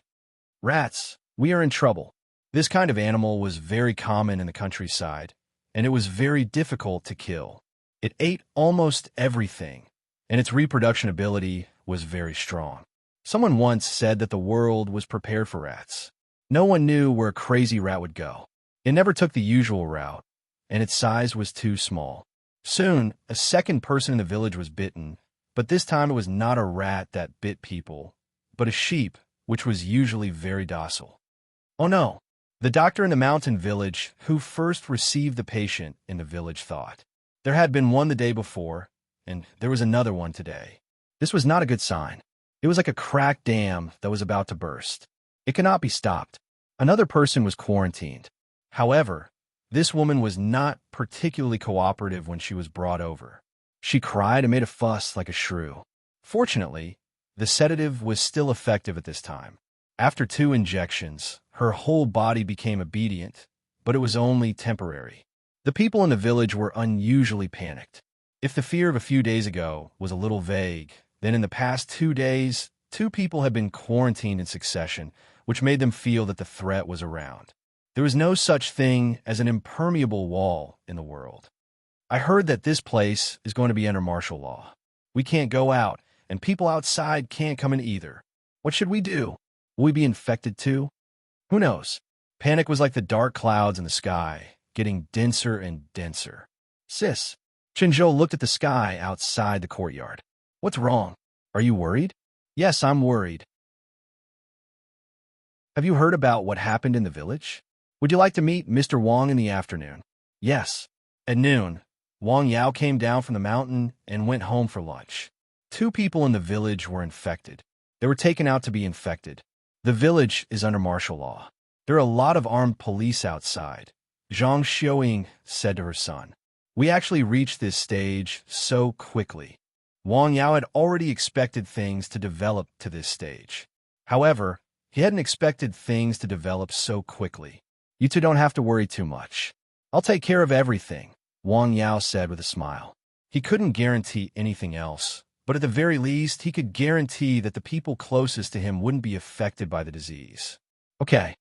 A: Rats, we are in trouble. This kind of animal was very common in the countryside, and it was very difficult to kill. It ate almost everything, and its reproduction ability was very strong. Someone once said that the world was prepared for rats. No one knew where a crazy rat would go. It never took the usual route, and its size was too small. Soon, a second person in the village was bitten, but this time it was not a rat that bit people, but a sheep, which was usually very docile. Oh no! The doctor in the mountain village who first received the patient in the village thought. There had been one the day before, and there was another one today. This was not a good sign. It was like a cracked dam that was about to burst. It cannot be stopped. Another person was quarantined. However, this woman was not particularly cooperative when she was brought over. She cried and made a fuss like a shrew. Fortunately, the sedative was still effective at this time. After 2 injections, her whole body became obedient, but it was only temporary. The people in the village were unusually panicked. If the fear of a few days ago was a little vague, then in the past 2 days, 2 people had been quarantined in succession, which made them feel that the threat was around. There was no such thing as an impermeable wall in the world. I heard that this place is going to be under martial law. We can't go out, and people outside can't come in either. What should we do? Will we be infected too? Who knows? Panic was like the dark clouds in the sky, getting denser and denser. Sis, Chinzhou looked at the sky outside the courtyard. What's wrong? Are you worried? Yes, I'm worried. Have you heard about what happened in the village? Would you like to meet Mr. Wang in the afternoon? Yes. At noon, Wang Yao came down from the mountain and went home for lunch. 2 people in the village were infected. They were taken out to be infected. The village is under martial law. There are a lot of armed police outside. Zhang Xiaoying said to her son. We actually reached this stage so quickly. Wang Yao had already expected things to develop to this stage. However, he hadn't expected things to develop so quickly. You 2 don't have to worry too much. I'll take care of everything, Wang Yao said with a smile. He couldn't guarantee anything else, but at the very least, he could guarantee that the people closest to him wouldn't be affected by the disease. Okay,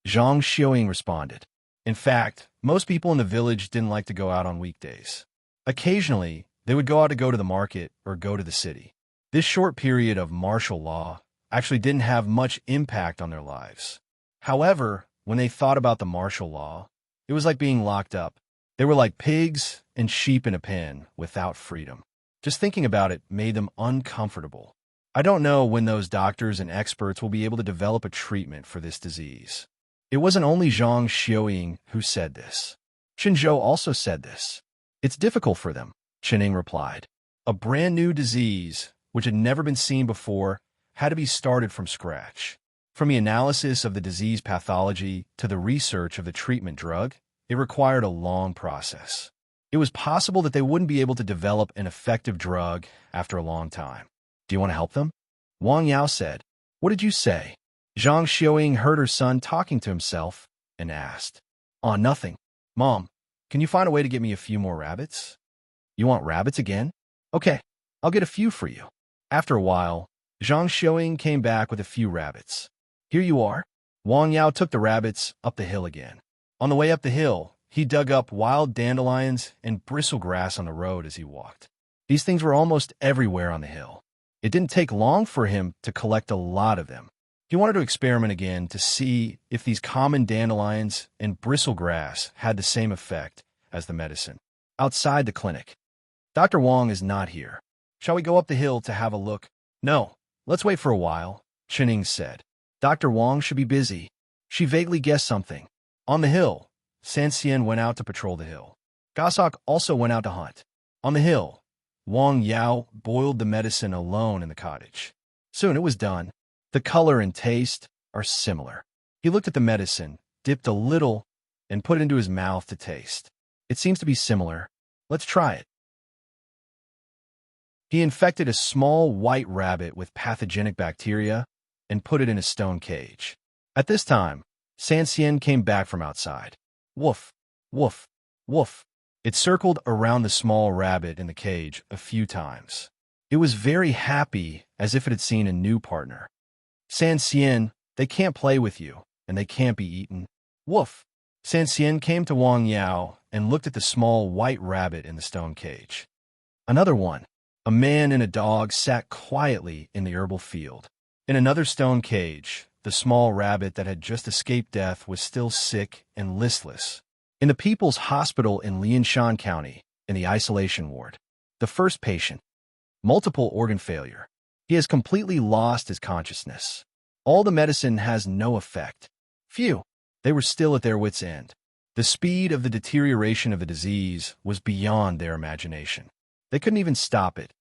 A: Zhang Xiaoying responded. In fact, most people in the village didn't like to go out on weekdays. Occasionally, they would go out to go to the market or go to the city. This short period of martial law actually didn't have much impact on their lives. However, when they thought about the martial law, it was like being locked up. They were like pigs and sheep in a pen without freedom. Just thinking about it made them uncomfortable. I don't know when those doctors and experts will be able to develop a treatment for this disease. It wasn't only Zhang Xiaoying who said this. Chinzhou also said this. It's difficult for them, Qining replied. A brand new disease, which had never been seen before, had to be started from scratch. From the analysis of the disease pathology to the research of the treatment drug, it required a long process. It was possible that they wouldn't be able to develop an effective drug after a long time. Do you want to help them? Wang Yao said. What did you say? Zhang Xiaoying heard her son talking to himself and asked. Oh, nothing. Mom, can you find a way to get me a few more rabbits? You want rabbits again? Okay, I'll get a few for you. After a while, Zhang Xiaoying came back with a few rabbits. Here you are. Wang Yao took the rabbits up the hill again. On the way up the hill, he dug up wild dandelions and bristlegrass on the road as he walked. These things were almost everywhere on the hill. It didn't take long for him to collect a lot of them. He wanted to experiment again to see if these common dandelions and bristlegrass had the same effect as the medicine. Outside the clinic, Dr. Wong is not here. Shall we go up the hill to have a look? No, let's wait for a while, Chening said. Dr. Wong should be busy. She vaguely guessed something. On the hill, Sanxian went out to patrol the hill. Gosok also went out to hunt. On the hill, Wang Yao boiled the medicine alone in the cottage. Soon it was done. The color and taste are similar. He looked at the medicine, dipped a little, and put it into his mouth to taste. It seems to be similar. Let's try it. He infected a small white rabbit with pathogenic bacteria and put it in a stone cage. At this time, Sanxian came back from outside. Woof, woof, woof. It circled around the small rabbit in the cage a few times. It was very happy, as if it had seen a new partner. Sanxian, they can't play with you, and they can't be eaten. Woof. Sanxian came to Wang Yao and looked at the small white rabbit in the stone cage. Another one. A man and a dog sat quietly in the herbal field. In another stone cage, the small rabbit that had just escaped death was still sick and listless. In the People's Hospital in Lianshan County, in the isolation ward, the first patient, multiple organ failure. He has completely lost his consciousness. All the medicine has no effect. Phew, they were still at their wits' end. The speed of the deterioration of the disease was beyond their imagination. They couldn't even stop it.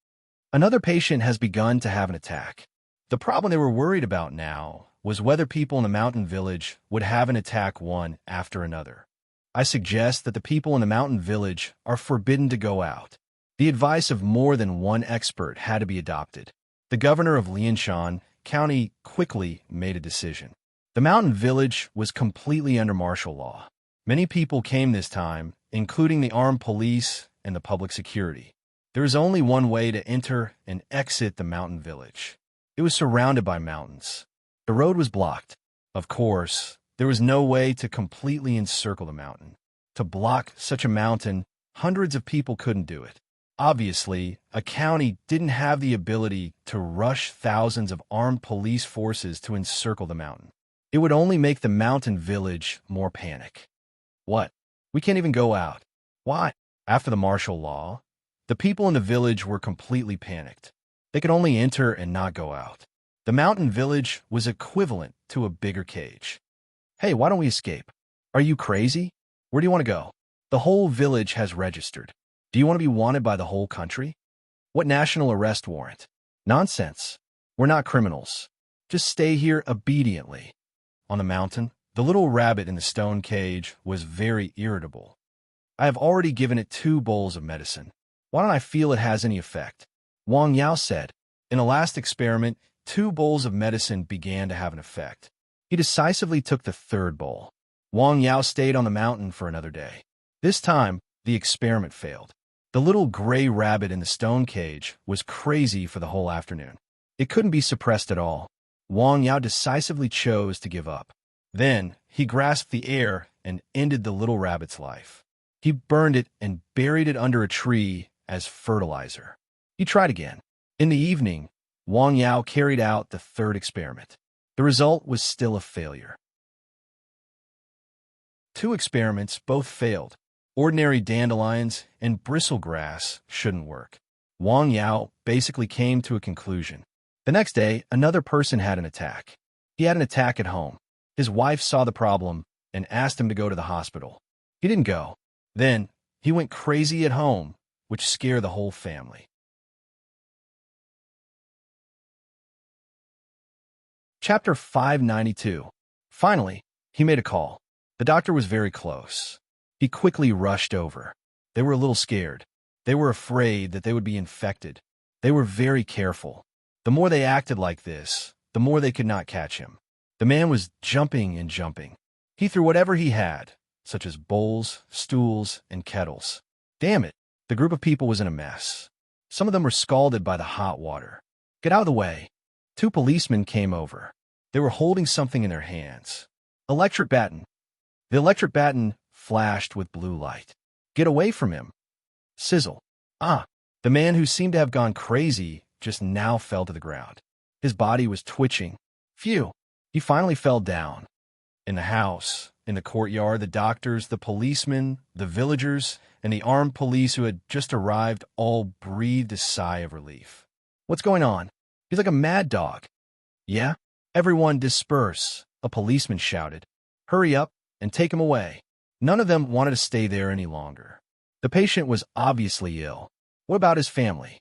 A: Another patient has begun to have an attack. The problem they were worried about now was whether people in the mountain village would have an attack one after another. I suggest that the people in the mountain village are forbidden to go out. The advice of more than one expert had to be adopted. The governor of Lianshan County quickly made a decision. The mountain village was completely under martial law. Many people came this time, including the armed police and the public security. There is only one way to enter and exit the mountain village. It was surrounded by mountains. The road was blocked. Of course, there was no way to completely encircle the mountain. To block such a mountain, hundreds of people couldn't do it. Obviously, a county didn't have the ability to rush thousands of armed police forces to encircle the mountain. It would only make the mountain village more panic. What? We can't even go out. Why? After the martial law, the people in the village were completely panicked. They could only enter and not go out. The mountain village was equivalent to a bigger cage. Hey, why don't we escape? Are you crazy? Where do you want to go? The whole village has registered. Do you want to be wanted by the whole country? What national arrest warrant? Nonsense. We're not criminals. Just stay here obediently. On the mountain, the little rabbit in the stone cage was very irritable. I have already given it 2 bowls of medicine. Why don't I feel it has any effect? Wang Yao said. In a last experiment, 2 bowls of medicine began to have an effect. He decisively took the 3rd bowl. Wang Yao stayed on the mountain for another day. This time, the experiment failed. The little gray rabbit in the stone cage was crazy for the whole afternoon. It couldn't be suppressed at all. Wang Yao decisively chose to give up. Then, he grasped the air and ended the little rabbit's life. He burned it and buried it under a tree as fertilizer. He tried again. In the evening, Wang Yao carried out the 3rd experiment. The result was still a failure. 2 experiments both failed. Ordinary dandelions and bristlegrass shouldn't work. Wang Yao basically came to a conclusion. The next day, another person had an attack. He had an attack at home. His wife saw the problem and asked him to go to the hospital. He didn't go. Then, he went crazy at home, which scared the whole family. Chapter 592. Finally, he made a call. The doctor was very close. He quickly rushed over. They were a little scared. They were afraid that they would be infected. They were very careful. The more they acted like this, the more they could not catch him. The man was jumping and jumping. He threw whatever he had, such as bowls, stools, and kettles. Damn it, the group of people was in a mess. Some of them were scalded by the hot water. Get out of the way. 2 policemen came over. They were holding something in their hands. Electric baton. The electric baton flashed with blue light. Get away from him. Sizzle. Ah, the man who seemed to have gone crazy just now fell to the ground. His body was twitching. Phew, He finally fell down. In the house, in the courtyard, the doctors, the policemen, the villagers, and the armed police who had just arrived all breathed a sigh of relief. What's going on? He's like a mad dog. Yeah? Everyone disperse, a policeman shouted. Hurry up and take him away. None of them wanted to stay there any longer. The patient was obviously ill. What about his family?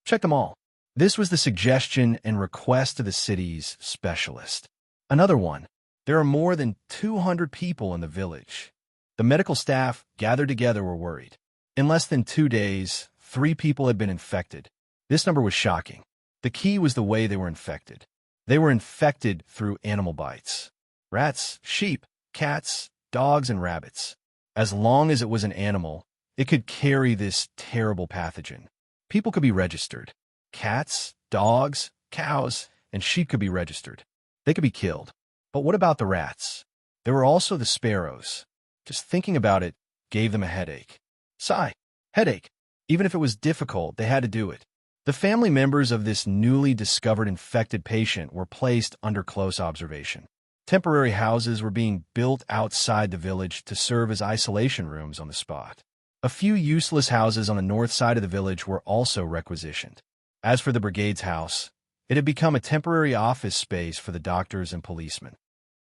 A: Check them all. This was the suggestion and request of the city's specialist. Another one. There are more than 200 people in the village. The medical staff gathered together were worried. In less than 2 days, 3 people had been infected. This number was shocking. The key was the way they were infected. They were infected through animal bites. Rats, sheep, cats, dogs, and rabbits. As long as it was an animal, it could carry this terrible pathogen. People could be registered. Cats, dogs, cows, and sheep could be registered. They could be killed. But what about the rats? There were also the sparrows. Just thinking about it gave them a headache. Sigh. Headache. Even if it was difficult, they had to do it. The family members of this newly discovered infected patient were placed under close observation. Temporary houses were being built outside the village to serve as isolation rooms on the spot. A few useless houses on the north side of the village were also requisitioned. As for the brigade's house, it had become a temporary office space for the doctors and policemen.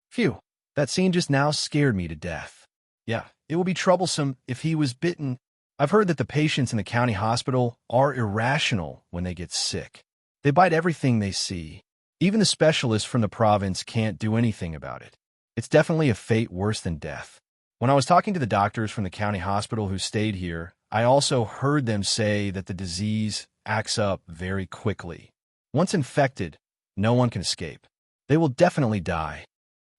A: Phew, that scene just now scared me to death. Yeah, it will be troublesome if he was bitten. I've heard that the patients in the county hospital are irrational when they get sick. They bite everything they see. Even the specialists from the province can't do anything about it. It's definitely a fate worse than death. When I was talking to the doctors from the county hospital who stayed here, I also heard them say that the disease acts up very quickly. Once infected, no one can escape. They will definitely die.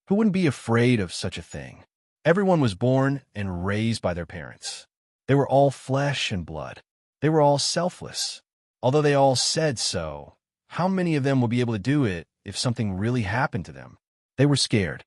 A: Who wouldn't be afraid of such a thing? Everyone was born and raised by their parents. They were all flesh and blood. They were all selfless. Although they all said so, how many of them will be able to do it if something really happened to them? They were scared.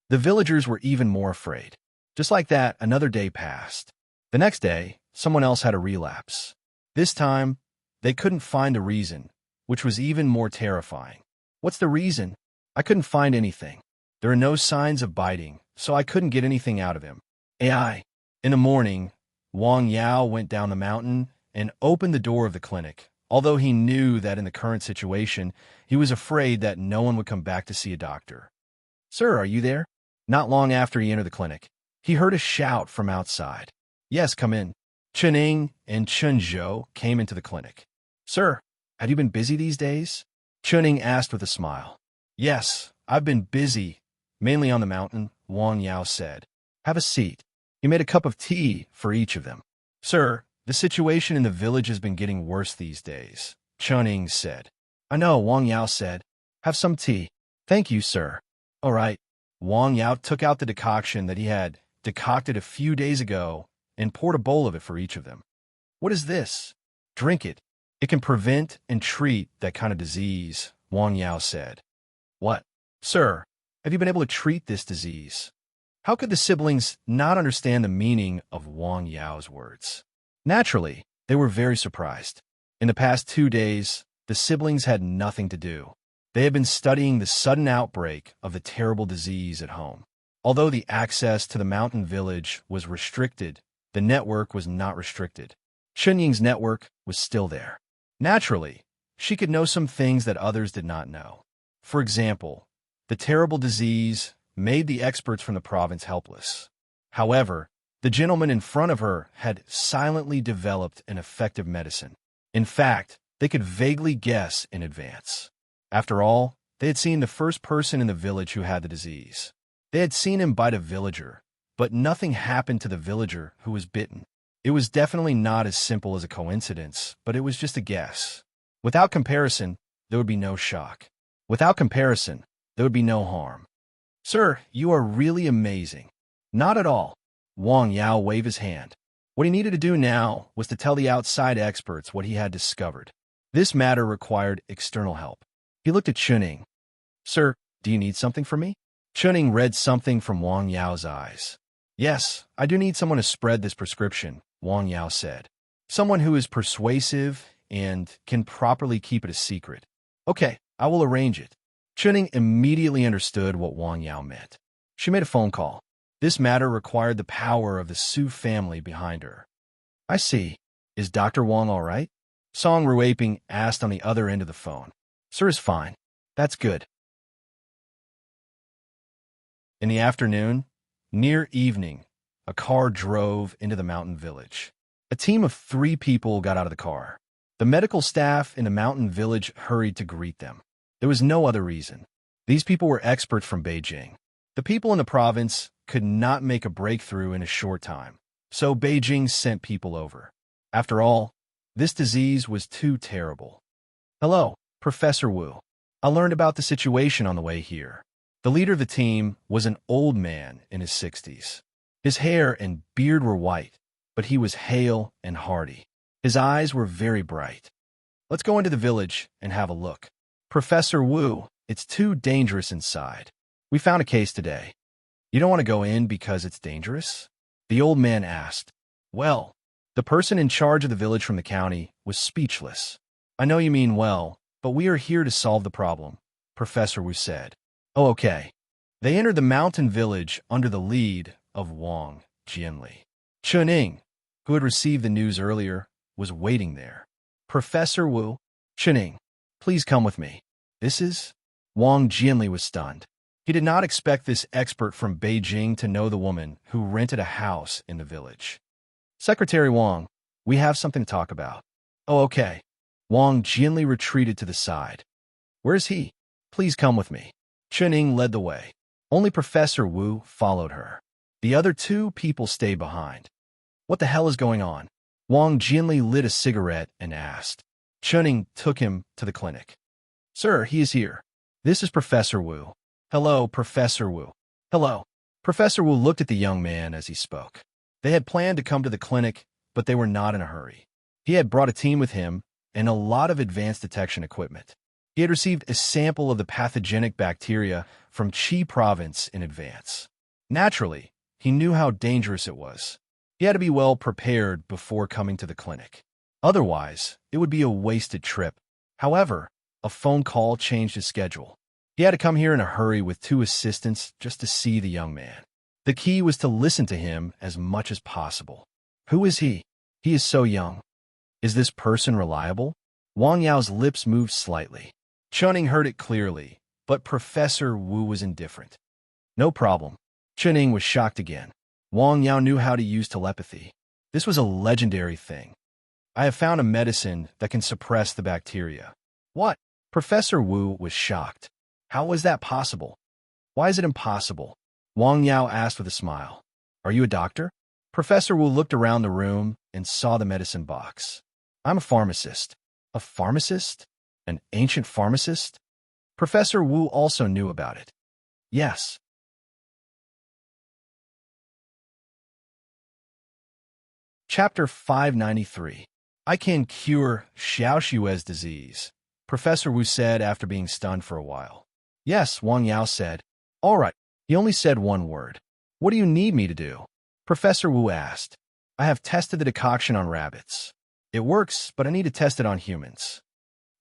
A: The villagers were even more afraid. Just like that, another day passed. The next day, someone else had a relapse. This time, they couldn't find a reason, which was even more terrifying. What's the reason? I couldn't find anything. There are no signs of biting, so I couldn't get anything out of him. AI. In the morning, Wang Yao went down the mountain and opened the door of the clinic. Although he knew that in the current situation, he was afraid that no one would come back to see a doctor. Sir, are you there? Not long after he entered the clinic, he heard a shout from outside. Yes, come in. Chening and Chunzhou came into the clinic. Sir, have you been busy these days? Chuning asked with a smile. Yes, I've been busy, mainly on the mountain, Wang Yao said. Have a seat. He made a cup of tea for each of them. Sir, the situation in the village has been getting worse these days, Chuning said. I know, Wang Yao said. Have some tea. Thank you, sir. All right. Wang Yao took out the decoction that he had decocted a few days ago and poured a bowl of it for each of them. What is this? Drink it. It can prevent and treat that kind of disease, Wang Yao said. What? Sir, have you been able to treat this disease? How could the siblings not understand the meaning of Wang Yao's words? Naturally, they were very surprised. In the past 2 days, the siblings had nothing to do. They had been studying the sudden outbreak of the terrible disease at home. Although the access to the mountain village was restricted, the network was not restricted. Chunying's network was still there. Naturally, she could know some things that others did not know. For example, the terrible disease made the experts from the province helpless. However, the gentleman in front of her had silently developed an effective medicine. In fact, they could vaguely guess in advance. After all, they had seen the first person in the village who had the disease. They had seen him bite a villager, but nothing happened to the villager who was bitten. It was definitely not as simple as a coincidence, but it was just a guess. Without comparison, there would be no shock. Without comparison, there would be no harm. Sir, you are really amazing. Not at all. Wang Yao waved his hand. What he needed to do now was to tell the outside experts what he had discovered. This matter required external help. He looked at Chuning. Sir, do you need something from me? Chuning read something from Wang Yao's eyes. Yes, I do need someone to spread this prescription, Wang Yao said. Someone who is persuasive and can properly keep it a secret. Okay, I will arrange it. Chuning immediately understood what Wang Yao meant. She made a phone call. This matter required the power of the Su family behind her. I see. Is Dr. Wang all right? Song Ruaping asked on the other end of the phone. Sir is fine. That's good. In the afternoon, near evening, a car drove into the mountain village. A team of 3 people got out of the car. The medical staff in the mountain village hurried to greet them. There was no other reason. These people were experts from Beijing. The people in the province could not make a breakthrough in a short time, so Beijing sent people over. After all, this disease was too terrible. Hello, Professor Wu. I learned about the situation on the way here. The leader of the team was an old man in his 60s. His hair and beard were white, but he was hale and hearty. His eyes were very bright. Let's go into the village and have a look. Professor Wu, it's too dangerous inside. We found a case today. You don't want to go in because it's dangerous? The old man asked. Well, the person in charge of the village from the county was speechless. I know you mean well, but we are here to solve the problem, Professor Wu said. Oh, okay. They entered the mountain village under the lead of Wang Jianli. Chuning, who had received the news earlier, was waiting there. Professor Wu, Chuning, please come with me. This is... Wang Jianli was stunned. He did not expect this expert from Beijing to know the woman who rented a house in the village. Secretary Wang, we have something to talk about. Oh, okay. Wang Jianli retreated to the side. Where is he? Please come with me. Chuning led the way. Only Professor Wu followed her. The other 2 people stayed behind. What the hell is going on? Wang Jianli lit a cigarette and asked. Chuning took him to the clinic. Sir, he is here. This is Professor Wu. Hello, Professor Wu. Hello. Professor Wu looked at the young man as he spoke. They had planned to come to the clinic, but they were not in a hurry. He had brought a team with him and a lot of advanced detection equipment. He had received a sample of the pathogenic bacteria from Qi province in advance. Naturally, he knew how dangerous it was. He had to be well prepared before coming to the clinic. Otherwise, it would be a wasted trip. However, a phone call changed his schedule. He had to come here in a hurry with 2 assistants just to see the young man. The key was to listen to him as much as possible. Who is he? He is so young. Is this person reliable? Wang Yao's lips moved slightly. Chuning heard it clearly, but Professor Wu was indifferent. No problem. Chuning was shocked again. Wang Yao knew how to use telepathy. This was a legendary thing. I have found a medicine that can suppress the bacteria. What? Professor Wu was shocked. How was that possible? Why is it impossible? Wang Yao asked with a smile. Are you a doctor? Professor Wu looked around the room and saw the medicine box. I'm a pharmacist. A pharmacist? An ancient pharmacist? Professor Wu also knew about it. Yes. Chapter 593. I can cure Xiaoshui's disease, Professor Wu said after being stunned for a while. Yes, Wang Yao said. All right. He only said one word. What do you need me to do? Professor Wu asked. I have tested the decoction on rabbits. It works, but I need to test it on humans.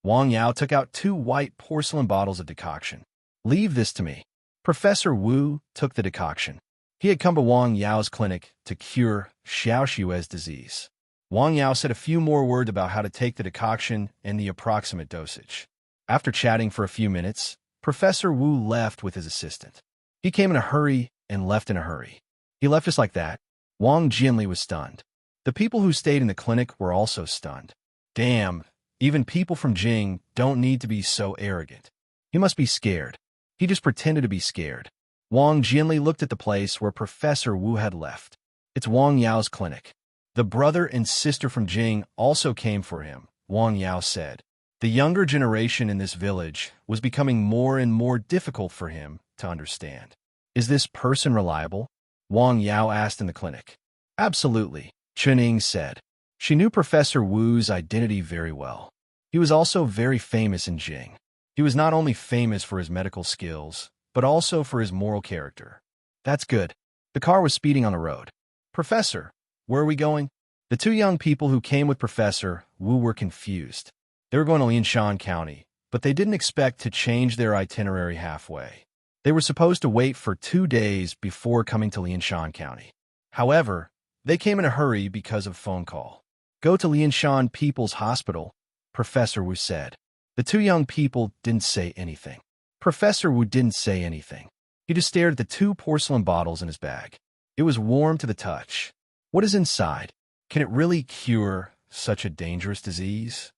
A: Wang Yao took out 2 white porcelain bottles of decoction. Leave this to me. Professor Wu took the decoction. He had come to Wang Yao's clinic to cure Xiaoshui's disease. Wang Yao said a few more words about how to take the decoction and the approximate dosage. After chatting for a few minutes, Professor Wu left with his assistant. He came in a hurry and left in a hurry. He left just like that. Wang Jianli was stunned. The people who stayed in the clinic were also stunned. Damn, even people from Jing don't need to be so arrogant. He must be scared. He just pretended to be scared. Wang Jianli looked at the place where Professor Wu had left. It's Wang Yao's clinic. The brother and sister from Jing also came for him, Wang Yao said. The younger generation in this village was becoming more and more difficult for him to understand. Is this person reliable? Wang Yao asked in the clinic. Absolutely, Chuning said. She knew Professor Wu's identity very well. He was also very famous in Jing. He was not only famous for his medical skills, but also for his moral character. That's good. The car was speeding on the road. Professor, where are we going? The 2 young people who came with Professor Wu were confused. They were going to Lianshan County, but they didn't expect to change their itinerary halfway. They were supposed to wait for 2 days before coming to Lianshan County. However, they came in a hurry because of phone call. Go to Lianshan People's Hospital, Professor Wu said. The two young people didn't say anything. Professor Wu didn't say anything. He just stared at the 2 porcelain bottles in his bag. It was warm to the touch. What is inside? Can it really cure such a dangerous disease?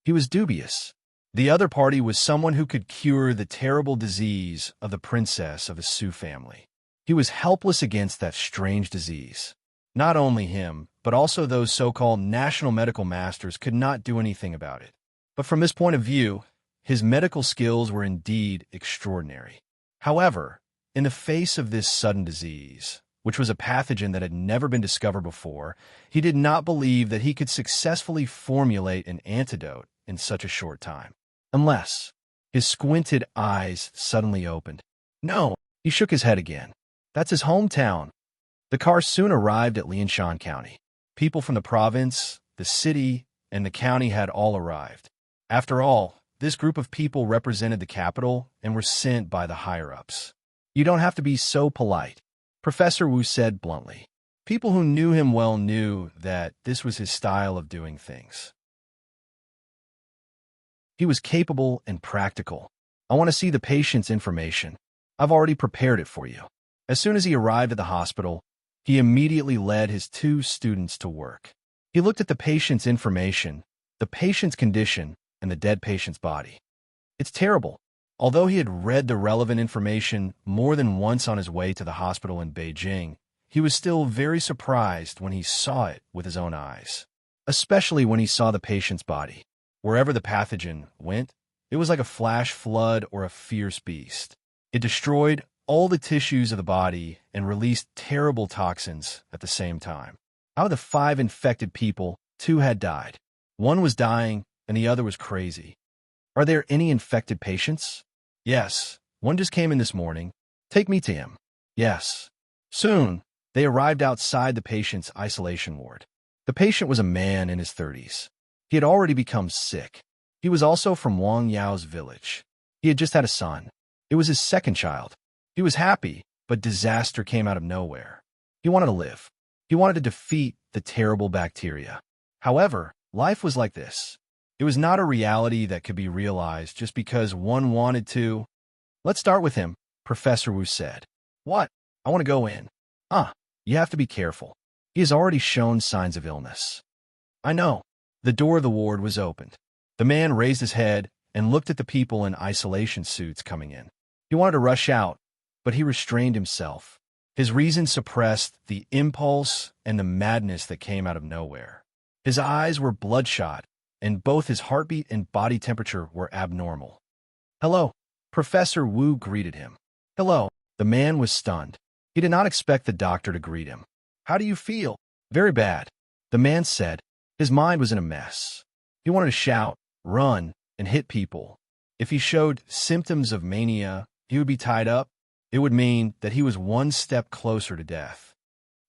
A: He was dubious. The other party was someone who could cure the terrible disease of the princess of his Su family. He was helpless against that strange disease. Not only him, but also those so-called national medical masters could not do anything about it. But from this point of view, his medical skills were indeed extraordinary. However, in the face of this sudden disease, which was a pathogen that had never been discovered before, he did not believe that he could successfully formulate an antidote in such a short time. Unless his squinted eyes suddenly opened. No, he shook his head again. That's his hometown. The car soon arrived at Lianshan County. People from the province, the city, and the county had all arrived. After all, this group of people represented the capital and were sent by the higher-ups. You don't have to be so polite, Professor Wu said bluntly. People who knew him well knew that this was his style of doing things. He was capable and practical. I want to see the patient's information. I've already prepared it for you. As soon as he arrived at the hospital, he immediately led his 2 students to work. He looked at the patient's information, the patient's condition, and the dead patient's body. It's terrible. Although he had read the relevant information more than once on his way to the hospital in Beijing, he was still very surprised when he saw it with his own eyes, especially when he saw the patient's body. Wherever the pathogen went, it was like a flash flood or a fierce beast. It destroyed all the tissues of the body and released terrible toxins at the same time. Out of the 5 infected people, 2 had died. 1 was dying, and the other was crazy. Are there any infected patients? Yes, 1 just came in this morning. Take me to him. Yes. Soon, they arrived outside the patient's isolation ward. The patient was a man in his 30s. He had already become sick. He was also from Wang Yao's village. He had just had a son. It was his 2nd child. He was happy, but disaster came out of nowhere. He wanted to live. He wanted to defeat the terrible bacteria. However, life was like this. It was not a reality that could be realized just because one wanted to. Let's start with him, Professor Wu said. What? I want to go in. You have to be careful. He has already shown signs of illness. I know. The door of the ward was opened. The man raised his head and looked at the people in isolation suits coming in. He wanted to rush out, but he restrained himself. His reason suppressed the impulse and the madness that came out of nowhere. His eyes were bloodshot, and both his heartbeat and body temperature were abnormal. Hello, Professor Wu greeted him. Hello. The man was stunned. He did not expect the doctor to greet him. How do you feel? Very bad, the man said. His mind was in a mess. He wanted to shout, run, and hit people. If he showed symptoms of mania, he would be tied up. It would mean that he was 1 step closer to death.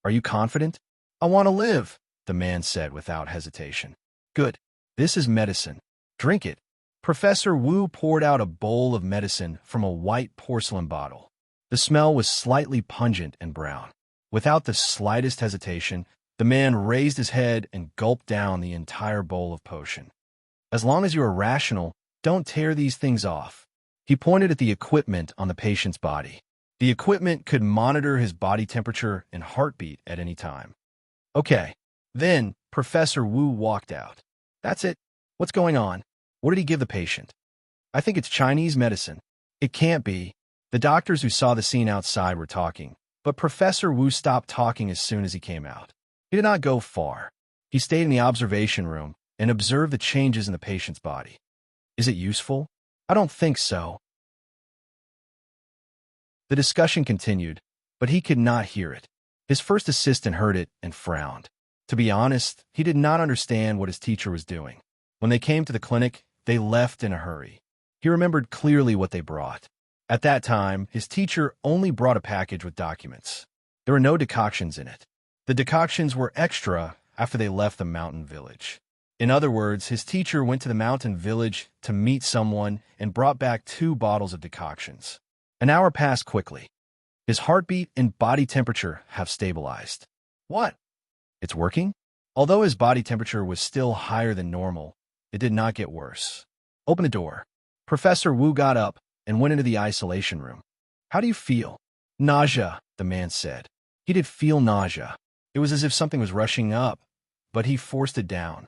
A: Are you confident? I want to live, the man said without hesitation. Good. This is medicine. Drink it. Professor Wu poured out a bowl of medicine from a white porcelain bottle. The smell was slightly pungent and brown. Without the slightest hesitation, the man raised his head and gulped down the entire bowl of potion. As long as you are rational, don't tear these things off. He pointed at the equipment on the patient's body. The equipment could monitor his body temperature and heartbeat at any time. Okay. Then, Professor Wu walked out. That's it. What's going on? What did he give the patient? I think it's Chinese medicine. It can't be. The doctors who saw the scene outside were talking, but Professor Wu stopped talking as soon as he came out. He did not go far. He stayed in the observation room and observed the changes in the patient's body. Is it useful? I don't think so. The discussion continued, but he could not hear it. His first assistant heard it and frowned. To be honest, he did not understand what his teacher was doing. When they came to the clinic, they left in a hurry. He remembered clearly what they brought. At that time, his teacher only brought a package with documents. There were no decoctions in it. The decoctions were extra after they left the mountain village. In other words, his teacher went to the mountain village to meet someone and brought back 2 bottles of decoctions. An hour passed quickly. His heartbeat and body temperature have stabilized. What? It's working? Although his body temperature was still higher than normal, it did not get worse. Open the door. Professor Wu got up and went into the isolation room. How do you feel? Nausea, the man said. He did feel nausea. It was as if something was rushing up, but he forced it down.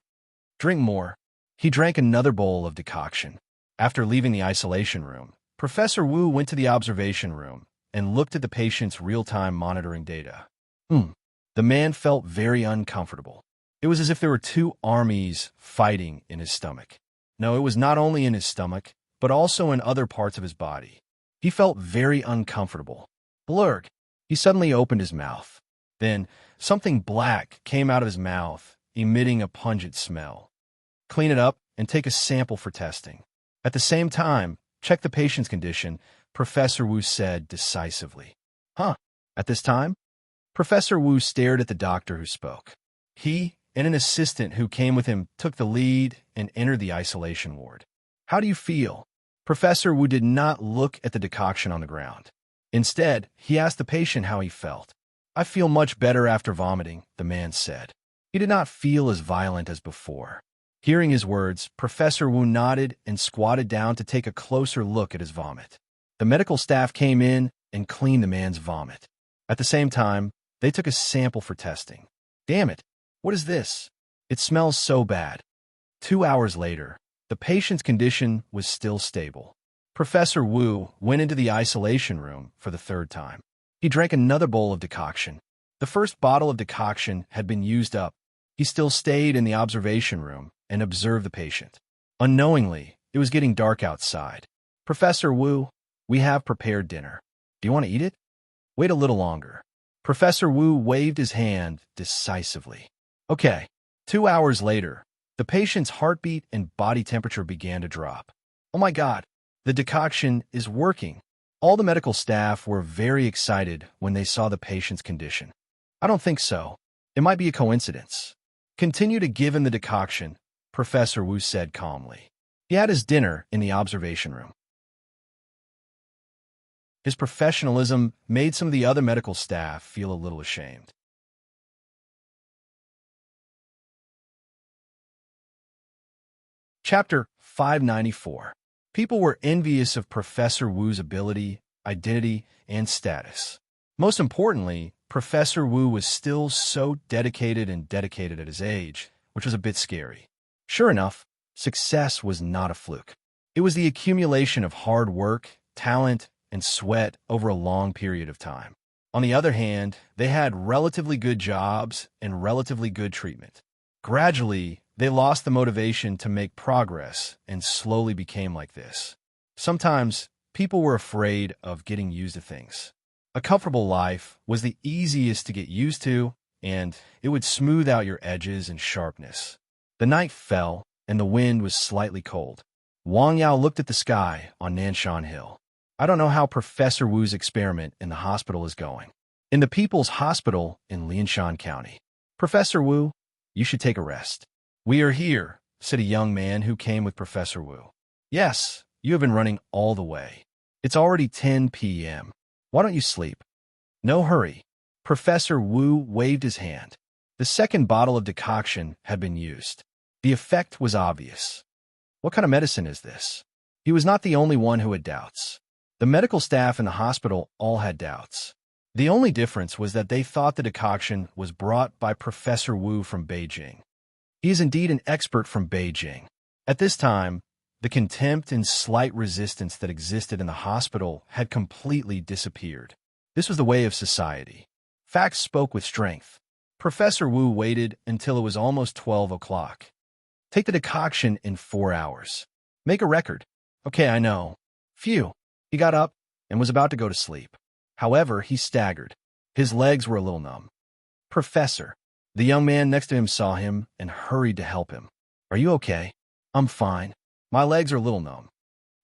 A: Drink more. He drank another bowl of decoction. After leaving the isolation room, Professor Wu went to the observation room and looked at the patient's real-time monitoring data. The man felt very uncomfortable. It was as if there were 2 armies fighting in his stomach. No, it was not only in his stomach, but also in other parts of his body. He felt very uncomfortable. Blurg. He suddenly opened his mouth. Then, something black came out of his mouth, emitting a pungent smell. Clean it up and take a sample for testing. At the same time, check the patient's condition, Professor Wu said decisively. Huh? At this time? Professor Wu stared at the doctor who spoke. He and an assistant who came with him took the lead and entered the isolation ward. How do you feel? Professor Wu did not look at the decoction on the ground. Instead, he asked the patient how he felt. I feel much better after vomiting, the man said. He did not feel as violent as before. Hearing his words, Professor Wu nodded and squatted down to take a closer look at his vomit. The medical staff came in and cleaned the man's vomit. At the same time, they took a sample for testing. Damn it! What is this? It smells so bad. 2 hours later, the patient's condition was still stable. Professor Wu went into the isolation room for the 3rd time. He drank another bowl of decoction. The first bottle of decoction had been used up. He still stayed in the observation room and observed the patient. Unknowingly, it was getting dark outside. Professor Wu, we have prepared dinner. Do you want to eat it? Wait a little longer. Professor Wu waved his hand decisively. Okay. 2 hours later, the patient's heartbeat and body temperature began to drop. Oh my God, the decoction is working. All the medical staff were very excited when they saw the patient's condition. I don't think so. It might be a coincidence. Continue to give him the decoction, Professor Wu said calmly. He had his dinner in the observation room. His professionalism made some of the other medical staff feel a little ashamed. Chapter 594. People were envious of Professor Wu's ability, identity, and status. Most importantly, Professor Wu was still so dedicated at his age, which was a bit scary. Sure enough, success was not a fluke. It was the accumulation of hard work, talent, and sweat over a long period of time. On the other hand, they had relatively good jobs and relatively good treatment. Gradually, they lost the motivation to make progress and slowly became like this. Sometimes, people were afraid of getting used to things. A comfortable life was the easiest to get used to, and it would smooth out your edges and sharpness. The night fell, and the wind was slightly cold. Wang Yao looked at the sky on Nanshan Hill. I don't know how Professor Wu's experiment in the hospital is going. In the People's Hospital in Lianshan County. Professor Wu, you should take a rest. We are here, said a young man who came with Professor Wu. Yes, you have been running all the way. It's already 10 p.m. Why don't you sleep? No hurry. Professor Wu waved his hand. The second bottle of decoction had been used. The effect was obvious. What kind of medicine is this? He was not the only one who had doubts. The medical staff in the hospital all had doubts. The only difference was that they thought the decoction was brought by Professor Wu from Beijing. He is indeed an expert from Beijing. At this time, the contempt and slight resistance that existed in the hospital had completely disappeared. This was the way of society. Facts spoke with strength. Professor Wu waited until it was almost 12 o'clock. Take the decoction in 4 hours. Make a record. Okay, I know. Phew. He got up and was about to go to sleep. However, he staggered. His legs were a little numb. Professor. The young man next to him saw him and hurried to help him. Are you okay? I'm fine. My legs are a little numb.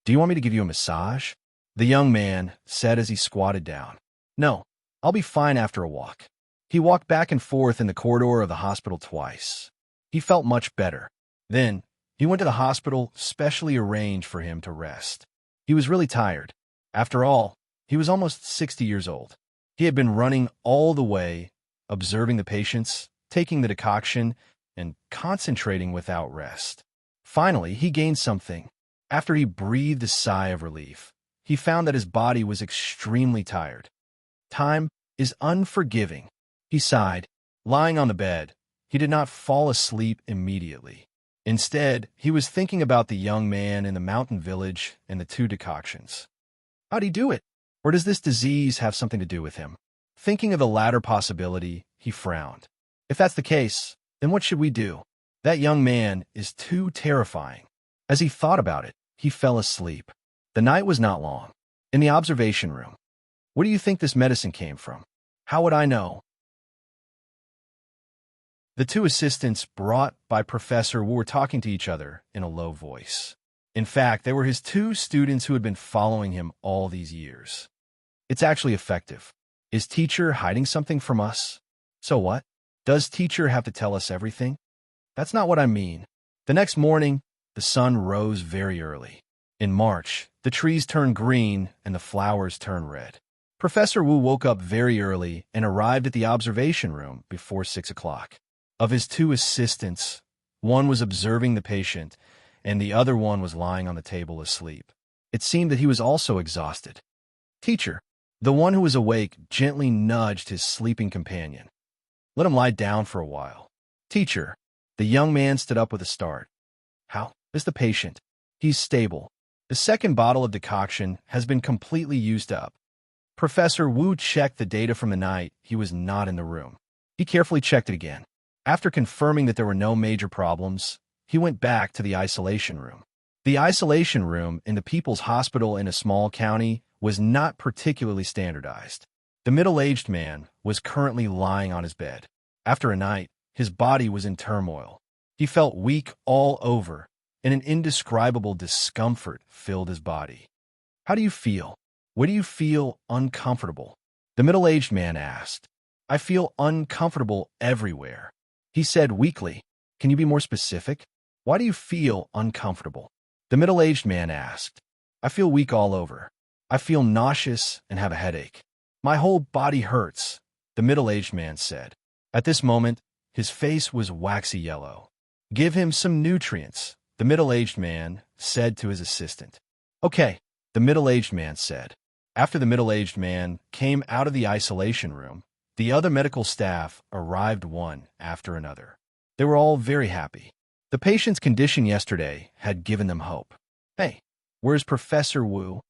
A: Do you want me to give you a massage? The young man said as he squatted down. No, I'll be fine after a walk. He walked back and forth in the corridor of the hospital twice. He felt much better. Then, he went to the hospital specially arranged for him to rest. He was really tired. After all, he was almost 60 years old. He had been running all the way, observing the patients, taking the decoction, and concentrating without rest. Finally, he gained something. After he breathed a sigh of relief, he found that his body was extremely tired. Time is unforgiving, he sighed. Lying on the bed, he did not fall asleep immediately. Instead, he was thinking about the young man in the mountain village and the 2 decoctions. How'd he do it? Or does this disease have something to do with him? Thinking of the latter possibility, he frowned. If that's the case, then what should we do? That young man is too terrifying. As he thought about it, he fell asleep. The night was not long. In the observation room. Where do you think this medicine came from? How would I know? The 2 assistants brought by Professor Wu were talking to each other in a low voice. In fact, they were his 2 students who had been following him all these years. It's actually effective. Is teacher hiding something from us? So what? Does teacher have to tell us everything? That's not what I mean. The next morning, the sun rose very early. In March, the trees turned green and the flowers turned red. Professor Wu woke up very early and arrived at the observation room before 6 o'clock. Of his 2 assistants, one was observing the patient, and the other one was lying on the table asleep. It seemed that he was also exhausted. Teacher, the one who was awake, gently nudged his sleeping companion. Let him lie down for a while. Teacher, the young man stood up with a start. How is the patient? He's stable. The second bottle of decoction has been completely used up. Professor Wu checked the data from the night he was not in the room. He carefully checked it again. After confirming that there were no major problems, he went back to the isolation room. The isolation room in the People's Hospital in a small county was not particularly standardized. The middle-aged man was currently lying on his bed. After a night, his body was in turmoil. He felt weak all over, and an indescribable discomfort filled his body. How do you feel? Where do you feel uncomfortable? The middle-aged man asked. I feel uncomfortable everywhere. He said weakly. Can you be more specific? Why do you feel uncomfortable? The middle-aged man asked. I feel weak all over. I feel nauseous and have a headache. My whole body hurts, the middle-aged man said. At this moment, his face was waxy yellow. Give him some nutrients, the middle-aged man said to his assistant. Okay, the middle-aged man said. After the middle-aged man came out of the isolation room, the other medical staff arrived one after another. They were all very happy. The patient's condition yesterday had given them hope. Hey, where's Professor Wu?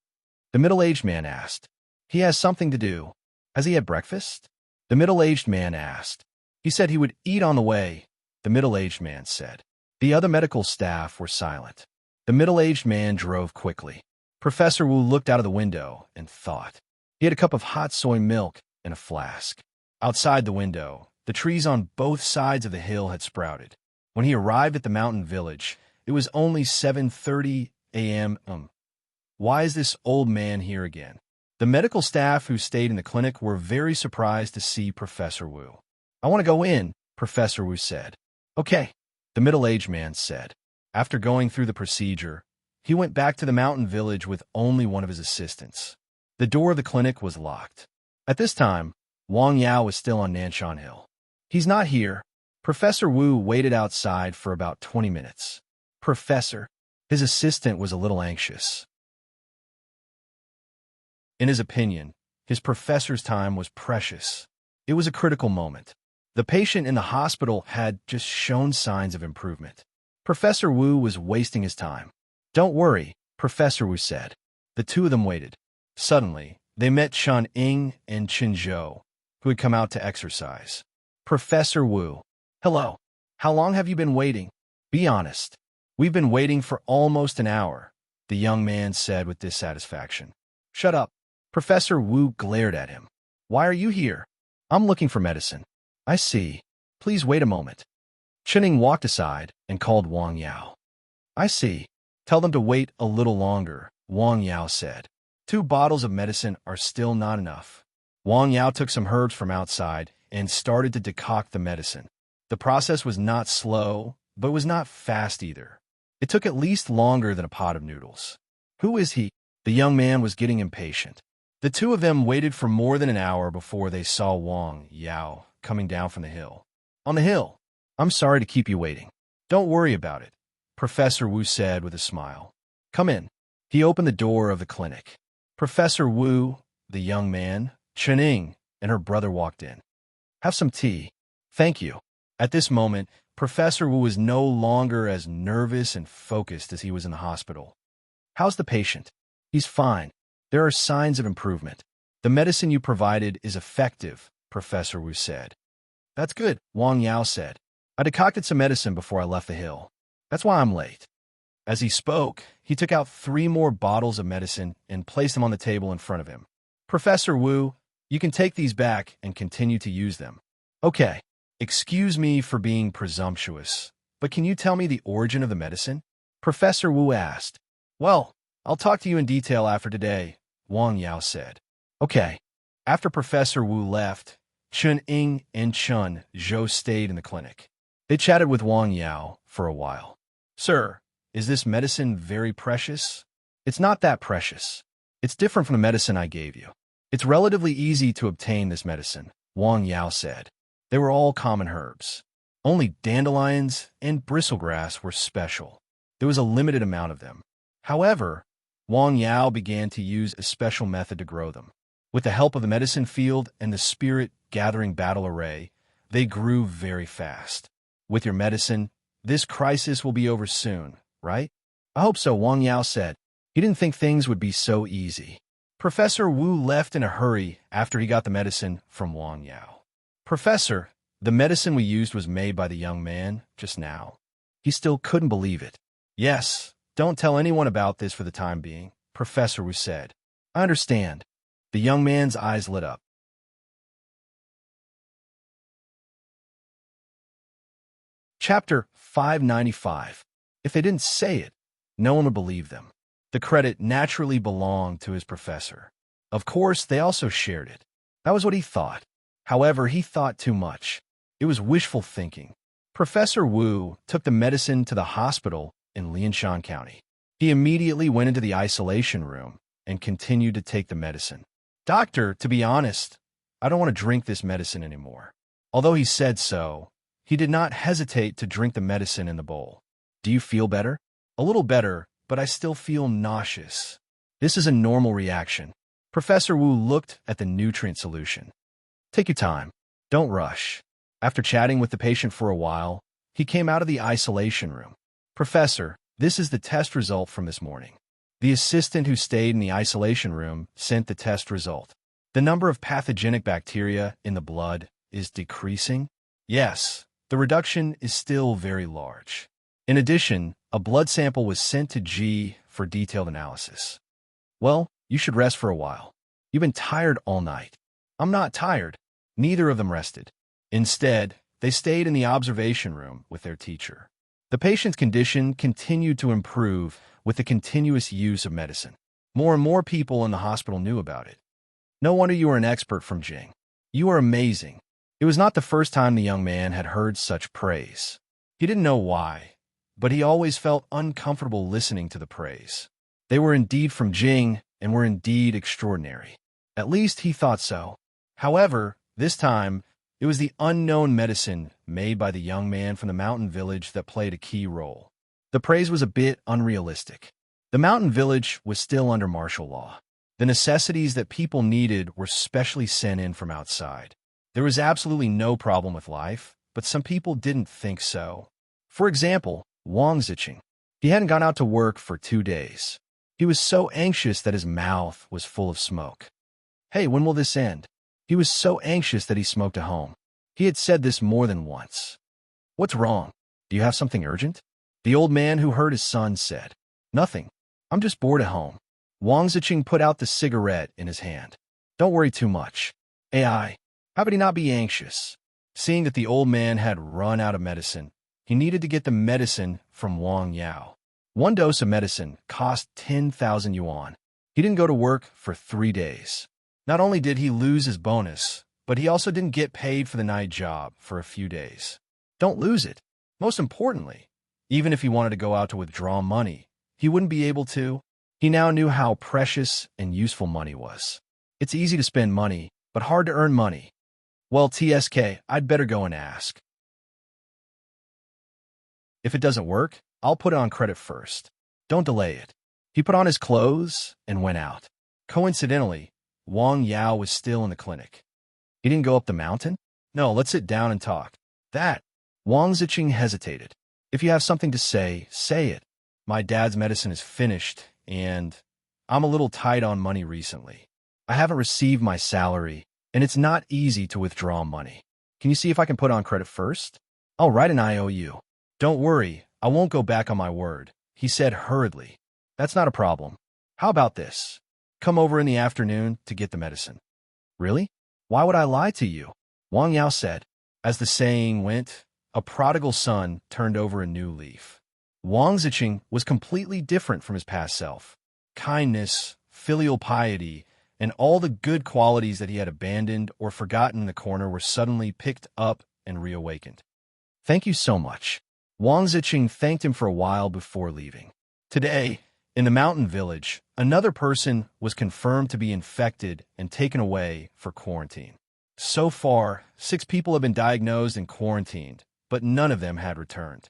A: The middle-aged man asked. He has something to do. Has he had breakfast? The middle-aged man asked. He said he would eat on the way, the middle-aged man said. The other medical staff were silent. The middle-aged man drove quickly. Professor Wu looked out of the window and thought. He had a cup of hot soy milk and a flask. Outside the window, the trees on both sides of the hill had sprouted. When he arrived at the mountain village, it was only 7:30 a.m. Why is this old man here again? The medical staff who stayed in the clinic were very surprised to see Professor Wu. I want to go in, Professor Wu said. Okay, the middle-aged man said. After going through the procedure, he went back to the mountain village with only one of his assistants. The door of the clinic was locked. At this time, Wang Yao was still on Nanshan Hill. He's not here. Professor Wu waited outside for about 20 minutes. Professor, his assistant was a little anxious. In his opinion, his professor's time was precious. It was a critical moment. The patient in the hospital had just shown signs of improvement. Professor Wu was wasting his time. Don't worry, Professor Wu said. The 2 of them waited. Suddenly, they met Shan Ying and Qin Zhou, who had come out to exercise. Professor Wu. Hello. How long have you been waiting? Be honest. We've been waiting for almost an hour, the young man said with dissatisfaction. Shut up. Professor Wu glared at him. Why are you here? I'm looking for medicine. I see. Please wait a moment. Qining walked aside and called Wang Yao. I see. Tell them to wait a little longer, Wang Yao said. 2 bottles of medicine are still not enough. Wang Yao took some herbs from outside and started to decoct the medicine. The process was not slow, but it was not fast either. It took at least longer than a pot of noodles. Who is he? The young man was getting impatient. The two of them waited for more than an hour before they saw Wang Yao coming down from the hill. On the hill. I'm sorry to keep you waiting. Don't worry about it, Professor Wu said with a smile. Come in. He opened the door of the clinic. Professor Wu, the young man, Chening, and her brother walked in. Have some tea. Thank you. At this moment, Professor Wu was no longer as nervous and focused as he was in the hospital. How's the patient? He's fine. There are signs of improvement. The medicine you provided is effective, Professor Wu said. That's good, Wang Yao said. I decocted some medicine before I left the hill. That's why I'm late. As he spoke, he took out 3 more bottles of medicine and placed them on the table in front of him. Professor Wu, you can take these back and continue to use them. Okay, excuse me for being presumptuous, but can you tell me the origin of the medicine? Professor Wu asked. Well, I'll talk to you in detail after today, Wang Yao said. Okay. After Professor Wu left, Chun Ying and Chun Zhou stayed in the clinic. They chatted with Wang Yao for a while. Sir, is this medicine very precious? It's not that precious. It's different from the medicine I gave you. It's relatively easy to obtain this medicine, Wang Yao said. They were all common herbs. Only dandelions and bristlegrass were special. There was a limited amount of them. However, Wang Yao began to use a special method to grow them. With the help of the medicine field and the spirit-gathering battle array, they grew very fast. With your medicine, this crisis will be over soon, right? I hope so, Wang Yao said. He didn't think things would be so easy. Professor Wu left in a hurry after he got the medicine from Wang Yao. Professor, the medicine we used was made by the young man just now. He still couldn't believe it. Yes, don't tell anyone about this for the time being, Professor Wu said. I understand. The young man's eyes lit up. Chapter 595. If they didn't say it, no one would believe them. The credit naturally belonged to his professor. Of course, they also shared it. That was what he thought. However, he thought too much. It was wishful thinking. Professor Wu took the medicine to the hospital in Lianshan County. He immediately went into the isolation room and continued to take the medicine. Doctor, to be honest, I don't want to drink this medicine anymore. Although he said so, he did not hesitate to drink the medicine in the bowl. Do you feel better? A little better, but I still feel nauseous. This is a normal reaction. Professor Wu looked at the nutrient solution. Take your time. Don't rush. After chatting with the patient for a while, he came out of the isolation room. Professor, this is the test result from this morning. The assistant who stayed in the isolation room sent the test result. The number of pathogenic bacteria in the blood is decreasing. Yes, the reduction is still very large. In addition, a blood sample was sent to G for detailed analysis. Well, you should rest for a while. You've been tired all night. I'm not tired. Neither of them rested. Instead, they stayed in the observation room with their teacher. The patient's condition continued to improve with the continuous use of medicine. More and more people in the hospital knew about it. No wonder you are an expert from Jing. You are amazing. It was not the first time the young man had heard such praise. He didn't know why, but he always felt uncomfortable listening to the praise. They were indeed from Jing and were indeed extraordinary. At least he thought so. However, this time, it was the unknown medicine made by the young man from the mountain village that played a key role. The praise was a bit unrealistic. The mountain village was still under martial law. The necessities that people needed were specially sent in from outside. There was absolutely no problem with life, but some people didn't think so. For example, Wang Ziqing. He hadn't gone out to work for 2 days. He was so anxious that his mouth was full of smoke. Hey, when will this end? He was so anxious that he smoked at home. He had said this more than once. What's wrong? Do you have something urgent? The old man who heard his son said. Nothing. I'm just bored at home. Wang Ziqing put out the cigarette in his hand. Don't worry too much. AI, how could he not be anxious? Seeing that the old man had run out of medicine, he needed to get the medicine from Wang Yao. 1 dose of medicine cost 10,000 yuan. He didn't go to work for 3 days. Not only did he lose his bonus, but he also didn't get paid for the night job for a few days. Don't lose it. Most importantly, even if he wanted to go out to withdraw money, he wouldn't be able to. He now knew how precious and useful money was. It's easy to spend money, but hard to earn money. Well, TSK, I'd better go and ask. If it doesn't work, I'll put it on credit first. Don't delay it. He put on his clothes and went out. Coincidentally, Wang Yao was still in the clinic. He didn't go up the mountain? No, let's sit down and talk. That. Wang Ziqing hesitated. If you have something to say, say it. My dad's medicine is finished, and I'm a little tight on money recently. I haven't received my salary, and it's not easy to withdraw money. Can you see if I can put on credit first? I'll write an IOU. Don't worry, I won't go back on my word, he said hurriedly. That's not a problem. How about this? Come over in the afternoon to get the medicine. Really? Why would I lie to you? Wang Yao said. As the saying went, a prodigal son turned over a new leaf. Wang Ziqing was completely different from his past self. Kindness, filial piety, and all the good qualities that he had abandoned or forgotten in the corner were suddenly picked up and reawakened. Thank you so much. Wang Ziqing thanked him for a while before leaving. Today, in the mountain village, another person was confirmed to be infected and taken away for quarantine. So far, 6 people have been diagnosed and quarantined, but none of them had returned.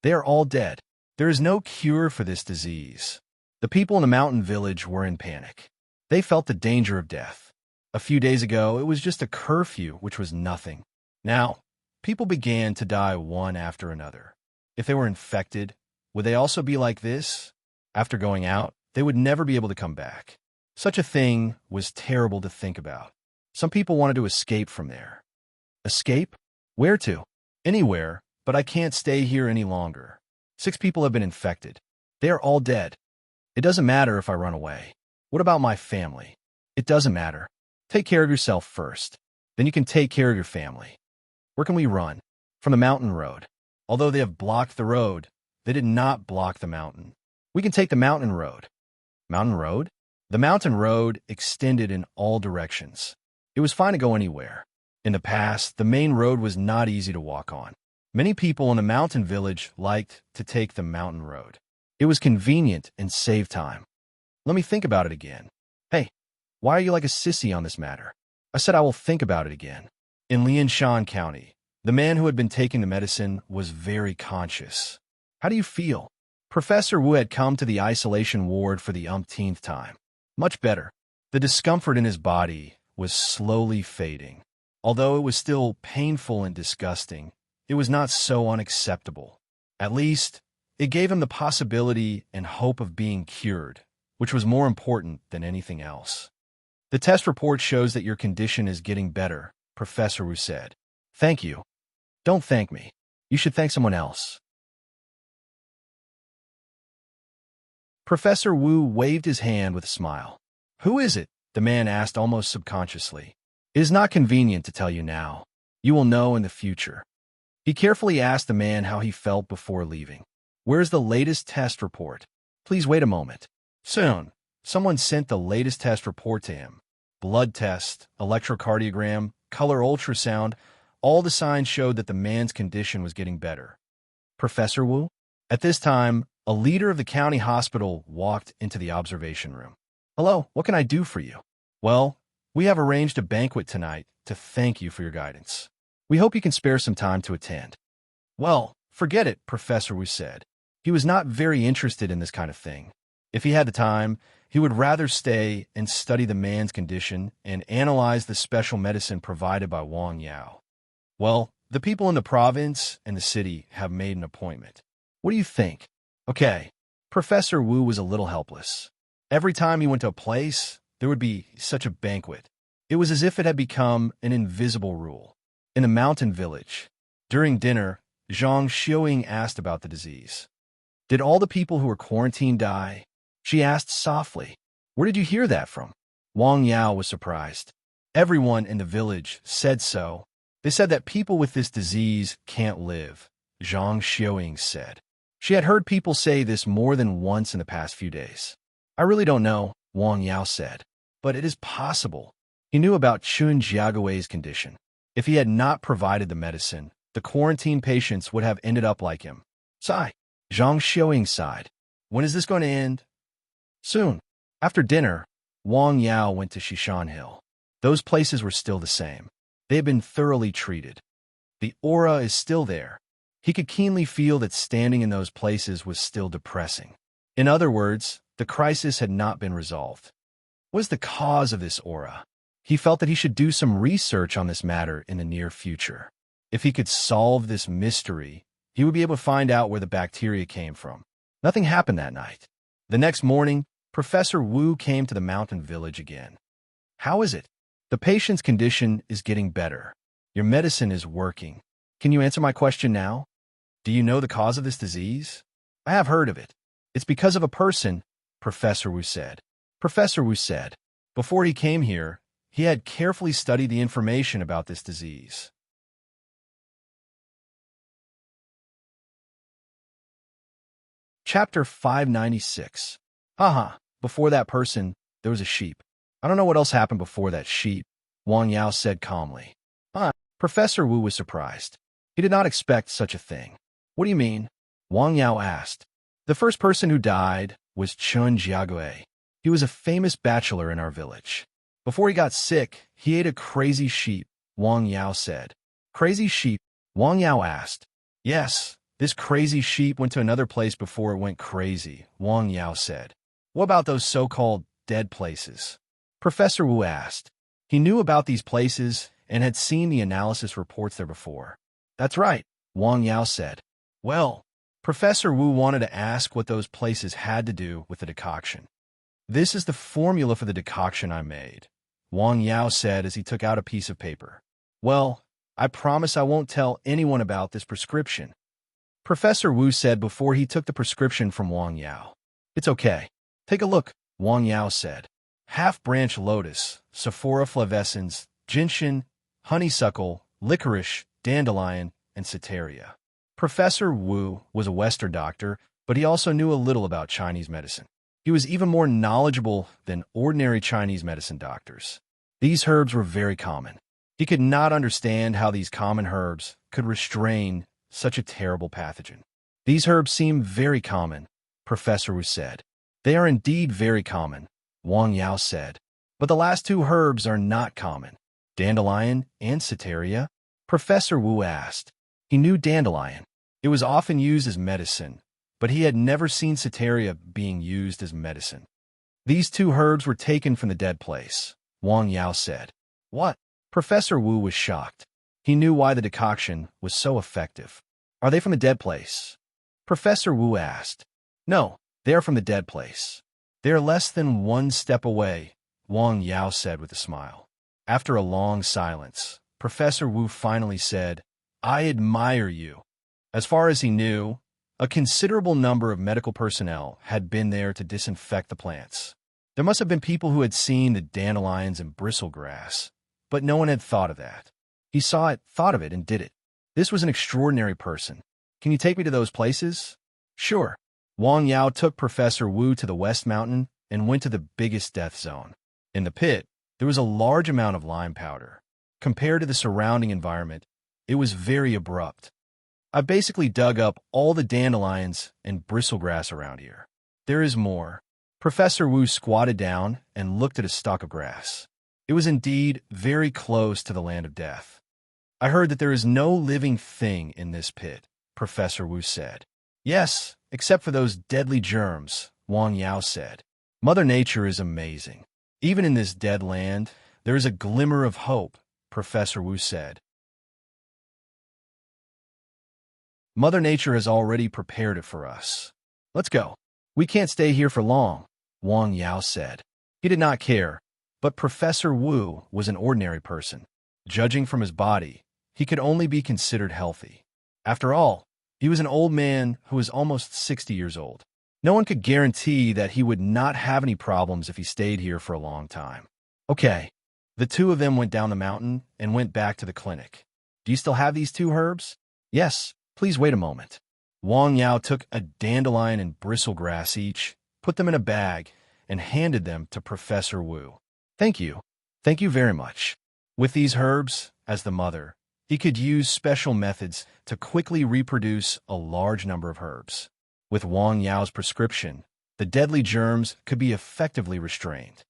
A: They are all dead. There is no cure for this disease. The people in the mountain village were in panic. They felt the danger of death. A few days ago, it was just a curfew, which was nothing. Now, people began to die one after another. If they were infected, would they also be like this? After going out, they would never be able to come back. Such a thing was terrible to think about. Some people wanted to escape from there. Escape? Where to? Anywhere, but I can't stay here any longer. 6 people have been infected. They are all dead. It doesn't matter if I run away. What about my family? It doesn't matter. Take care of yourself first. Then you can take care of your family. Where can we run? From the mountain road. Although they have blocked the road, they did not block the mountain. We can take the mountain road. Mountain road? The mountain road extended in all directions. It was fine to go anywhere. In the past, the main road was not easy to walk on. Many people in the mountain village liked to take the mountain road. It was convenient and saved time. Let me think about it again. Hey, why are you like a sissy on this matter? I said I will think about it again. In Lianshan County, the man who had been taking the medicine was very conscious. How do you feel? Professor Wu had come to the isolation ward for the umpteenth time. Much better. The discomfort in his body was slowly fading. Although it was still painful and disgusting, it was not so unacceptable. At least, it gave him the possibility and hope of being cured, which was more important than anything else. The test report shows that your condition is getting better, Professor Wu said. Thank you. Don't thank me. You should thank someone else. Professor Wu waved his hand with a smile. Who is it? The man asked almost subconsciously. It is not convenient to tell you now. You will know in the future. He carefully asked the man how he felt before leaving. Where's the latest test report? Please wait a moment. Soon, someone sent the latest test report to him. Blood test, electrocardiogram, color ultrasound, all the signs showed that the man's condition was getting better. Professor Wu? At this time, a leader of the county hospital walked into the observation room. Hello, what can I do for you? Well, we have arranged a banquet tonight to thank you for your guidance. We hope you can spare some time to attend. Well, forget it, Professor Wu said. He was not very interested in this kind of thing. If he had the time, he would rather stay and study the man's condition and analyze the special medicine provided by Wang Yao. Well, the people in the province and the city have made an appointment. What do you think? Okay. Professor Wu was a little helpless. Every time he went to a place, there would be such a banquet. It was as if it had become an invisible rule. In the mountain village, during dinner, Zhang Xiuying asked about the disease. Did all the people who were quarantined die? She asked softly. Where did you hear that from? Wang Yao was surprised. Everyone in the village said so. They said that people with this disease can't live, Zhang Xiuying said. She had heard people say this more than once in the past few days. I really don't know, Wang Yao said, but it is possible. He knew about Chun Jiagui's condition. If he had not provided the medicine, the quarantine patients would have ended up like him. Sigh. Zhang Xiaoying sighed. When is this going to end? Soon. After dinner, Wang Yao went to Shishan Hill. Those places were still the same. They had been thoroughly treated. The aura is still there. He could keenly feel that standing in those places was still depressing. In other words, the crisis had not been resolved. What is the cause of this aura? He felt that he should do some research on this matter in the near future. If he could solve this mystery, he would be able to find out where the bacteria came from. Nothing happened that night. The next morning, Professor Wu came to the mountain village again. How is it? The patient's condition is getting better. Your medicine is working. Can you answer my question now? Do you know the cause of this disease? I have heard of it. It's because of a person, Professor Wu said. Professor Wu said, before he came here, he had carefully studied the information about this disease. Chapter 596. Haha, before that person, there was a sheep. I don't know what else happened before that sheep, Wang Yao said calmly. Professor Wu was surprised. He did not expect such a thing. What do you mean? Wang Yao asked. The first person who died was Chun Jiagui. He was a famous bachelor in our village. Before he got sick, he ate a crazy sheep, Wang Yao said. Crazy sheep? Wang Yao asked. Yes, this crazy sheep went to another place before it went crazy, Wang Yao said. What about those so-called dead places? Professor Wu asked. He knew about these places and had seen the analysis reports there before. That's right, Wang Yao said. Well, Professor Wu wanted to ask what those places had to do with the decoction. This is the formula for the decoction I made, Wang Yao said as he took out a piece of paper. Well, I promise I won't tell anyone about this prescription, Professor Wu said before he took the prescription from Wang Yao. It's okay. Take a look, Wang Yao said. Half-branch lotus, Sephora flavescens, gentian, honeysuckle, licorice, dandelion, and Ceteria. Professor Wu was a Western doctor, but he also knew a little about Chinese medicine. He was even more knowledgeable than ordinary Chinese medicine doctors. These herbs were very common. He could not understand how these common herbs could restrain such a terrible pathogen. These herbs seem very common, Professor Wu said. They are indeed very common, Wang Yao said. But the last two herbs are not common. Dandelion and Ceteria? Professor Wu asked. He knew dandelion. It was often used as medicine, but he had never seen Ceteria being used as medicine. These two herbs were taken from the dead place, Wang Yao said. What? Professor Wu was shocked. He knew why the decoction was so effective. Are they from the dead place? Professor Wu asked. No, they are from the dead place. They are less than one step away, Wang Yao said with a smile. After a long silence, Professor Wu finally said, I admire you. As far as he knew, a considerable number of medical personnel had been there to disinfect the plants. There must have been people who had seen the dandelions and bristlegrass, but no one had thought of that. He saw it, thought of it, and did it. This was an extraordinary person. Can you take me to those places? Sure. Wang Yao took Professor Wu to the West Mountain and went to the biggest death zone. In the pit, there was a large amount of lime powder. Compared to the surrounding environment, it was very abrupt. I basically dug up all the dandelions and bristlegrass around here. There is more. Professor Wu squatted down and looked at a stalk of grass. It was indeed very close to the land of death. I heard that there is no living thing in this pit, Professor Wu said. Yes, except for those deadly germs, Wang Yao said. Mother Nature is amazing. Even in this dead land, there is a glimmer of hope, Professor Wu said. Mother Nature has already prepared it for us. Let's go. We can't stay here for long, Wang Yao said. He did not care, but Professor Wu was an ordinary person. Judging from his body, he could only be considered healthy. After all, he was an old man who was almost 60 years old. No one could guarantee that he would not have any problems if he stayed here for a long time. Okay. The two of them went down the mountain and went back to the clinic. Do you still have these two herbs? Yes. Please wait a moment. Wang Yao took a dandelion and bristlegrass each, put them in a bag, and handed them to Professor Wu. Thank you. Thank you very much. With these herbs, as the mother, He could use special methods to quickly reproduce a large number of herbs. With Wang Yao's prescription, the deadly germs could be effectively restrained.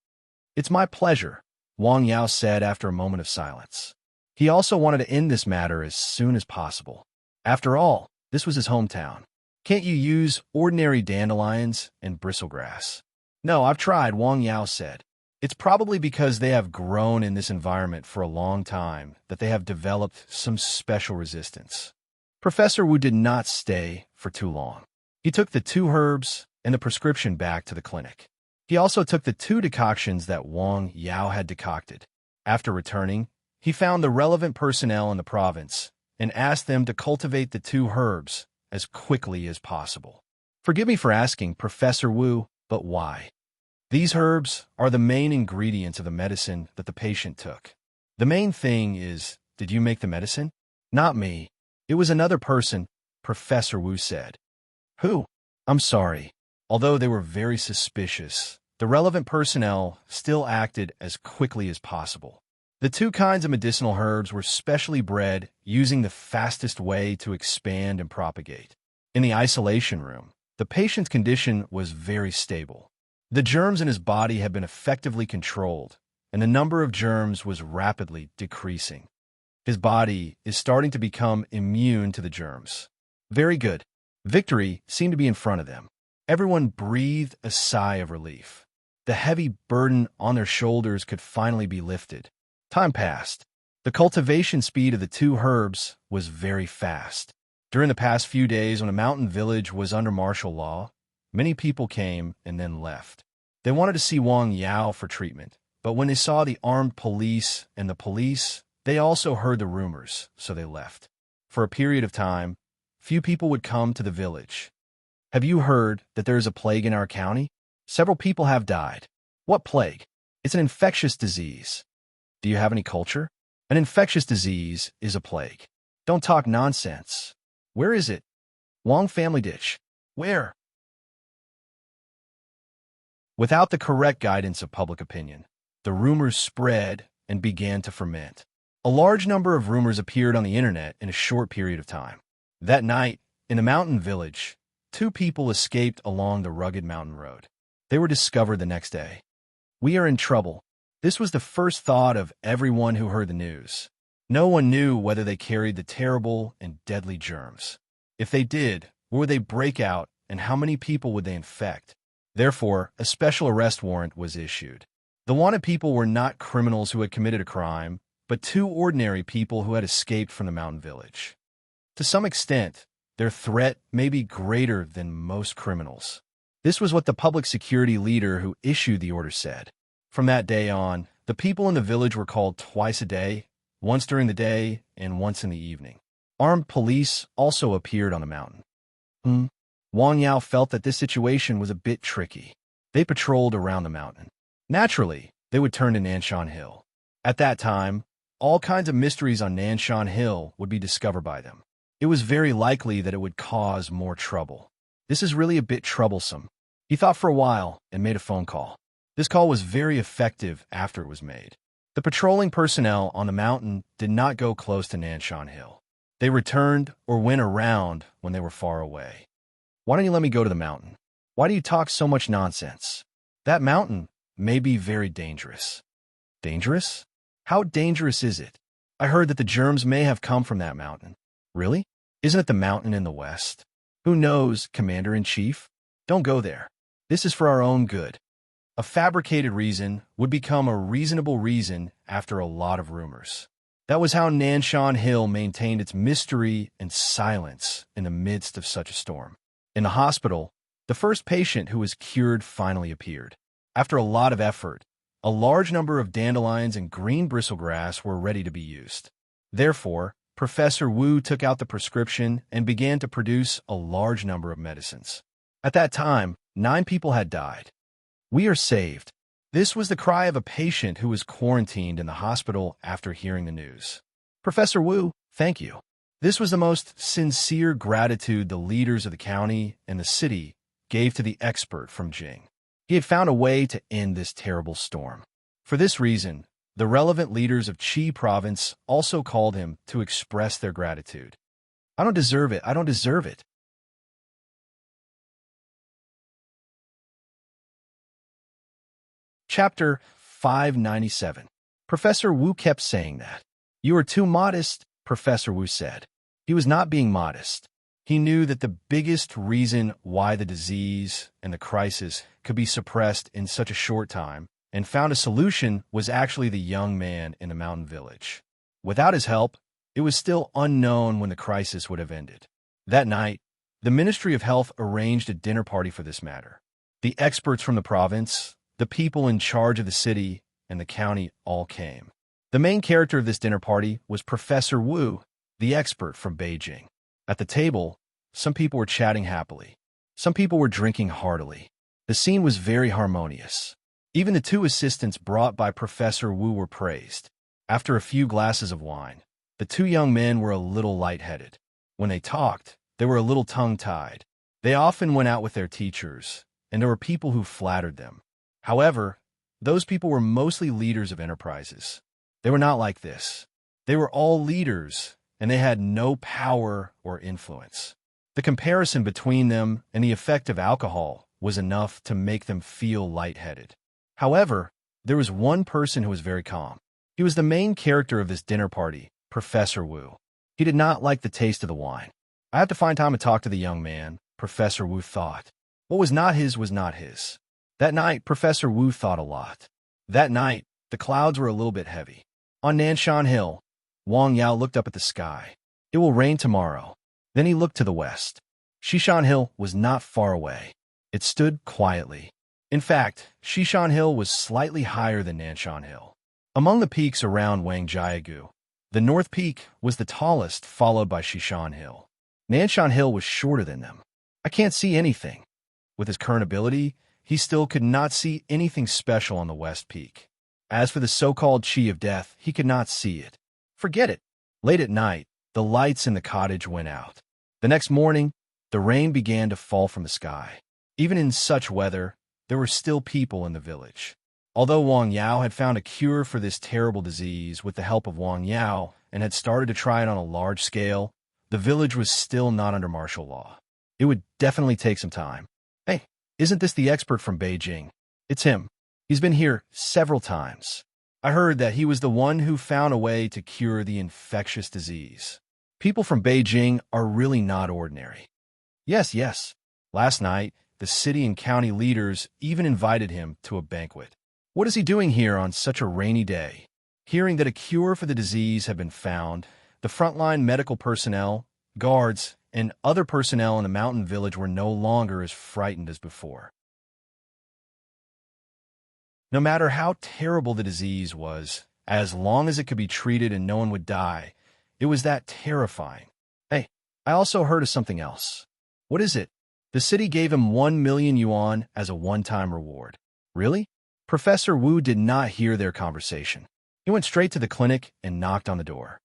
A: "It's my pleasure," Wang Yao said after a moment of silence. He also wanted to end this matter as soon as possible. After all, this was his hometown. "Can't you use ordinary dandelions and bristlegrass?" "No, I've tried," Wang Yao said. "It's probably because they have grown in this environment for a long time that they have developed some special resistance." Professor Wu did not stay for too long. He took the 2 herbs and the prescription back to the clinic. He also took the 2 decoctions that Wang Yao had decocted. After returning, he found the relevant personnel in the province and asked them to cultivate the 2 herbs as quickly as possible. "Forgive me for asking, Professor Wu, but why?" "These herbs are the main ingredients of the medicine that the patient took." "The main thing is, did you make the medicine?" "Not me. It was another person," Professor Wu said. "Who?" "I'm sorry." Although they were very suspicious, the relevant personnel still acted as quickly as possible. The 2 kinds of medicinal herbs were specially bred using the fastest way to expand and propagate. In the isolation room, the patient's condition was very stable. The germs in his body had been effectively controlled, and the number of germs was rapidly decreasing. His body is starting to become immune to the germs. Very good. Victory seemed to be in front of them. Everyone breathed a sigh of relief. The heavy burden on their shoulders could finally be lifted. Time passed. The cultivation speed of the 2 herbs was very fast. During the past few days when a mountain village was under martial law, many people came and then left. They wanted to see Wang Yao for treatment, but when they saw the armed police and the police, they also heard the rumors, so they left. For a period of time, few people would come to the village. "Have you heard that there is a plague in our county? Several people have died." "What plague?" "It's an infectious disease." "Do you have any culture?" "An infectious disease is a plague." "Don't talk nonsense." "Where is it?" "Wang family ditch." "Where?" Without the correct guidance of public opinion, the rumors spread and began to ferment. A large number of rumors appeared on the internet in a short period of time. That night, in the mountain village, 2 people escaped along the rugged mountain road. They were discovered the next day. "We are in trouble." This was the first thought of everyone who heard the news. No one knew whether they carried the terrible and deadly germs. If they did, where would they break out, and how many people would they infect? Therefore, a special arrest warrant was issued. The wanted people were not criminals who had committed a crime, but 2 ordinary people who had escaped from the mountain village. To some extent, their threat may be greater than most criminals. This was what the public security leader who issued the order said. From that day on, the people in the village were called twice a day, once during the day and once in the evening. Armed police also appeared on the mountain. Wang Yao felt that this situation was a bit tricky. They patrolled around the mountain. Naturally, they would turn to Nanshan Hill. At that time, all kinds of mysteries on Nanshan Hill would be discovered by them. It was very likely that it would cause more trouble. This is really a bit troublesome. He thought for a while and made a phone call. This call was very effective after it was made. The patrolling personnel on the mountain did not go close to Nanshan Hill. They returned or went around when they were far away. "Why don't you let me go to the mountain? Why do you talk so much nonsense? That mountain may be very dangerous." "Dangerous? How dangerous is it? I heard that the germs may have come from that mountain." "Really? Isn't it the mountain in the west?" "Who knows, Commander-in-Chief? Don't go there. This is for our own good." A fabricated reason would become a reasonable reason after a lot of rumors. That was how Nanshan Hill maintained its mystery and silence in the midst of such a storm. In the hospital, the first patient who was cured finally appeared. After a lot of effort, a large number of dandelions and green bristlegrass were ready to be used. Therefore, Professor Wu took out the prescription and began to produce a large number of medicines. At that time, 9 people had died. "We are saved." This was the cry of a patient who was quarantined in the hospital after hearing the news. "Professor Wu, thank you." This was the most sincere gratitude the leaders of the county and the city gave to the expert from Jing. He had found a way to end this terrible storm. For this reason, The relevant leaders of Qi province also called him to express their gratitude. I don't deserve it. I don't deserve it. Chapter 597. Professor Wu kept saying that. You are too modest, Professor Wu said. He was not being modest. He knew that the biggest reason why the disease and the crisis could be suppressed in such a short time and found a solution was actually the young man in the mountain village. Without his help, it was still unknown when the crisis would have ended. That night, the Ministry of Health arranged a dinner party for this matter. The experts from the province, the people in charge of the city, and the county all came. The main character of this dinner party was Professor Wu, the expert from Beijing. At the table, some people were chatting happily. Some people were drinking heartily. The scene was very harmonious. Even the two assistants brought by Professor Wu were praised. After a few glasses of wine, the two young men were a little lightheaded. When they talked, they were a little tongue-tied. They often went out with their teachers, and there were people who flattered them. However, those people were mostly leaders of enterprises. They were not like this. They were all leaders, and they had no power or influence. The comparison between them and the effect of alcohol was enough to make them feel lightheaded. However, there was one person who was very calm. He was the main character of this dinner party, Professor Wu. He did not like the taste of the wine. I have to find time to talk to the young man, Professor Wu thought. What was not his was not his. That night, Professor Wu thought a lot. That night, the clouds were a little bit heavy. On Nanshan Hill, Wang Yao looked up at the sky. It will rain tomorrow. Then he looked to the west. Shishan Hill was not far away. It stood quietly. In fact, Shishan Hill was slightly higher than Nanshan Hill. Among the peaks around Wangjiagu, the North Peak was the tallest, followed by Shishan Hill. Nanshan Hill was shorter than them. I can't see anything. With his current ability, he still could not see anything special on the West Peak. As for the so-called Qi of Death, he could not see it. Forget it. Late at night, the lights in the cottage went out. The next morning, the rain began to fall from the sky. Even in such weather, there were still people in the village. Although Wang Yao had found a cure for this terrible disease with the help of Wang Yao and had started to try it on a large scale, the village was still not under martial law. It would definitely take some time. Hey, isn't this the expert from Beijing? It's him. He's been here several times. I heard that he was the one who found a way to cure the infectious disease. People from Beijing are really not ordinary. Yes. Last night, the city and county leaders even invited him to a banquet. What is he doing here on such a rainy day? Hearing that a cure for the disease had been found, the frontline medical personnel, guards, and other personnel in the mountain village were no longer as frightened as before. No matter how terrible the disease was, as long as it could be treated and no one would die, it was that terrifying. Hey, I also heard of something else. What is it? The city gave him 1 million yuan as a one-time reward. Really? Professor Wu did not hear their conversation. He went straight to the clinic and knocked on the door.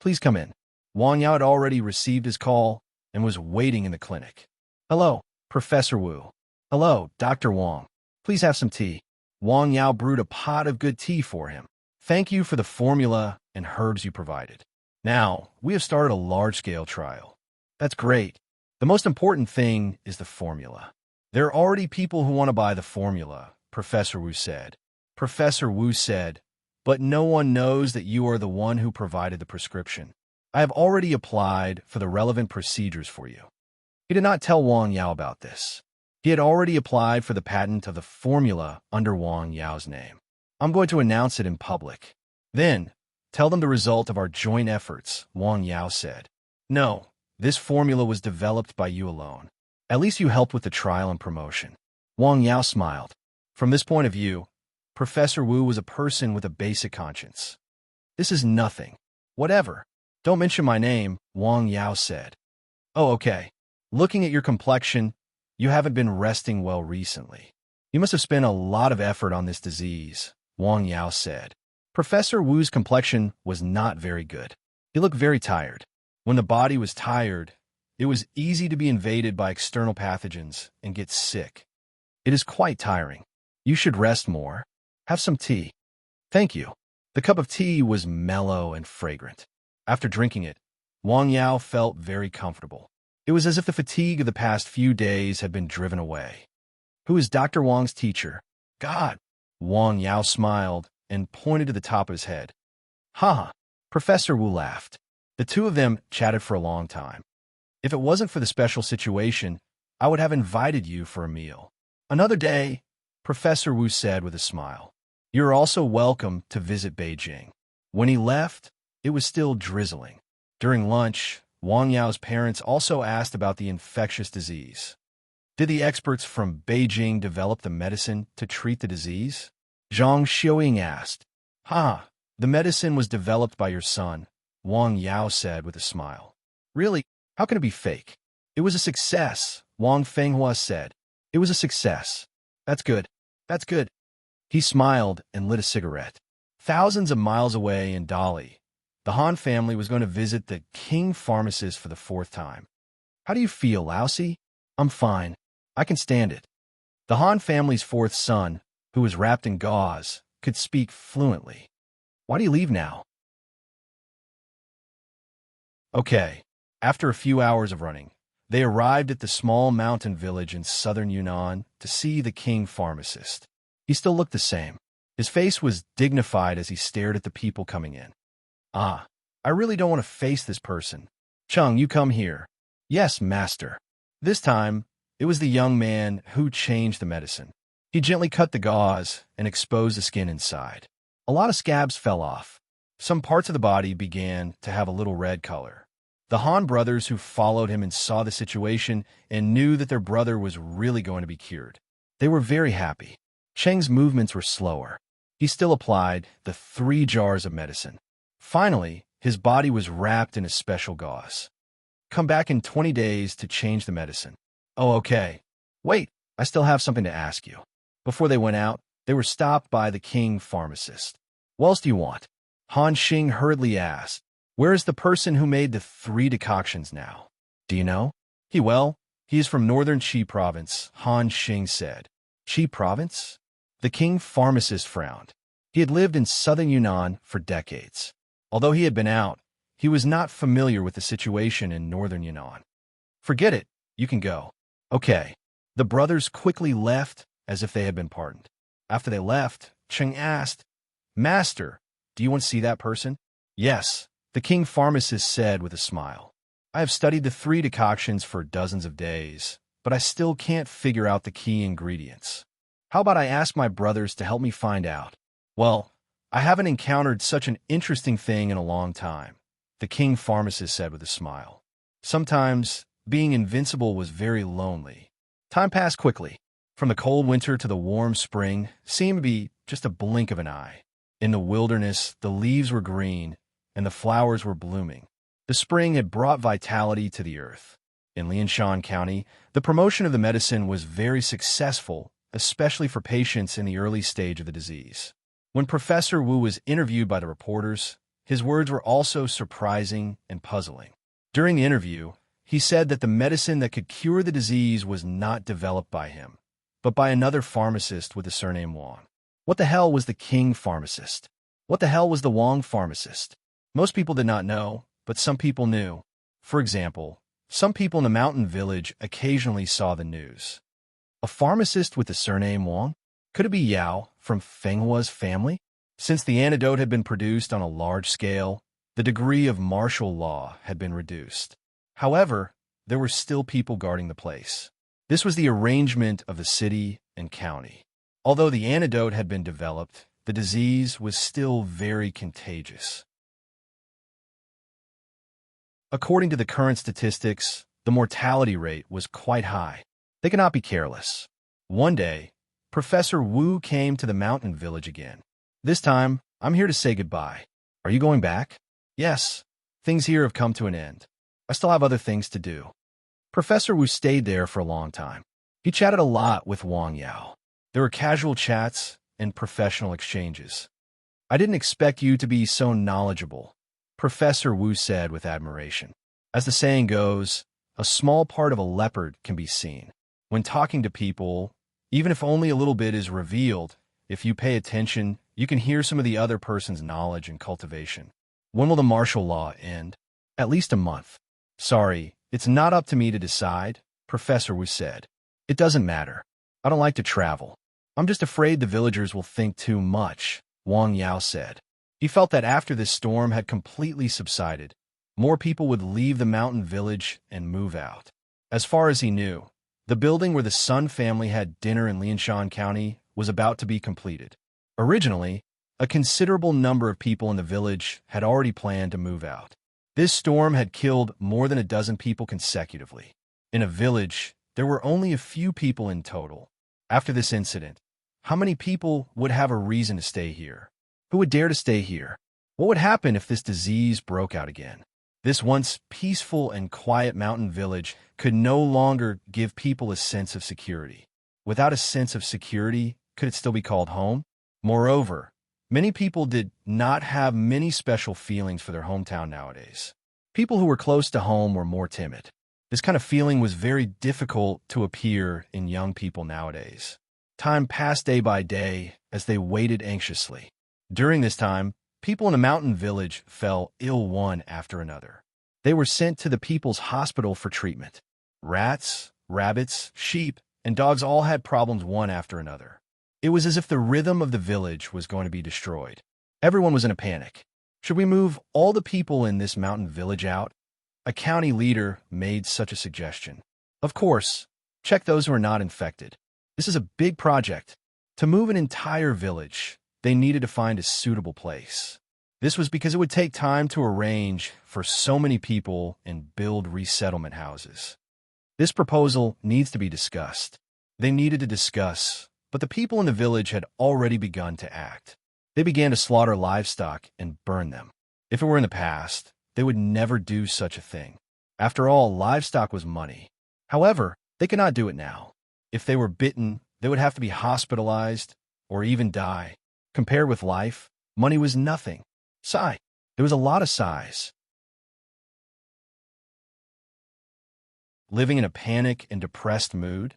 A: Please come in. Wang Yao had already received his call and was waiting in the clinic. Hello, Professor Wu. Hello, Dr. Wang. Please have some tea. Wang Yao brewed a pot of good tea for him. Thank you for the formula and herbs you provided. Now, we have started a large-scale trial. That's great. The most important thing is the formula. There are already people who want to buy the formula, Professor Wu said. Professor Wu said, but no one knows that you are the one who provided the prescription. I have already applied for the relevant procedures for you. He did not tell Wang Yao about this. He had already applied for the patent of the formula under Wang Yao's name. I'm going to announce it in public. Then, tell them the result of our joint efforts, Wang Yao said. No, this formula was developed by you alone. At least you helped with the trial and promotion. Wang Yao smiled. From this point of view, Professor Wu was a person with a basic conscience. This is nothing. Whatever. Don't mention my name, Wang Yao said. Oh, okay. Looking at your complexion, you haven't been resting well recently. You must have spent a lot of effort on this disease, Wang Yao said. Professor Wu's complexion was not very good. He looked very tired. When the body was tired, it was easy to be invaded by external pathogens and get sick. It is quite tiring. You should rest more. Have some tea. Thank you. The cup of tea was mellow and fragrant. After drinking it, Wang Yao felt very comfortable. It was as if the fatigue of the past few days had been driven away. Who is Dr. Wang's teacher? God. Wang Yao smiled and pointed to the top of his head. Ha! Professor Wu laughed. The two of them chatted for a long time. If it wasn't for the special situation, I would have invited you for a meal. Another day, Professor Wu said with a smile. You're also welcome to visit Beijing. When he left, it was still drizzling. During lunch, Wang Yao's parents also asked about the infectious disease. Did the experts from Beijing develop the medicine to treat the disease? Zhang Xiuying asked. The medicine was developed by your son, Wang Yao said with a smile. Really? How can it be fake? It was a success, Wang Fenghua said. It was a success. That's good. That's good. He smiled and lit a cigarette. Thousands of miles away in Dali, the Han family was going to visit the king pharmacist for the 4th time. How do you feel, Laosi? I'm fine. I can stand it. The Han family's 4th son, who was wrapped in gauze, could speak fluently. Why do you leave now? Okay. After a few hours of running, they arrived at the small mountain village in southern Yunnan to see the king pharmacist. He still looked the same. His face was dignified as he stared at the people coming in. I really don't want to face this person. Chung, you come here. Yes, master. This time, it was the young man who changed the medicine. He gently cut the gauze and exposed the skin inside. A lot of scabs fell off. Some parts of the body began to have a little red color. The Han brothers who followed him and saw the situation and knew that their brother was really going to be cured. They were very happy. Cheng's movements were slower. He still applied the 3 jars of medicine. Finally, his body was wrapped in a special gauze. Come back in 20 days to change the medicine. Oh, okay. Wait, I still have something to ask you. Before they went out, they were stopped by the king pharmacist. What else do you want? Han Xing hurriedly asked. Where is the person who made the 3 decoctions now? Do you know? He is from northern Qi province, Han Xing said. Qi province? The king pharmacist frowned. He had lived in southern Yunnan for decades. Although he had been out, he was not familiar with the situation in northern Yunnan. Forget it. You can go. Okay. The brothers quickly left as if they had been pardoned. After they left, Cheng asked, Master, do you want to see that person? Yes, the king pharmacist said with a smile. I have studied the 3 decoctions for dozens of days, but I still can't figure out the key ingredients. How about I ask my brothers to help me find out? Well, I haven't encountered such an interesting thing in a long time, the king pharmacist said with a smile. Sometimes, being invincible was very lonely. Time passed quickly. From the cold winter to the warm spring seemed to be just a blink of an eye. In the wilderness, the leaves were green, and the flowers were blooming. The spring had brought vitality to the earth. In Lianshan County, the promotion of the medicine was very successful, especially for patients in the early stage of the disease. When Professor Wu was interviewed by the reporters, his words were also surprising and puzzling. During the interview, he said that the medicine that could cure the disease was not developed by him, but by another pharmacist with the surname Wang. What the hell was the king pharmacist? What the hell was the Wang pharmacist? Most people did not know, but some people knew. For example, some people in the mountain village occasionally saw the news. A pharmacist with the surname Wang? Could it be Yao from Fenghua's family? Since the antidote had been produced on a large scale, the degree of martial law had been reduced. However, there were still people guarding the place. This was the arrangement of the city and county. Although the antidote had been developed, the disease was still very contagious. According to the current statistics, the mortality rate was quite high. They could not be careless. One day, Professor Wu came to the mountain village again. This time, I'm here to say goodbye. Are you going back? Yes. Things here have come to an end. I still have other things to do. Professor Wu stayed there for a long time. He chatted a lot with Wang Yao. There were casual chats and professional exchanges. I didn't expect you to be so knowledgeable, Professor Wu said with admiration. As the saying goes, a small part of a leopard can be seen. When talking to people, even if only a little bit is revealed, if you pay attention, You can hear some of the other person's knowledge and cultivation. When will the martial law end? At least a month. Sorry, it's not up to me to decide, Professor Wu said. It doesn't matter. I don't like to travel. I'm just afraid the villagers will think too much, Wang Yao said. He felt that after this storm had completely subsided, more people would leave the mountain village and move out. As far as he knew, the building where the Sun family had dinner in Lianshan County was about to be completed. Originally, a considerable number of people in the village had already planned to move out. This storm had killed more than a dozen people consecutively. In a village, there were only a few people in total. After this incident, how many people would have a reason to stay here? Who would dare to stay here? What would happen if this disease broke out again? This once peaceful and quiet mountain village could no longer give people a sense of security. Without a sense of security, could it still be called home? Moreover, many people did not have many special feelings for their hometown nowadays. People who were close to home were more timid. This kind of feeling was very difficult to appear in young people nowadays. Time passed day by day as they waited anxiously. During this time, people in a mountain village fell ill one after another. They were sent to the people's hospital for treatment. Rats, rabbits, sheep, and dogs all had problems one after another. It was as if the rhythm of the village was going to be destroyed. Everyone was in a panic. Should we move all the people in this mountain village out? A county leader made such a suggestion. Of course, check those who are not infected. This is a big project. To move an entire village, they needed to find a suitable place. This was because it would take time to arrange for so many people and build resettlement houses. This proposal needs to be discussed. They needed to discuss, but the people in the village had already begun to act. They began to slaughter livestock and burn them. If it were in the past, they would never do such a thing. After all, livestock was money. However, they could not do it now. If they were bitten, they would have to be hospitalized or even die. Compared with life, money was nothing. Sigh. There was a lot of sighs. Living in a panic and depressed mood,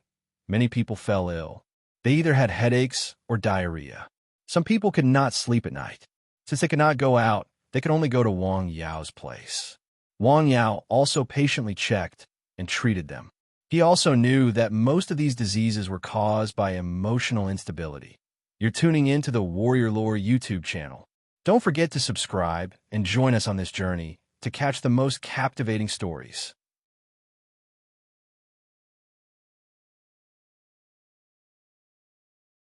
A: many people fell ill. They either had headaches or diarrhea. Some people could not sleep at night. Since they could not go out, they could only go to Wang Yao's place. Wang Yao also patiently checked and treated them. He also knew that most of these diseases were caused by emotional instability. You're tuning into the Warrior Lore YouTube channel. Don't forget to subscribe and join us on this journey to catch the most captivating stories.